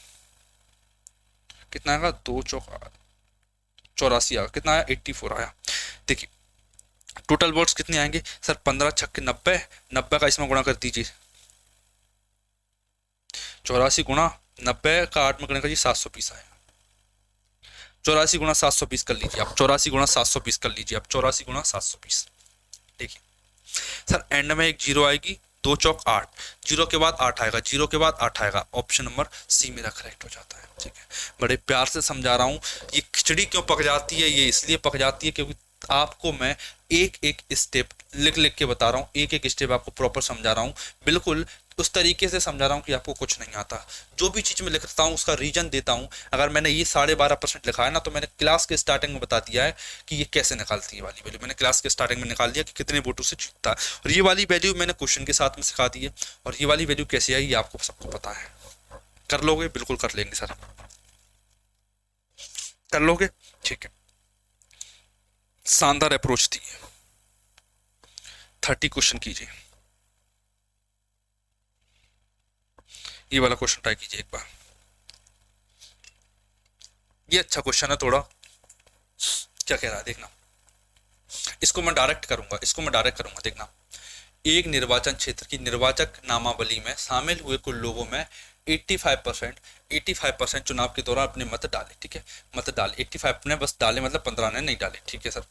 S1: कितना आएगा? 2 चौक 84 आया। कितना आया? 84 आया। देखिए टोटल वोट्स कितने आएंगे सर? 15 छक्के 90, 90 का इसमें गुणा कर दीजिए, 84 गुणा 90 का 8 में करने का जी 720 आएगा। 84 गुणा 720 कर लीजिए आप, 84 गुणा 720 कर लीजिए आप, 84 गुणा 720। देखिए सर एंड में एक जीरो आएगी, 2 चौक 8, जीरो के बाद 8 आएगा, जीरो के बाद 8 आएगा। ऑप्शन नंबर सी मेरा करेक्ट हो जाता है। ठीक है, बड़े प्यार से समझा रहा हूँ। ये खिचड़ी क्यों पक जाती है? ये इसलिए पक जाती है क्योंकि आपको मैं एक एक स्टेप लिख लिख के बता रहा हूँ, एक एक स्टेप आपको प्रॉपर समझा रहा हूँ, बिल्कुल उस तरीके से समझा रहा हूँ कि आपको कुछ नहीं आता। जो भी चीज़ मैं लिखता हूँ उसका रीजन देता हूँ। अगर मैंने ये 12.5% लिखा है ना, तो मैंने क्लास के स्टार्टिंग में बता दिया है कि ये कैसे निकालती है वाली वैल्यू। मैंने क्लास के स्टार्टिंग में निकाल दिया कि कितने वोटों से जीतता है, और ये वाली वैल्यू मैंने क्वेश्चन के साथ में सिखा दी है। और ये वाली वैल्यू कैसे आई ये आपको सबको पता है। कर लोगे? बिल्कुल कर लेंगे सर, कर लोगे। ठीक है, शानदार अप्रोच थी। 30 क्वेश्चन कीजिए। ये वाला क्वेश्चन ट्राई कीजिए एक बार। ये अच्छा क्वेश्चन है थोड़ा। क्या कह रहा है देखना, इसको मैं डायरेक्ट करूंगा, इसको मैं डायरेक्ट करूंगा। देखना, एक निर्वाचन क्षेत्र की निर्वाचक नामावली में शामिल हुए कुल लोगों में 85% चुनाव के दौरान अपने मत डाले। ठीक है, मत डाले 85 ने बस डाले, मतलब 15 ने नहीं डाले। ठीक है सर,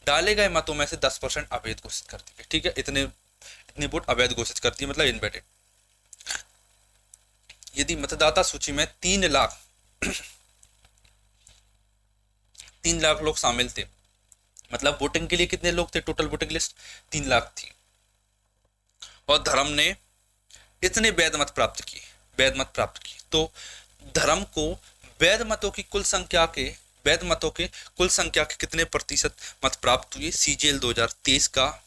S1: डाले गए मतों में से 10% अवैध घोषित कर दिए। ठीक है, इतने वोट अवैध घोषित कर दिए, मतलब इनवैलिड। यदि मतदाता सूची में 3 लाख 3 लाख लोग शामिल थे, मतलब वोटिंग के लिए कितने लोग थे? टोटल वोटिंग लिस्ट 3 लाख थी, और धर्म ने इतने वैध मत प्राप्त किए, वैध मत प्राप्त किए, तो धर्म को वैध मतों की कुल संख्या के, वैध मतों के कुल संख्या के कितने प्रतिशत मत प्राप्त हुए? सीजीएल 2023 का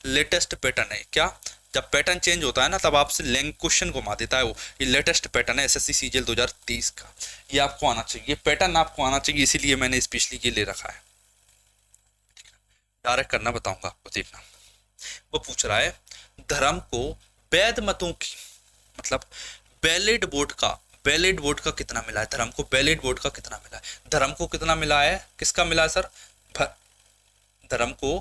S1: लेटेस्ट पैटर्न है। क्या? जब पैटर्न चेंज होता है ना, तब आपसे लैंग क्वेश्चन घुमा देता है वो। ये लेटेस्ट पैटर्न है एसएससी सीजीएल 2023 का। ये आपको आना चाहिए, ये पैटर्न आपको आना चाहिए, इसीलिए मैंने स्पेशली ये ले रखा है। डायरेक्ट करना बताऊंगा आपको, देखना। वो पूछ रहा है धर्म को वैध मतों की, मतलब बैलेट वोट का कितना मिला है? धर्म को बैलेट वोट का कितना मिला है? धर्म को कितना मिला है? किसका मिला है सर? धर्म को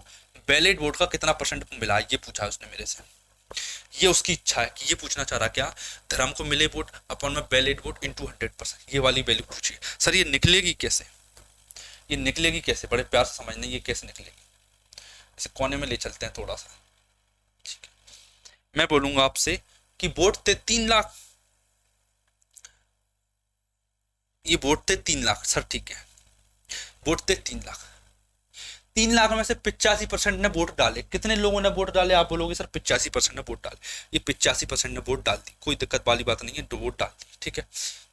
S1: बैलेट वोट का कितना परसेंट मिला है, ये पूछा है उसने मेरे से। ये उसकी इच्छा है कि ये पूछना चाह रहा क्या, धर्म को मिले वोट अपन में बैलेट वोट इंटू 100%, ये वाली वैल्यू पूछिए। सर ये निकलेगी कैसे? ये निकलेगी कैसे? बड़े प्यार से समझना, ये कैसे निकलेगी। इसे कोने में ले चलते हैं थोड़ा सा। ठीक है, मैं बोलूंगा आपसे कि वोट थे 3 लाख, ये वोट थे 3 लाख सर। ठीक है, वोट थे 3 लाख, 3 लाख में से 85% ने वोट डाले। कितने लोगों ने वोट डाले? आप बोलोगे सर 85% ने वोट डाले। ये 85% ने वोट डाल दी, कोई दिक्कत वाली बात नहीं है, वोट डाल दी। ठीक है,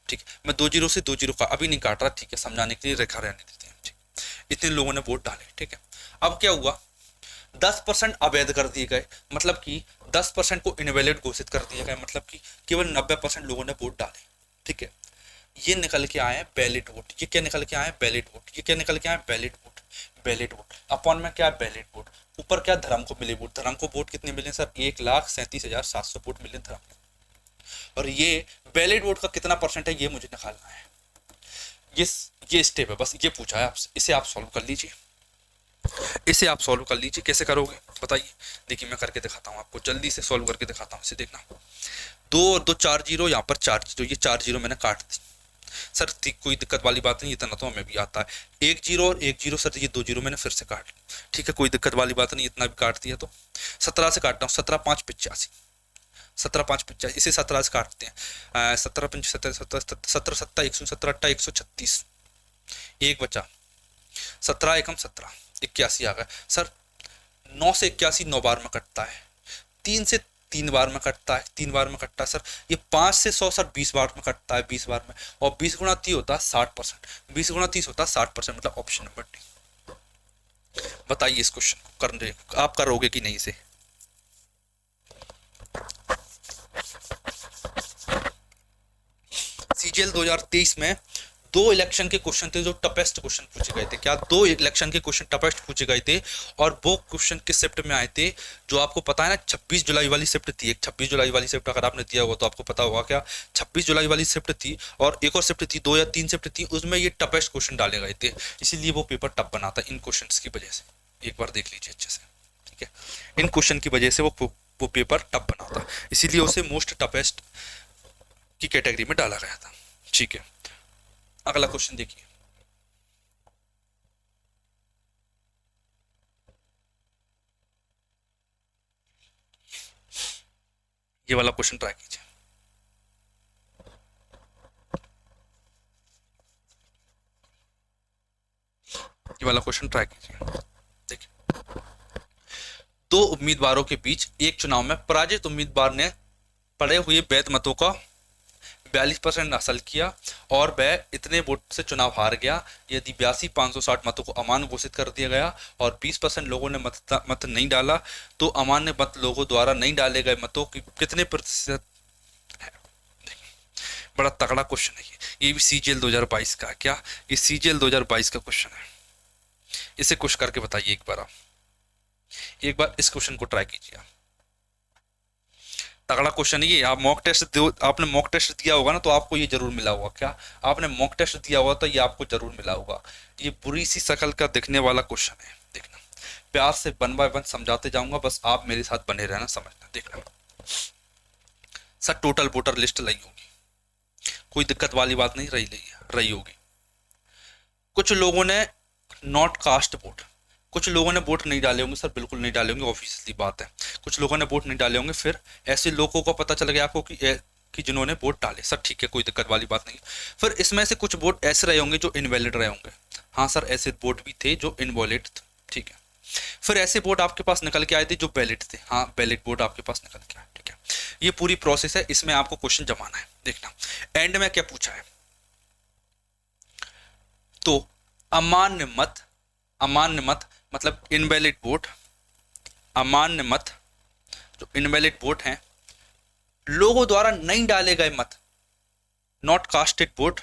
S1: ठीक है, मैं 2 जीरो से 2 जीरो का अभी नहीं काट रहा, ठीक है, समझाने के लिए रेखा रहने देते हैं, ठीक। इतने लोगों ने वोट डाले, ठीक है। अब क्या हुआ, 10% अवैध कर दिए गए, मतलब कि 10% को इनवैलिड घोषित कर दिया गया, मतलब कि केवल 90% लोगों ने वोट डाले, ठीक है। ये निकल के आए हैं बैलेट वोट। ये क्या निकल के आए हैं, बैलेट वोट। ये क्या निकल के आए हैं, ballot vote. Ballot vote upon में क्या है, बैलेट वोट। ऊपर क्या, धर्म को मिले वोट। धर्म को वोट कितने मिले सर, 1,37,700 वोट मिले धर्म को। और ये बैलेट वोट का कितना परसेंट है, ये मुझे निकालना है। ये स्टेप है, बस ये पूछा है आपसे, इसे आप सॉल्व कर लीजिए। इसे आप सॉल्व कर लीजिए, कैसे करोगे बताइए। देखिए मैं करके दिखाता हूँ आपको, जल्दी से सॉल्व करके दिखाता हूँ, इसे देखना। 2 और 2 4 जीरो, यहाँ पर 4 जीरो, ये 4 जीरो मैंने काट दी सर, कोई दिक्कत वाली बात नहीं, इतना तो हमें भी आता है। 1 जीरो और 1 जीरो सर, ये 2 जीरो मैंने फिर से काट ली, ठीक है, कोई दिक्कत वाली बात नहीं, इतना भी काट दिया। तो 17 से काटता हूँ, 17 5 85, 17 5 85, इसे 17 से काटते हैं, 17 5 17 17 17 17 117 18 136, एक बचा, 17 एकम 17, 81 आ गया सर। 9 से 81 9 बार में कटता है, 3 से 3 बार में कटता है, 3 बार में कटता है सर। ये 5 से 100 सर 20 बार में कटता है, 20 बार में। और 20 गुणा 30 होता है 60%, 20 गुणा 30 होता है 60%, मतलब ऑप्शन नंबर डी। बताइए इस क्वेश्चन को करने आप करोगे कि नहीं इसे। सीजीएल 2023 में 2 इलेक्शन के क्वेश्चन थे जो टफेस्ट क्वेश्चन पूछे गए थे। क्या 2 इलेक्शन के क्वेश्चन टफेस्ट पूछे गए थे, और वो क्वेश्चन किस शिफ्ट में आए थे, जो आपको पता है ना, 26 जुलाई वाली शिफ्ट थी। एक 26 जुलाई वाली शिफ्ट अगर आपने दिया होगा तो आपको पता होगा, क्या 26 जुलाई वाली शिफ्ट थी, और एक और शिफ्ट थी, 2 या 3 शिफ्ट थी, उसमें ये टफेस्ट क्वेश्चन डाले गए थे, इसीलिए वो पेपर टफ बना था इन क्वेश्चन की वजह से। एक बार देख लीजिए अच्छे से, ठीक है, इन क्वेश्चन की वजह से वो पेपर टफ बना था, इसीलिए उसे मोस्ट टफेस्ट की कैटेगरी में डाला गया था, ठीक है। अगला क्वेश्चन देखिए, ये वाला क्वेश्चन ट्राई कीजिए। ये वाला क्वेश्चन ट्राई कीजिए, देखिए। 2 उम्मीदवारों के बीच एक चुनाव में पराजित उम्मीदवार ने पड़े हुए वैध मतों का 42% हासिल किया और वह इतने वोट से चुनाव हार गया। यदि 82,560 मतों को अमान्य घोषित कर दिया गया और 20% लोगों ने मत नहीं डाला, तो अमान्य मत लोगों द्वारा नहीं डाले गए मतों की कितने प्रतिशत है। बड़ा तगड़ा क्वेश्चन है ये भी सीजीएल 2022 का। क्या ये सीजीएल 2022 का क्वेश्चन है, इसे कुछ करके बताइए एक बार। आप एक बार इस क्वेश्चन को ट्राई कीजिए। तगड़ा क्वेश्चन है ये। आप मॉक टेस्ट दो, आपने मॉक टेस्ट दिया होगा ना, तो आपको ये जरूर मिला होगा। क्या आपने मॉक टेस्ट दिया होगा तो ये आपको जरूर मिला होगा। ये बुरी सी शक्ल का दिखने वाला क्वेश्चन है, देखना। प्यार से 1 बाय 1 समझाते जाऊंगा, बस आप मेरे साथ बने रहना, समझना। देखना सर, टोटल वोटर लिस्ट लाई होगी, कोई दिक्कत वाली बात नहीं रही होगी। कुछ लोगों ने नॉट कास्ट वोट, कुछ लोगों ने वोट नहीं डाले होंगे सर, बिल्कुल नहीं डाले होंगे, ऑब्वियसली बात है। कुछ लोगों ने वोट नहीं डाले होंगे, फिर ऐसे लोगों को पता चल गया आपको कि जिन्होंने वोट डाले, सर ठीक है, कोई दिक्कत वाली बात नहीं। फिर इसमें से कुछ वोट ऐसे रहे होंगे जो इनवैलिड रहे होंगे। हाँ सर, ऐसे वोट भी थे जो इनवैलिड थे, ठीक है। फिर ऐसे वोट आपके पास निकल के आए थे जो वैलिड थे। हाँ, वैलिड वोट आपके पास निकल के आए, ठीक है। ये पूरी प्रोसेस है, इसमें आपको क्वेश्चन जमाना है। देखना एंड में क्या पूछा है, तो अमान्य मत मतलब इनवैलिड वोट, अमान्य मत जो इनवैलिड वोट हैं, लोगों द्वारा नहीं डाले गए मत, नॉट कास्टेड वोट,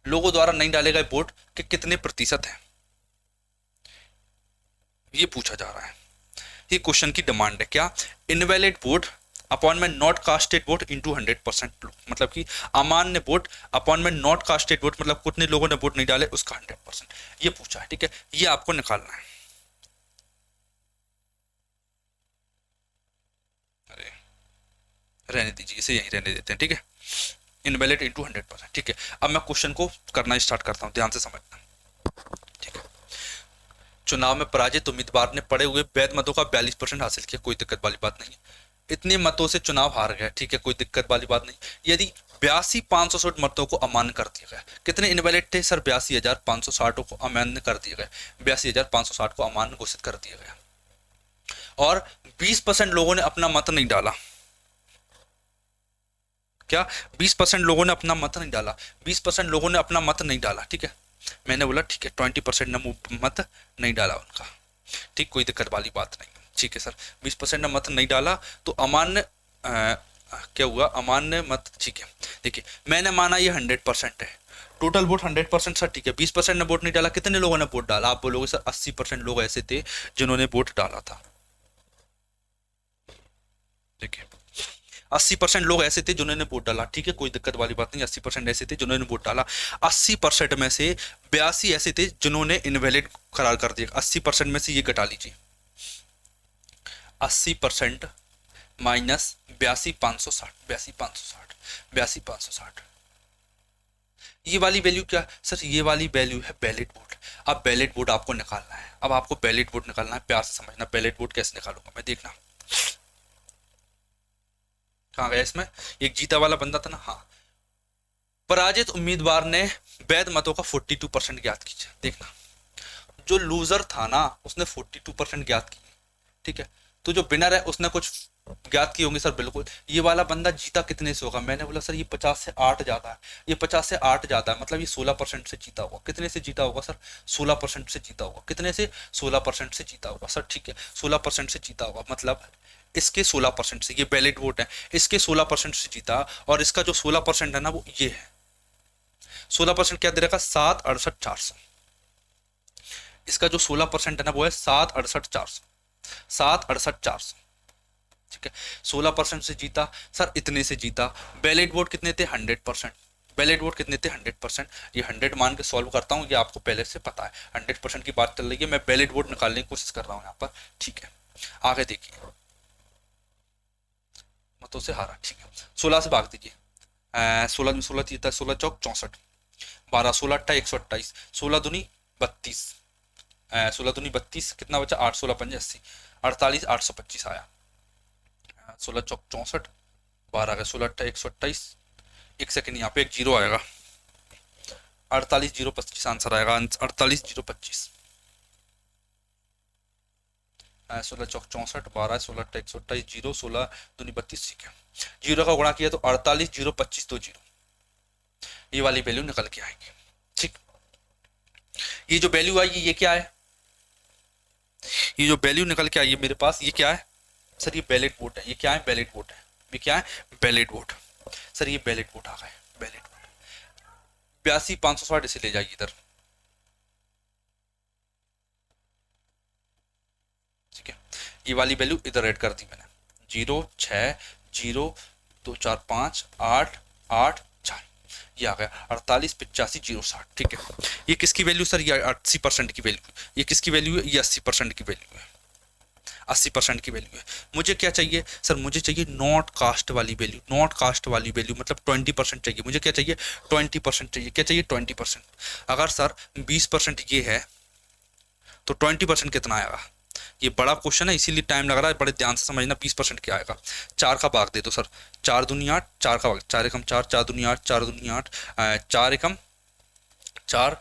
S1: लोगों द्वारा नहीं डाले गए वोट के कितने प्रतिशत हैं, ये पूछा जा रहा है। ये क्वेश्चन की डिमांड है। क्या इनवैलिड वोट अपॉन में नॉट कास्टेड वोट इंटू 100%, मतलब कि अमान्य वोट अपॉन में नॉट कास्टेड वोट, मतलब कितने लोगों ने वोट नहीं डाले उसका 100%, ये पूछा है, ठीक है। ये आपको निकालना है। अरे रहने दीजिए, इसे यहीं रहने देते हैं, ठीक है। इनवैलिड इंटू 100%, ठीक है। अब मैं क्वेश्चन को करना स्टार्ट करता हूं, ध्यान से समझना, ठीक है। चुनाव में पराजित उम्मीदवार ने पड़े हुए वैध मतों का 42% हासिल किया, कोई दिक्कत वाली बात नहीं है। इतने मतों से चुनाव हार गया, ठीक है, कोई दिक्कत वाली बात नहीं। यदि 82,560 मतों को अमान्य कर दिया गया, कितने इनवैलिड थे सर, 82,560 को अमान्य कर दिया गया, 82,560 को अमान्य घोषित कर दिया गया, और 20% लोगों ने अपना मत नहीं डाला, क्या 20% लोगों ने अपना मत नहीं डाला, 20% लोगों ने अपना मत नहीं डाला, ठीक है। मैंने बोला ठीक है 20% ने मत नहीं डाला उनका, ठीक, कोई दिक्कत वाली बात नहीं, ठीक है सर। 20% ने मत नहीं डाला तो अमान्य क्या हुआ, अमान्य मत, ठीक है। देखिए मैंने माना ये 100% है, टोटल वोट 100% सर, ठीक है। 20% ने वोट नहीं डाला, कितने लोगों ने वोट डाला? आप बोलोगे सर 80% लोग ऐसे थे जिन्होंने वोट डाला था, ठीक है। 80% लोग ऐसे थे जिन्होंने वोट डाला, ठीक है, कोई दिक्कत वाली बात नहीं। 80% ऐसे थे जिन्होंने वोट डाला। 80% में से 82 ऐसे थे जिन्होंने इनवैलिड करार कर दिया। 80% में से ये घटा लीजिए, 80% माइनस 82,560, 82,560, 82,560। ये वाली वैल्यू क्या सर? ये वाली वैल्यू है बैलेट वोट। अब बैलेट वोट आपको निकालना है, अब आपको बैलेट वोट निकालना है, प्यार से समझना। बैलेट वोट कैसे निकालूंगा मैं, देखना। कहाँ गया इसमें? एक जीता वाला बंदा था ना, हाँ। पराजित उम्मीदवार ने वैध मतों का 42% ज्ञात कीजिए। देखना, जो लूजर था ना उसने 42% ज्ञात की, ठीक है। तो जो विनर है उसने कुछ ज्ञात की होंगी सर, बिल्कुल। ये वाला बंदा जीता कितने से होगा? मैंने बोला सर ये 50 से 8 जाता है, ये 50 से 8 जाता है, मतलब ये 16% से जीता होगा। कितने से जीता होगा सर? 16% से जीता होगा। कितने से? 16% से जीता होगा सर, ठीक है। 16% से जीता होगा, मतलब इसके 16% से, ये बैलेट वोट है, इसके 16% से जीता, और इसका जो 16% है ना वो ये है। 16% क्या दे रखा? 7,68,400। इसका जो 16% है ना वो है 7,68,400, 7,68,400, ठीक है। 16% से जीता सर, इतने से जीता। बैलेट वोट कितने थे? 100%। बैलेट वोट कितने थे? 100%। ये 100 मान के सॉल्व करता हूँ, ये आपको पहले से पता है। 100% की बात चल रही है, मैं बैलेट वोट निकालने की कोशिश कर रहा हूँ यहाँ पर, ठीक है। आगे देखिए, मतों से हारा, ठीक है। 16 से भाग दीजिए, 16 में 16 जीता, 16 चौक 64, 12, 16 अट्ठा 128, 16 दूनी 32, 16 दूनी 32, कितना बचा? 8, 16 पंजे 80, 48, 825 आया। 16 चौक 64, 12 गए, 16 अट्ठा 128, एक सेकेंड यहाँ पे एक जीरो आएगा, 48,025 आंसर आएगा, 48,025। 16 चौक 64, 12, 16 अट्ठा 128, जीरो, 16 दूनी 32, ठीक है। जीरो का गुणा किया तो 48,025 तो जीरो, ये वाली वैल्यू निकल के आएगी, ठीक। ये जो वैल्यू आई ये क्या है? ये जो वैल्यू निकल के आई है मेरे पास, ये क्या है सर? ये बैलेट वोट है। ये क्या है? बैलेट वोट है। ये क्या है? Ballot vote. सर ये बैलेट वोट आ गए, बैलेट वोट। 82,560 इसे ले जाइए इधर, ठीक है। ये वाली वैल्यू इधर ऐड कर दी मैंने, 0, 6, 0, 2, 4, 5, 8, 8, 4, ये आ गया 48,85,060, ठीक है। ये किसकी वैल्यू सर? ये 80% की वैल्यू। ये किसकी वैल्यू है? ये 80% की वैल्यू है, 80% की वैल्यू है। मुझे क्या चाहिए सर? मुझे चाहिए नॉट कास्ट वाली वैल्यू। नॉट कास्ट वाली वैल्यू मतलब 20% चाहिए। मुझे क्या चाहिए? 20% चाहिए। क्या चाहिए? 20%। अगर सर 20% ये है तो 20% कितना आएगा? ये बड़ा क्वेश्चन है इसीलिए टाइम लग रहा है, बड़े ध्यान से समझना। 20% क्या आएगा? 4 का भाग दे दो सर, 4 दूनी 8, 4 का भाग, 4 एकम 4, 4 दूनी 8, 4 दूनी 8, 4 एकम 4,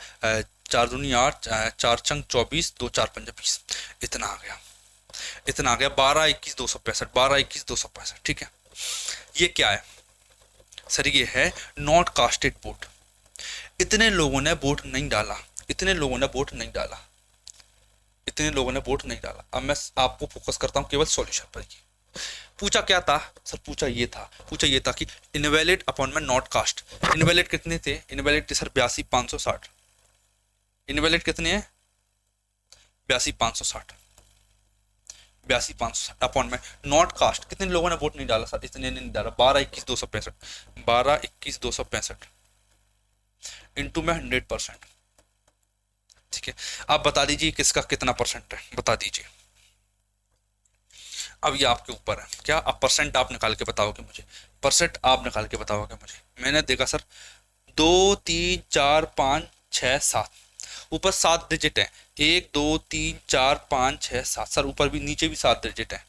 S1: 4 दूनी 8, 4 छंग 24, 2 4 पंजा 20, इतना आ गया, इतना आ गया 12,21,265, 12,21,265, ठीक है। ये क्या है सर? ये है नॉट कास्टेड वोट। इतने लोगों ने वोट नहीं डाला, इतने लोगों ने वोट नहीं डाला, इतने लोगों ने वोट नहीं डाला। अब मैं आपको फोकस करता हूं केवल सॉल्यूशन पर ही। पूछा क्या था सर? पूछा ये था कि इनवैलिड अपॉन में नॉट कास्ट। इनवैलिड कितने थे? इनवैलिड थे सर 82,560। इनवैलिड कितने हैं? 82,560, 82,560 अपॉन में नॉट कास्ट। कितने लोगों ने वोट नहीं डाला सर? इतने नहीं डाला, 12,21,265, 12,21,265 इंटू में 100%, ठीक है। आप बता दीजिए किसका कितना परसेंट है, बता दीजिए। अब ये आपके ऊपर है, क्या आप परसेंट आप निकाल के बताओगे मुझे, परसेंट आप निकाल के बताओगे मुझे। मैंने देखा सर 2, 3, 4, 5, 6, 7, ऊपर 7 डिजिट है, 1, 2, 3, 4, 5, 6, 7, सर ऊपर भी नीचे भी 7 डिजिट है,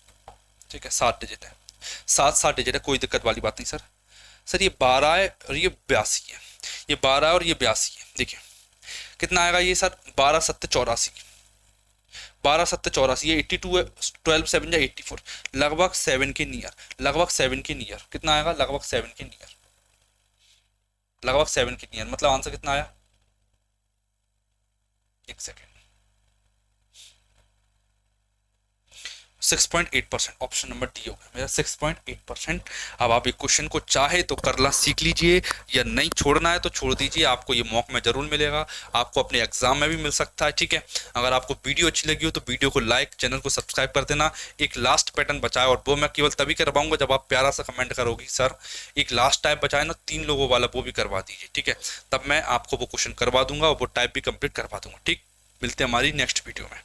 S1: ठीक है, 7 डिजिट है, 7 डिजिट है, कोई दिक्कत वाली बात नहीं सर। सर ये 12 है और ये 82 है, ये 12 और ये 82 है। देखिए कितना आएगा ये सर? 12 7 84, 12 7 84, ये 82 है, 12 7 या 84, लगभग 7 के नियर, लगभग 7 के नियर। कितना आएगा? लगभग 7 के नियर, लगभग 7 के नियर, मतलब आंसर कितना आया, एक सेकेंड, 6.8%, ऑप्शन नंबर डी हो गया मेरा 6.8%। अब आप एक क्वेश्चन को चाहे तो करना सीख लीजिए, या नहीं छोड़ना है तो छोड़ दीजिए, आपको ये मॉक में जरूर मिलेगा, आपको अपने एग्जाम में भी मिल सकता है, ठीक है। अगर आपको वीडियो अच्छी लगी हो तो वीडियो को लाइक, चैनल को सब्सक्राइब कर देना। एक लास्ट पैटर्न बचा है और वो मैं केवल तभी करवाऊंगा जब आप प्यारा सा कमेंट करोगी सर एक लास्ट टाइप बचा है ना 3 लोगों वाला, वो भी करवा दीजिए, ठीक है। तब मैं आपको वो क्वेश्चन करवा दूंगा और वो टाइप भी कंप्लीट करवा दूंगा, ठीक। मिलते हैं हमारी नेक्स्ट वीडियो में।